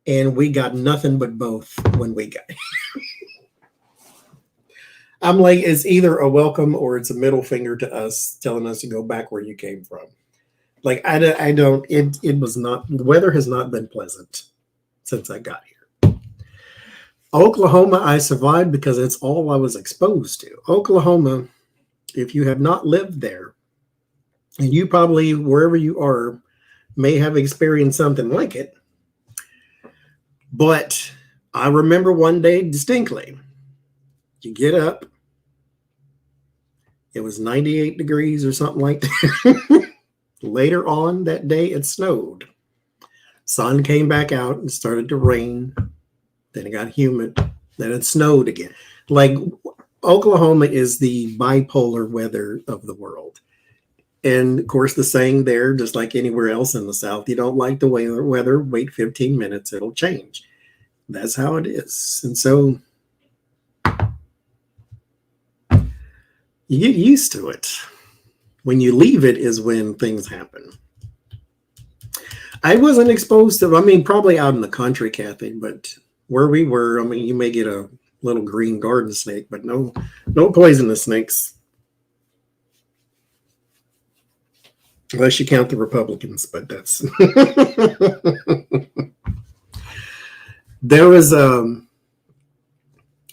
And we got nothing but both when we got here. I'm like, it's either a welcome or it's a middle finger to us telling us to go back where you came from. Like, I don't, it was not, the weather has not been pleasant since I got here. Oklahoma, I survived because it's all I was exposed to. Oklahoma, if you have not lived there, and you probably, wherever you are, may have experienced something like it. But I remember one day distinctly, you get up, it was 98 degrees or something like that. Later on that day, it snowed. Sun came back out and started to rain. Then it got humid. Then it snowed again. Like, Oklahoma is the bipolar weather of the world. And of course, the saying there, just like anywhere else in the South, you don't like the weather, wait 15 minutes, it'll change. That's how it is. And so you get used to it. When you leave it is when things happen. I wasn't exposed to, I mean, probably out in the country, Kathy, but where we were, I mean, you may get a little green garden snake, but no poisonous snakes. Unless you count the Republicans, but that's... There was the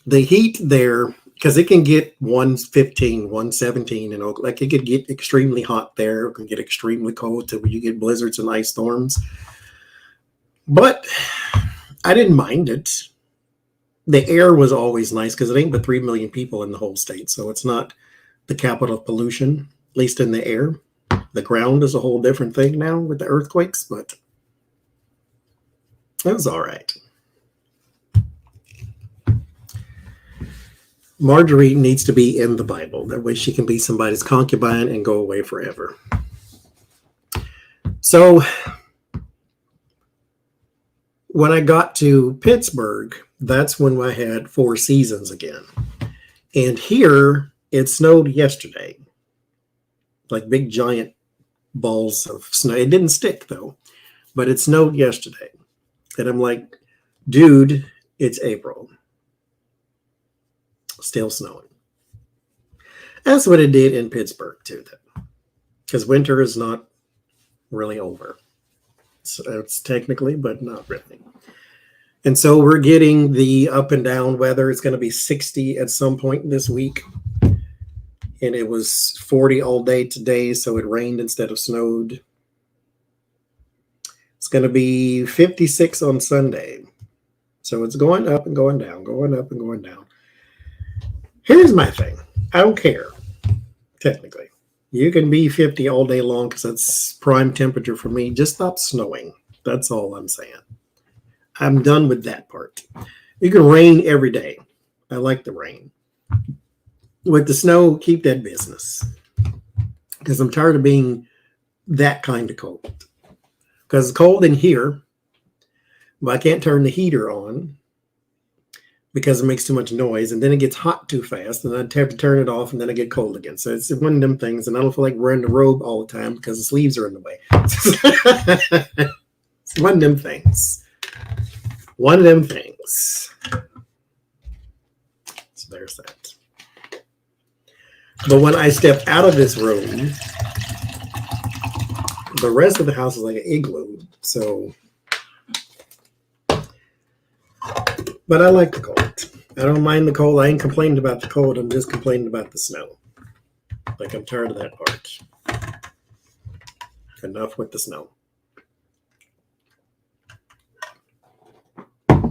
heat there, because it can get 115, 117 in Oakland. Like, it could get extremely hot there. It can get extremely cold to where you get blizzards and ice storms. But I didn't mind it. The air was always nice because it ain't but 3 million people in the whole state. So it's not the capital of pollution, at least in the air. The ground is a whole different thing now with the earthquakes, but it was all right. Marjorie needs to be in the Bible. That way she can be somebody's concubine and go away forever. So when I got to Pittsburgh, that's when I had 4 seasons again. And here it snowed yesterday. Like big giant balls of snow. It didn't stick though, but it snowed yesterday. And I'm like, dude, it's April. Still snowing. That's what it did in Pittsburgh too, because winter is not really over. So it's technically, but not really. And so we're getting the up and down weather. It's going to be 60 at some point this week. And it was 40 all day today, so it rained instead of snowed. It's going to be 56 on Sunday. So it's going up and going down, going up and going down. Here's my thing. I don't care, technically. You can be 50 all day long because that's prime temperature for me. Just stop snowing. That's all I'm saying. I'm done with that part. You can rain every day. I like the rain. With the snow, keep that business. Because I'm tired of being that kind of cold. Because it's cold in here, but I can't turn the heater on because it makes too much noise, and then it gets hot too fast, and I'd have to turn it off, and then I get cold again. So it's one of them things, and I don't feel like wearing the robe all the time because the sleeves are in the way. It's one of them things. One of them things. So there's that. But when I step out of this room, the rest of the house is like an igloo. So, but I like the cold. I don't mind the cold. I ain't complaining about the cold. I'm just complaining about the snow. Like, I'm tired of that part. Enough with the snow. But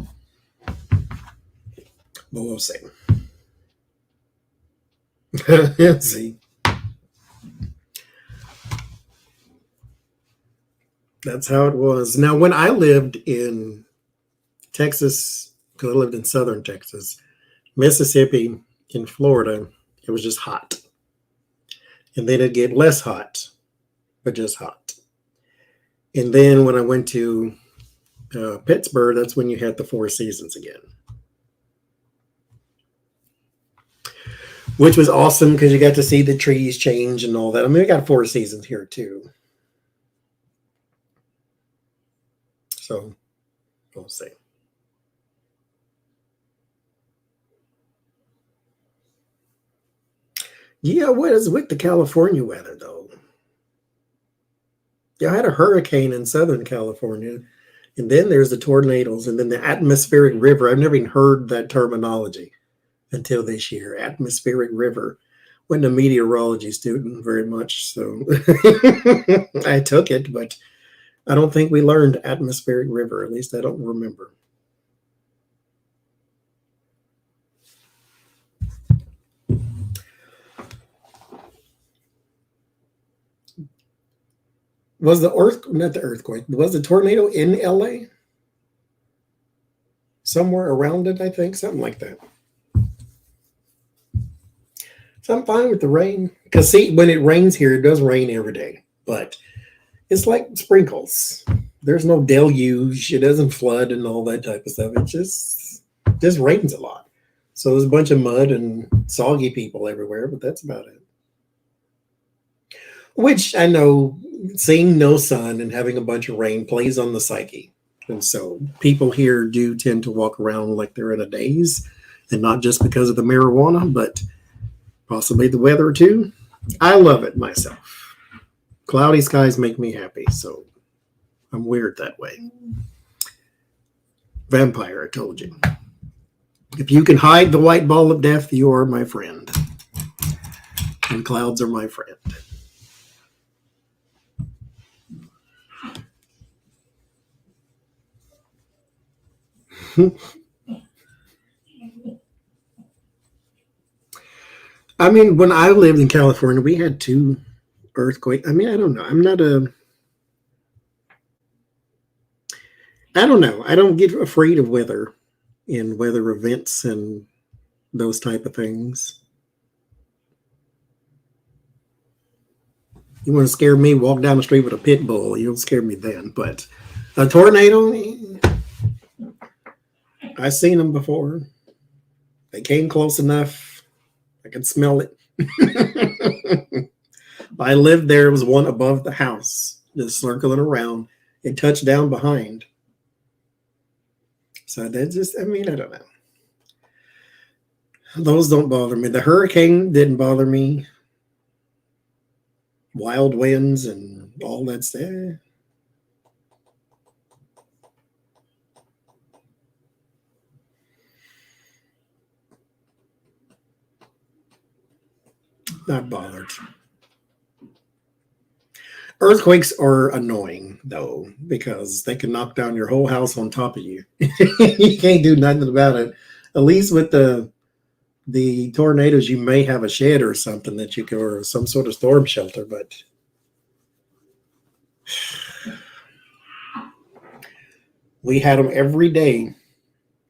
we'll see. See. That's how it was. Now, when I lived in Texas, because I lived in southern Texas, Mississippi, in Florida, it was just hot. And then it'd get less hot, but just hot. And then when I went to Pittsburgh, that's when you had the 4 seasons again. Which was awesome because you got to see the trees change and all that. I mean, we got 4 seasons here too. So We'll see. Yeah, what is with the California weather, though? Yeah, I had a hurricane in Southern California, and then there's the tornadoes, and then the atmospheric river. I've never even heard that terminology until this year. Atmospheric river. Wasn't a meteorology student very much, so I took it, but I don't think we learned atmospheric river. At least I don't remember. Was the not the earthquake, was the tornado in LA? Somewhere around it, I think, something like that. So I'm fine with the rain. Because see, when it rains here, it does rain every day. But it's like sprinkles. There's no deluge. It doesn't flood and all that type of stuff. It just rains a lot. So there's a bunch of mud and soggy people everywhere, but that's about it. Which I know, seeing no sun and having a bunch of rain plays on the psyche. And so people here do tend to walk around like they're in a daze, and not just because of the marijuana, but possibly the weather too. I love it myself. Cloudy skies make me happy, so I'm weird that way. Vampire, I told you. If you can hide the white ball of death, you are my friend. And clouds are my friend. I mean, when I lived in California, we had 2 earthquakes. I mean, I don't know. I don't know. I don't get afraid of weather and weather events and those type of things. You want to scare me, walk down the street with a pit bull. You don't scare me then. But a tornado, I've seen them before. They came close enough. I could smell it. I lived there. It was one above the house, just circling around. It touched down behind. So that just, I mean, I don't know. Those don't bother me. The hurricane didn't bother me. Wild winds and all that stuff. Not bothered. Earthquakes are annoying, though, because they can knock down your whole house on top of you. You can't do nothing about it. At least with the tornadoes, you may have a shed or something that you can, or some sort of storm shelter, but we had them every day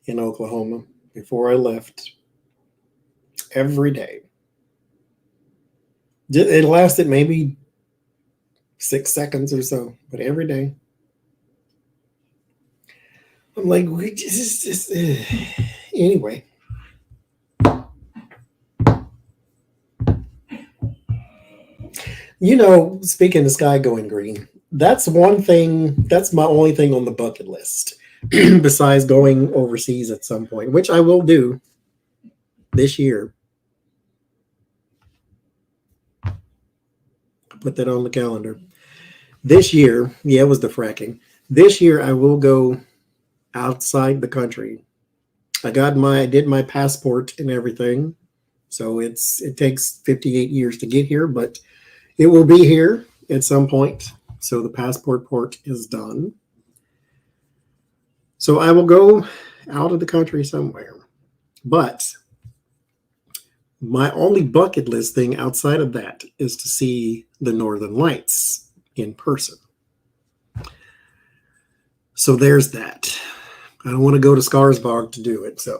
in Oklahoma before I left. Every day. It lasted maybe 6 seconds or so, but every day. I'm like, we just anyway. You know, speaking of sky going green, that's one thing, that's my only thing on the bucket list besides going overseas at some point, which I will do this year. Put that on the calendar. This year, yeah, it was the fracking. This year, I will go outside the country. I did my passport and everything. So it takes 58 years to get here, but it will be here at some point. So the passport port is done. So I will go out of the country somewhere. But my only bucket list thing outside of that is to see the Northern Lights in person. So there's that. I don't want to go to Skarsvåg to do it. So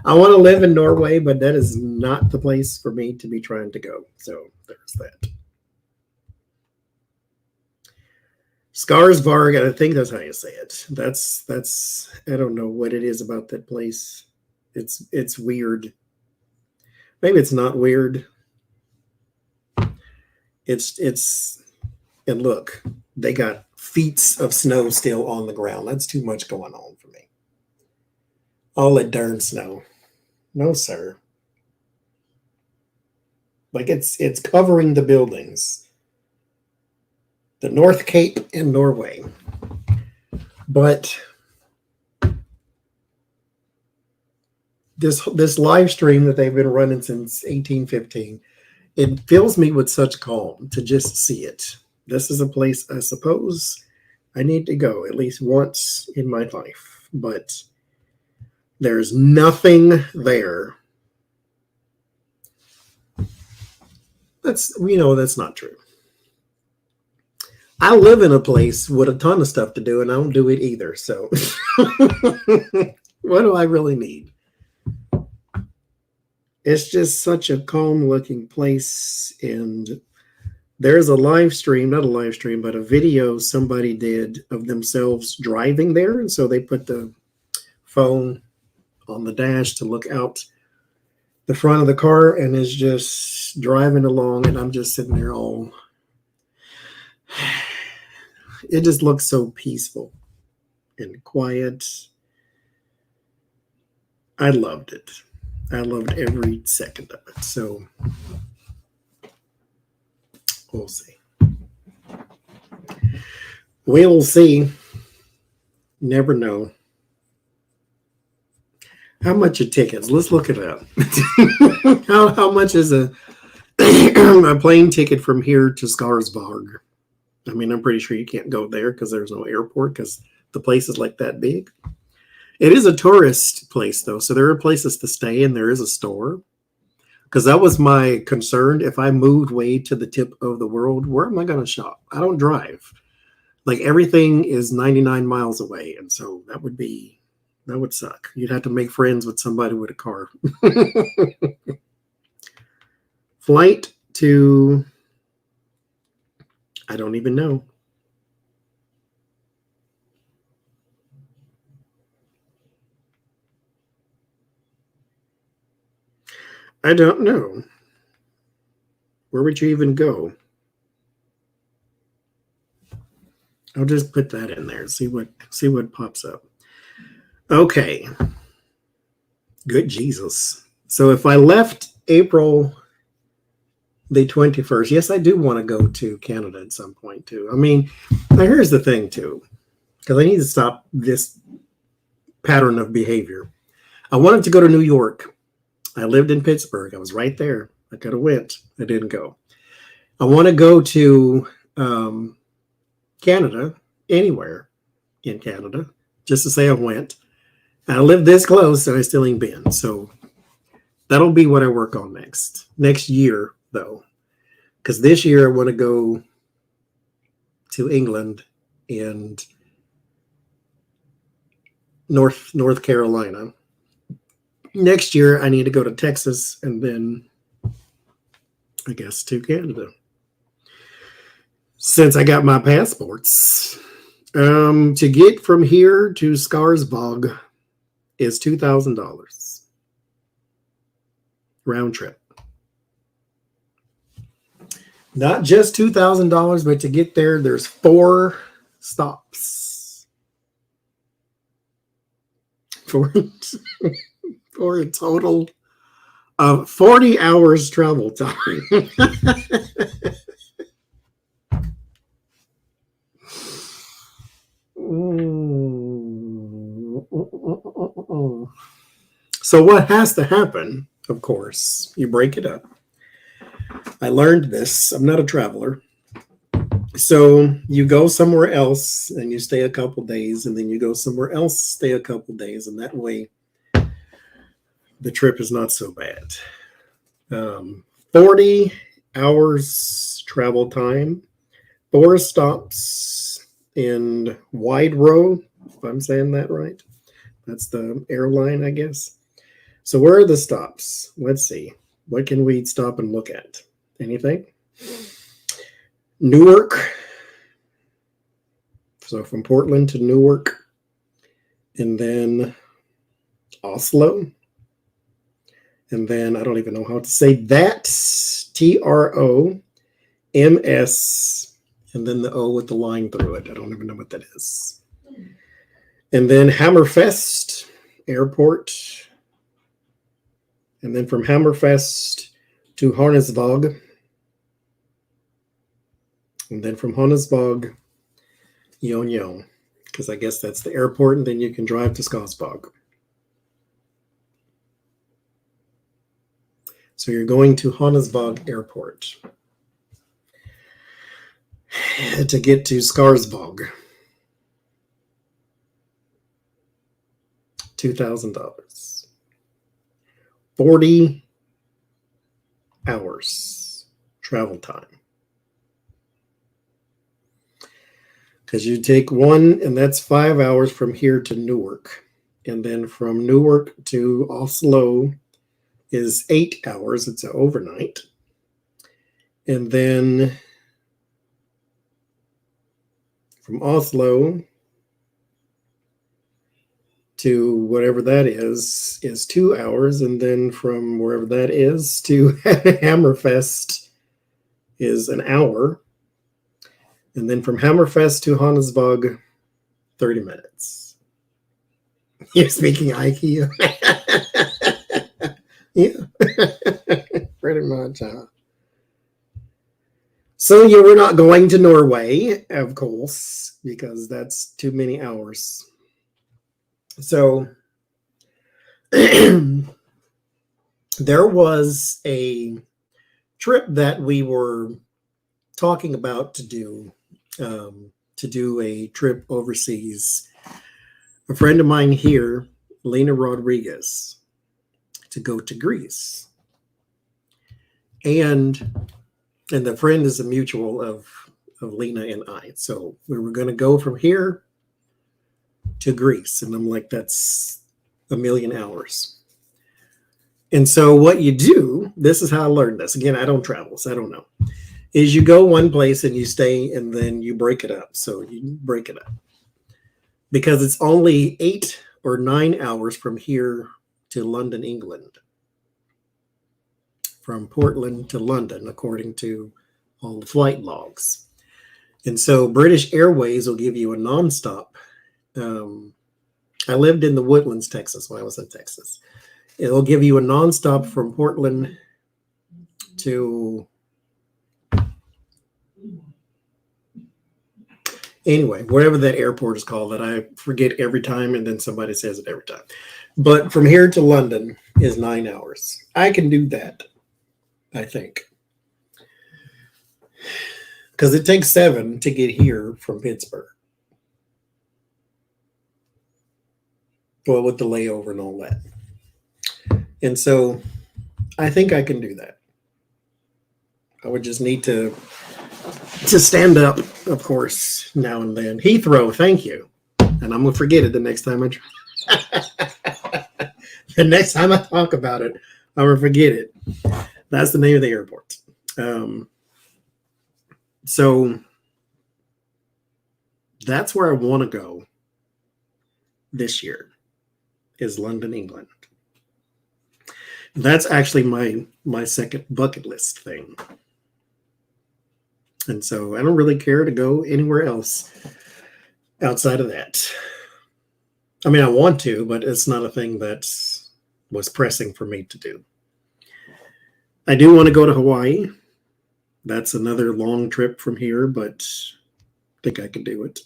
I want to live in Norway, but that is not the place for me to be trying to go. So there's that. Skarsvåg, I think that's how you say it. That's I don't know what it is about that place. It's weird. Maybe it's not weird. It's and look, they got feet of snow still on the ground. That's too much going on for me. All that darn snow. No, sir. Like it's covering the buildings. The North Cape in Norway. But this live stream that they've been running since 1815, it fills me with such calm to just see it. This is a place I suppose I need to go at least once in my life, but there's nothing there. That's not true. I live in a place with a ton of stuff to do, and I don't do it either. So what do I really need? It's just such a calm looking place. And there's a live stream, not a live stream, but a video somebody did of themselves driving there. And so they put the phone on the dash to look out the front of the car and is just driving along. And I'm just sitting there all, it just looks so peaceful and quiet. I loved it. I loved every second of it. So we'll see. We'll see. Never know. How much are tickets? Let's look it up. How much is a plane ticket from here to Skarsvåg? I mean, I'm pretty sure you can't go there because there's no airport because the place is like that big. It is a tourist place, though, so there are places to stay and there is a store. Because that was my concern. If I moved way to the tip of the world, where am I going to shop? I don't drive. Like, everything is 99 miles away, and so that would suck. You'd have to make friends with somebody with a car. Flight to, I don't even know. I don't know. Where would you even go? I'll just put that in there. See what pops up. Okay. Good Jesus. So if I left April the 21st, yes, I do want to go to Canada at some point too. I mean, now here's the thing too, because I need to stop this pattern of behavior. I wanted to go to New York. I lived in Pittsburgh. I was right there. I could have went. I didn't go. I want to go to Canada, anywhere in Canada, just to say I went. And I live this close and I still ain't been. So that'll be what I work on next year, though. Because this year I want to go to England and North Carolina. Next year, I need to go to Texas and then, I guess, to Canada. Since I got my passports. To get from here to Skarsvåg is $2,000. Round trip. Not just $2,000, but to get there, there's 4 stops. For a total of 40 hours travel time. So what has to happen, of course, you break it up. I learned this. I'm not a traveler. So you go somewhere else and you stay a couple days, and then you go somewhere else, stay a couple days, and that way the trip is not so bad. 40 hours travel time, 4 stops in Wide Row, if I'm saying that right. That's the airline, I guess. So where are the stops? Let's see. What can we stop and look at? Anything? Newark. So from Portland to Newark. And then Oslo. And then I don't even know how to say that. TROMS. and then the O with the line through it. I don't even know what that is. And then Hammerfest Airport. And then from Hammerfest to Harnesvåg. And then from Harnesvåg, Yon, because I guess that's the airport, and then you can drive to Skarsvåg. So you're going to Harnesvåg Airport to get to Skarsvåg. $2,000. 40 hours travel time. Because you take one, and that's 5 hours from here to Newark. And then from Newark to Oslo is 8 hours. It's an overnight. And then from Oslo to whatever that is 2 hours. And then from wherever that is to Hammerfest is an hour. And then from Hammerfest to Harnesvåg, 30 minutes. You're speaking IKEA. Yeah, pretty much. So yeah, we're not going to Norway, of course, because that's too many hours. So there was a trip that we were talking about to do a trip overseas. A friend of mine here, Lena Rodriguez, to go to Greece. And the friend is a mutual of Lena and I. So we were going to go from here to Greece. And I'm like, that's a million hours. And so what you do, this is how I learned this. Again, I don't travel, so I don't know. Is you go one place and you stay and then you break it up. So you break it up. Because it's only 8 or 9 hours from here to London, England. From Portland to London, according to all the flight logs. And so British Airways will give you a nonstop. I lived in the Woodlands, Texas, when I was in Texas. It'll give you a nonstop from Portland to... Anyway, whatever that airport is called that I forget every time, and then somebody says it every time. But from here to London is 9 hours. I can do that, I think. Because it takes 7 to get here from Pittsburgh. Well, with the layover and all that. And so I think I can do that. I would just need to stand up, of course, now and then. Heathrow, thank you. And I'm going to forget it the next time I try. The next time I talk about it, I'm going to forget it. That's the name of the airport. So that's where I want to go this year, is London, England. That's actually my second bucket list thing. And so I don't really care to go anywhere else outside of that. I mean, I want to, but it's not a thing that was pressing for me to do. I do want to go to Hawaii. That's another long trip from here, but I think I can do it.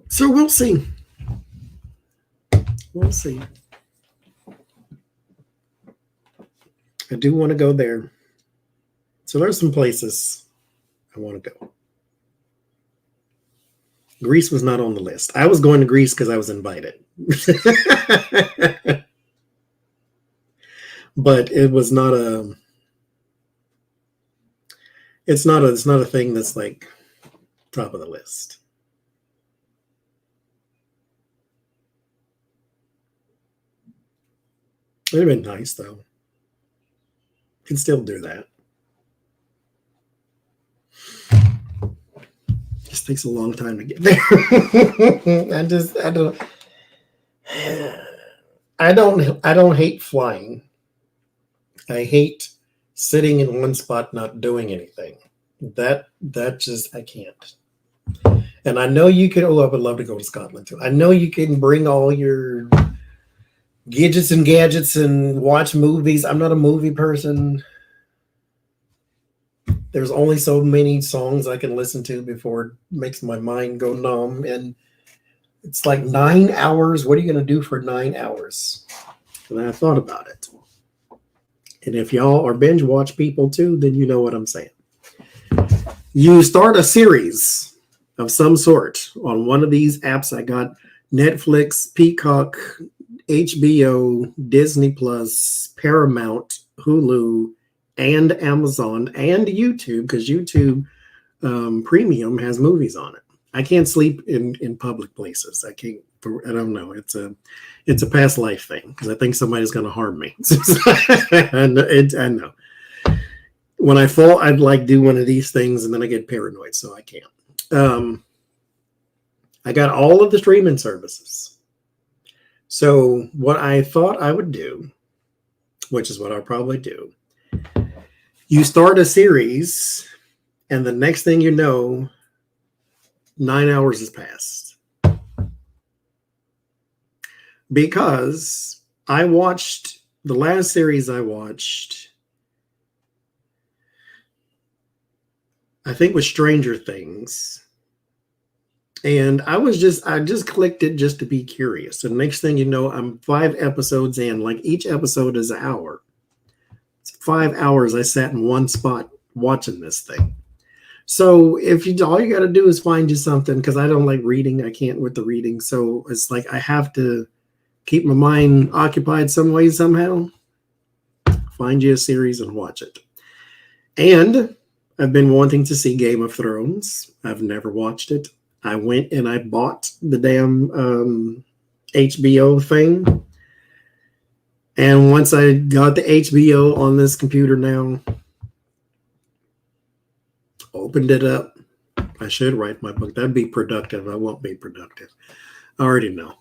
So we'll see. We'll see. I do want to go there. So there's some places I want to go. Greece was not on the list. I was going to Greece because I was invited. But it was not it's not a thing that's like top of the list. It'd have been nice though. Can still do that. Just takes a long time to get there. I don't hate flying. I hate sitting in one spot, not doing anything. That just, I can't. And I know you could, I would love to go to Scotland too. I know you can bring all your gadgets and watch movies. I'm not a movie person. There's only so many songs I can listen to before it makes my mind go numb. And it's like 9 hours. What are you going to do for 9 hours? And I thought about it. And if y'all are binge watch people too, then you know what I'm saying. You start a series of some sort on one of these apps. I got Netflix, Peacock, HBO, Disney Plus, Paramount, Hulu, and Amazon, and YouTube, because YouTube Premium has movies on it. I can't sleep in public places. I can't. I don't know. It's a past life thing because I think somebody's going to harm me. I know. When I fall, I'd like do one of these things, and then I get paranoid, so I can't. I got all of the streaming services. So what I thought I would do, which is what I'll probably do, you start a series, and the next thing you know, 9 hours has passed. Because I watched, the last series I watched, I think was Stranger Things. And I just clicked it just to be curious. And next thing you know, I'm 5 episodes in. Like each episode is an hour. It's 5 hours I sat in one spot watching this thing. So if you all you got to do is find you something, because I don't like reading. I can't with the reading. So it's like I have to keep my mind occupied some way, somehow. Find you a series and watch it. And I've been wanting to see Game of Thrones. I've never watched it. I went and I bought the damn HBO thing. And once I got the HBO on this computer now, opened it up. I should write my book. That'd be productive. I won't be productive. I already know.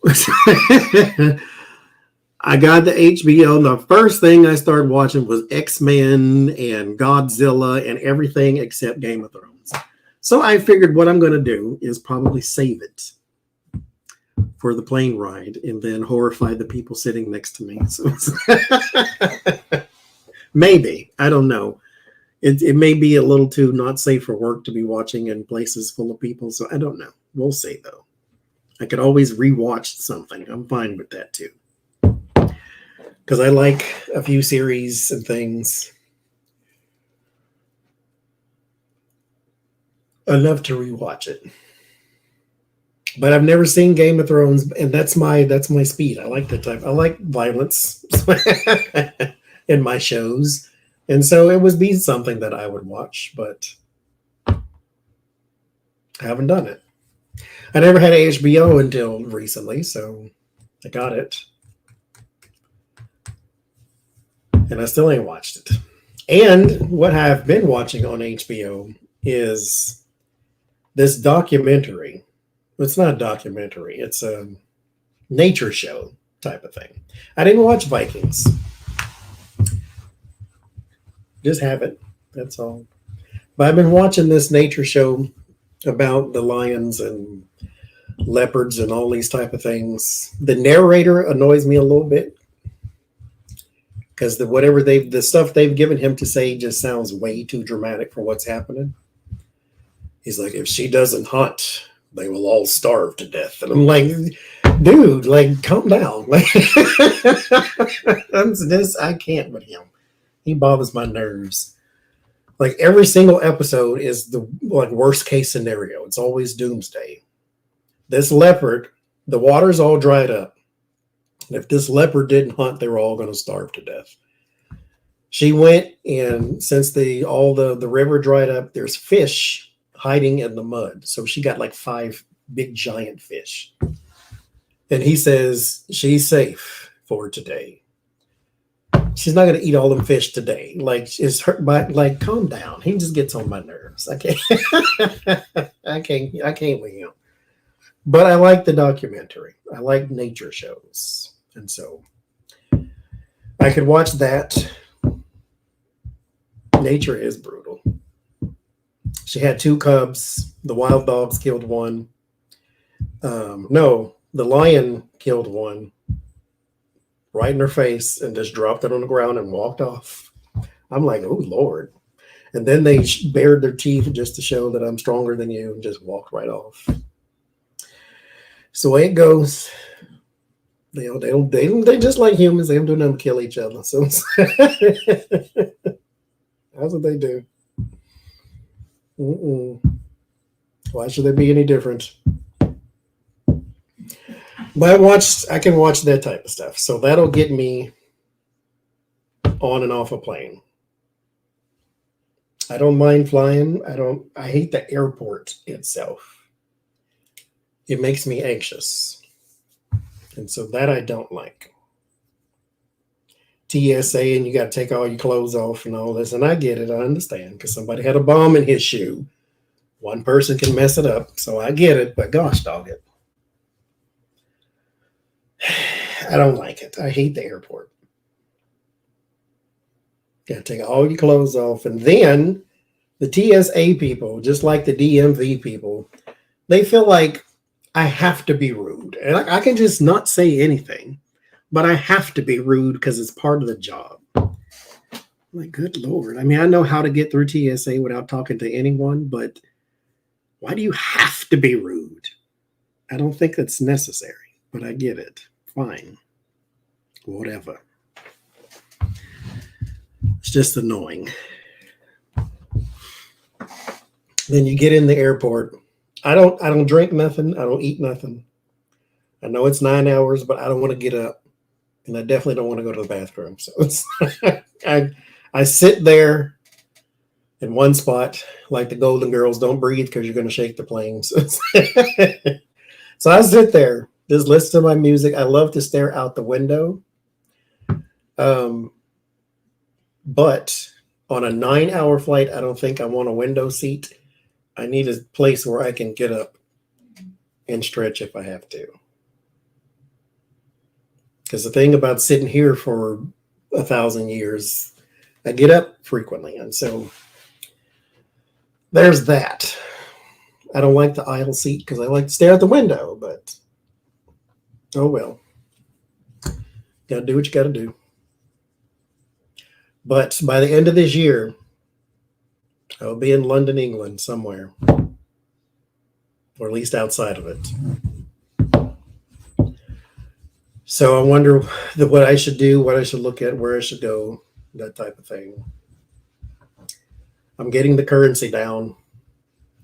I got the HBO. And the first thing I started watching was X-Men and Godzilla and everything except Game of Thrones. So I figured what I'm going to do is probably save it for the plane ride and then horrify the people sitting next to me. So maybe. I don't know. It may be a little too not safe for work to be watching in places full of people. So I don't know. We'll see, though. I could always rewatch something. I'm fine with that, too. Because I like a few series and things enough to rewatch it. But I've never seen Game of Thrones, and that's my speed. I like that type. I like violence in my shows. And so it would be something that I would watch, but I haven't done it. I never had HBO until recently, so I got it. And I still ain't watched it. And what I've been watching on HBO is this documentary. It's not a documentary. It's a nature show type of thing. I didn't watch Vikings. Just haven't. That's all. But I've been watching this nature show about the lions and leopards and all these type of things. The narrator annoys me a little bit because the stuff they've given him to say just sounds way too dramatic for what's happening. He's like, if she doesn't hunt, they will all starve to death. And I'm like, dude, like, calm down. Like, I can't with him. He bothers my nerves. Like every single episode is the worst case scenario. It's always doomsday. This leopard, the water's all dried up. And if this leopard didn't hunt, they were all going to starve to death. She went, and since the river dried up, there's fish hiding in the mud. So she got like 5 big giant fish. And he says she's safe for today. She's not going to eat all them fish today. Like, it's hurt by, like, calm down. He just gets on my nerves. I can't. I can't with him. But I like the documentary. I like nature shows. And so I could watch that. nature is brutal. She had 2 cubs. The wild dogs killed one. No, the lion killed one right in her face and just dropped it on the ground and walked off. I'm like, oh, Lord. And then they bared their teeth just to show that I'm stronger than you and just walked right off. So the way it goes. They just like humans. They don't do nothing to kill each other. So that's what they do. Why should they be any different? But I can watch that type of stuff. So that'll get me on and off a plane. I don't mind flying. I hate the airport itself. It makes me anxious. And so that I don't like. TSA, and you got to take all your clothes off and all this. And I get it. I understand, because somebody had a bomb in his shoe. One person can mess it up. So I get it, but gosh dog it. I don't like it. I hate the airport. Got to take all your clothes off. And then the TSA people, just like the DMV people, they feel like I have to be rude. And I can just not say anything, but I have to be rude because it's part of the job. My good Lord. I mean, I know how to get through TSA without talking to anyone, but why do you have to be rude? I don't think that's necessary, but I get it. Fine. Whatever. It's just annoying. Then you get in the airport. I don't drink nothing. I don't eat nothing. I know it's 9 hours, but I don't want to get up. And I definitely don't want to go to the bathroom. So it's I sit there in one spot like the Golden Girls. Don't breathe because you're going to shake the plane. So I sit there, just listen to my music. I love to stare out the window. But on a 9-hour flight, I don't think I want a window seat. I need a place where I can get up and stretch if I have to. Because the thing about sitting here for 1,000 years, I get up frequently. And so there's that. I don't like the aisle seat because I like to stare out the window, but oh well. Got to do what you got to do. But by the end of this year, I'll be in London, England somewhere, or at least outside of it. So I wonder what I should do, what I should look at, where I should go, that type of thing. I'm getting the currency down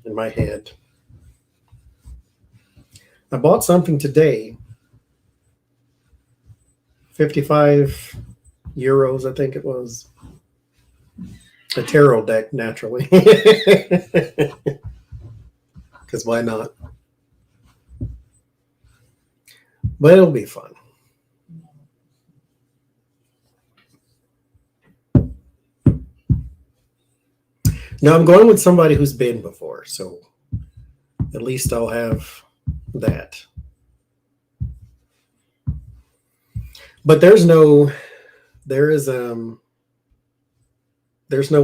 in my head. I bought something today, 55 euros, I think it was. A tarot deck, naturally. Because why not? But it'll be fun. Now I'm going with somebody who's been before, so at least I'll have that. But there's no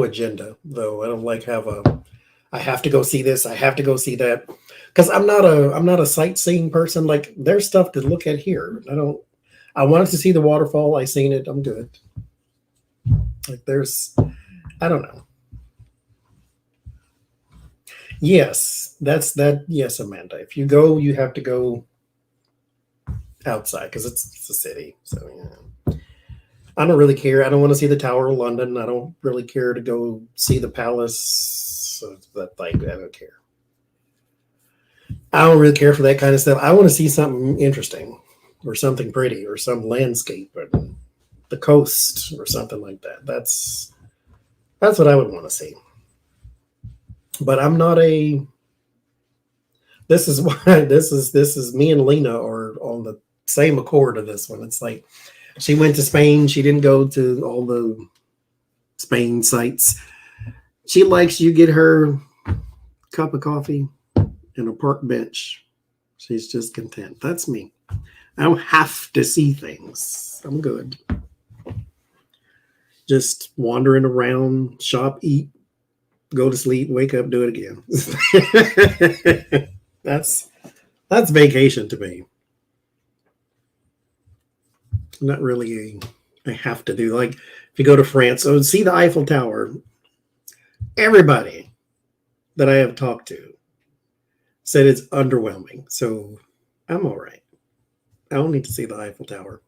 agenda, though. I don't like I have to go see this, I have to go see that. Because I'm not a sightseeing person. Like, there's stuff to look at here. I wanted to see the waterfall, I seen it, I'm good. Like, I don't know. Yes, yes, Amanda. If you go, you have to go outside because it's a city. So yeah. I don't really care. I don't want to see the Tower of London. I don't really care to go see the palace. I don't care. I don't really care for that kind of stuff. I want to see something interesting or something pretty or some landscape or the coast or something like that. That's what I would want to see. But I'm not this is why this is me and Lena are on the same accord of this one. It's like she went to Spain. She didn't go to all the Spain sites. She likes you get her cup of coffee and a park bench. She's just content. That's me. I don't have to see things. I'm good. just wandering around, shop, eat, go to sleep, wake up, do it again. That's vacation to me. Not really a have to do. Like if you go to France, see the Eiffel Tower. Everybody that I have talked to said it's underwhelming. So I'm all right. I don't need to see the Eiffel Tower.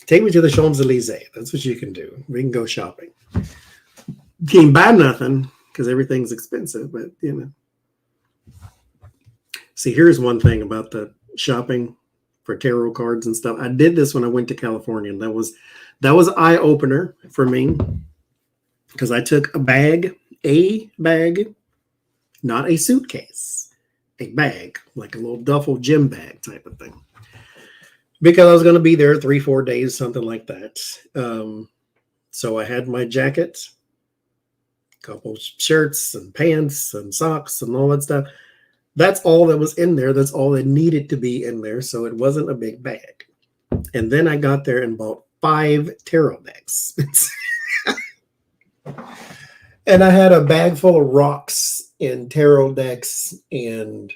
Take me to the Champs-Elysees. That's what you can do. We can go shopping. You can't buy nothing because everything's expensive, but you know. See, here's one thing about the shopping for tarot cards and stuff. I did this when I went to California, and that was eye opener for me because I took a bag, not a suitcase, a bag, like a little duffel gym bag type of thing, because I was going to be there 3-4 days, something like that. So I had my jacket, a couple shirts and pants and socks and all that stuff. That's all that was in there. That's all that needed to be in there. So it wasn't a big bag. And then I got there and bought 5 tarot decks. And I had a bag full of rocks and tarot decks and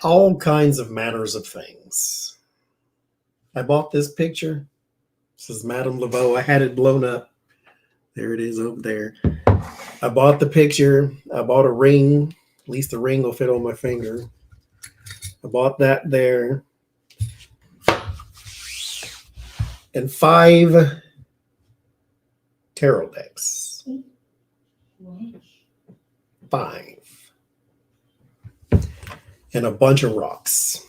all kinds of manners of things. I bought this picture. This is Madame Laveau. I had it blown up. There it is over there. I bought the picture. I bought a ring. At least the ring will fit on my finger. I bought that there. And 5 tarot decks. 5. And a bunch of rocks,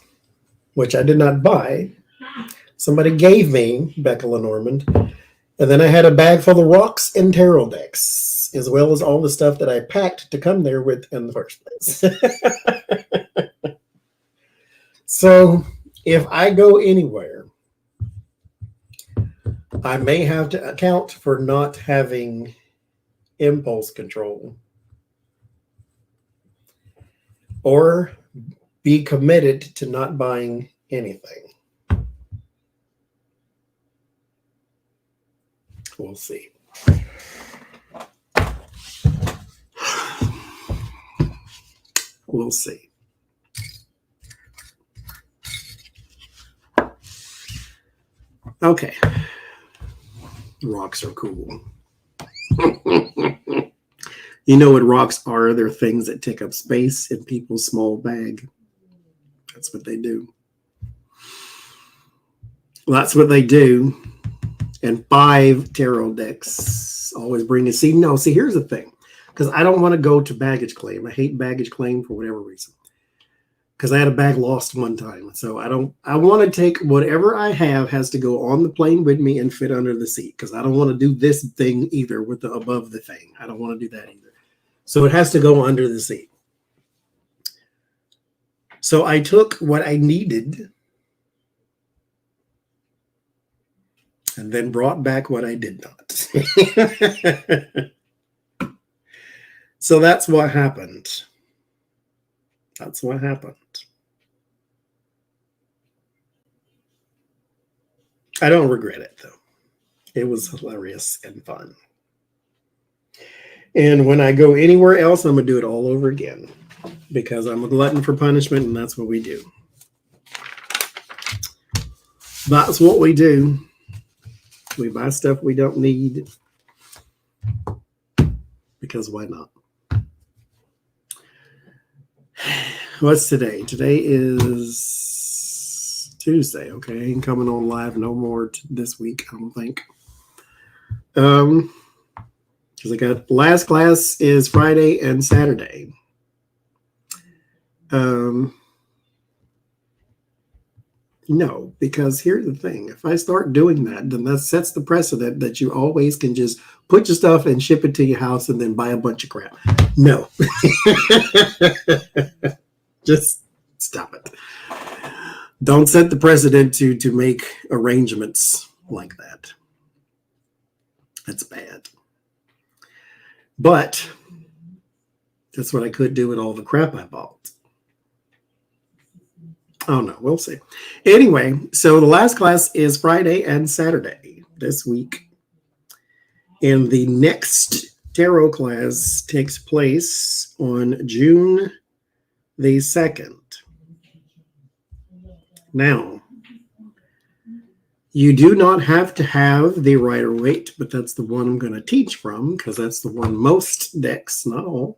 which I did not buy. Somebody gave me, Becca Lenormand. And then I had a bag full of rocks and tarot decks, as well as all the stuff that I packed to come there with in the first place. So if I go anywhere, I may have to account for not having impulse control or be committed to not buying anything. We'll see. We'll see. Okay. Rocks are cool. You know what rocks are? They're things that take up space in people's small bag. That's what they do. Well, that's what they do. And 5 tarot decks. Always bring a see. No, see, here's the thing. Because I don't want to go to baggage claim. I hate baggage claim for whatever reason. Because I had a bag lost one time. So I want to take whatever I have has to go on the plane with me and fit under the seat. Because I don't want to do this thing either with the above the thing. I don't want to do that either. So it has to go under the seat. So I took what I needed and then brought back what I did not. So that's what happened. That's what happened. I don't regret it, though. It was hilarious and fun. And when I go anywhere else, I'm going to do it all over again because I'm a glutton for punishment, and that's what we do. That's what we do. We buy stuff we don't need because why not? What's today? Today is Tuesday. Okay, I ain't coming on live no more this week, I don't think. Because I got last class is Friday and Saturday. No, because here's the thing. If I start doing that, then that sets the precedent that you always can just put your stuff and ship it to your house and then buy a bunch of crap. No. Just stop it. Don't set the precedent to make arrangements like that. That's bad. But that's what I could do with all the crap I bought. Oh no, we'll see. Anyway, so the last class is Friday and Saturday this week. And the next tarot class takes place on June the 2nd. Now, you do not have to have the Rider-Waite, but that's the one I'm going to teach from because that's the one most decks, not all,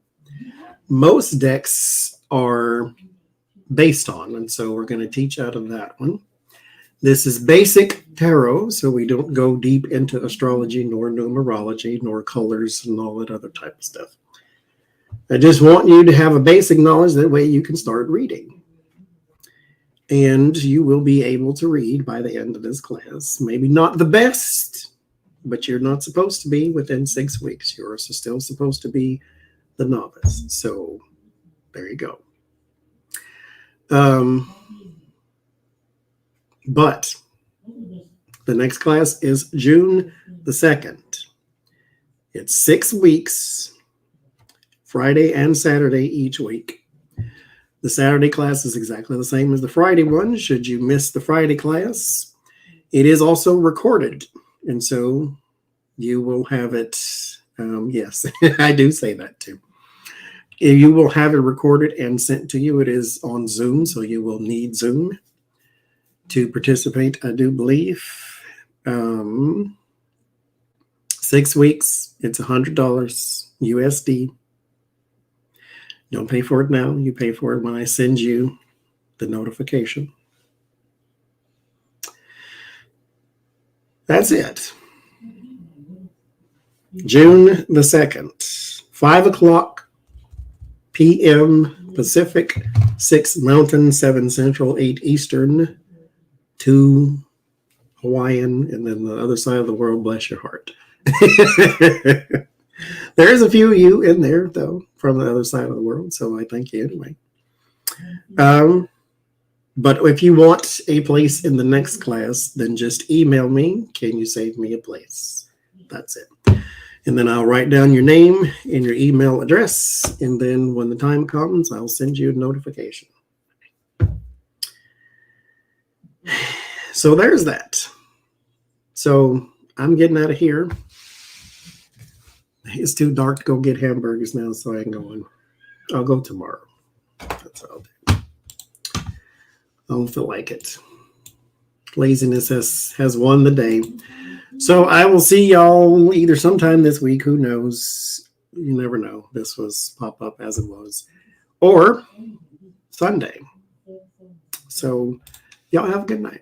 most decks are based on. And so we're going to teach out of that one. This is basic tarot, so we don't go deep into astrology, nor numerology, nor colors, and all that other type of stuff. I just want you to have a basic knowledge. That way you can start reading. And you will be able to read by the end of this class. Maybe not the best, but you're not supposed to be within 6 weeks. You're still supposed to be the novice. So there you go. But the next class is June the 2nd. It's 6 weeks, Friday and Saturday each week. The Saturday class is exactly the same as the Friday one. Should you miss the Friday class, it is also recorded. And so you will have it. Yes, I do say that too. You will have it recorded and sent to you. It is on Zoom, so you will need Zoom to participate, I do believe. 6 weeks, it's $100 USD. Don't pay for it now. You pay for it when I send you the notification. That's it. June the 2nd, 5 o'clock p.m. Pacific, 6 Mountain, 7 Central, 8 Eastern, 2 Hawaiian, and then the other side of the world, bless your heart. There's a few of you in there, though, from the other side of the world, so I thank you anyway. But if you want a place in the next class, then just email me. Can you save me a place? That's it. And then I'll write down your name and your email address, and then when the time comes, I'll send you a notification. So there's that. So I'm getting out of here. It's too dark to go get hamburgers now, so I ain't going. I'll go tomorrow. That's what I'll do. I don't feel like it. Laziness has won the day. So I will see y'all either sometime this week. Who knows? You never know. This was pop up as it was. Or Sunday. So y'all have a good night.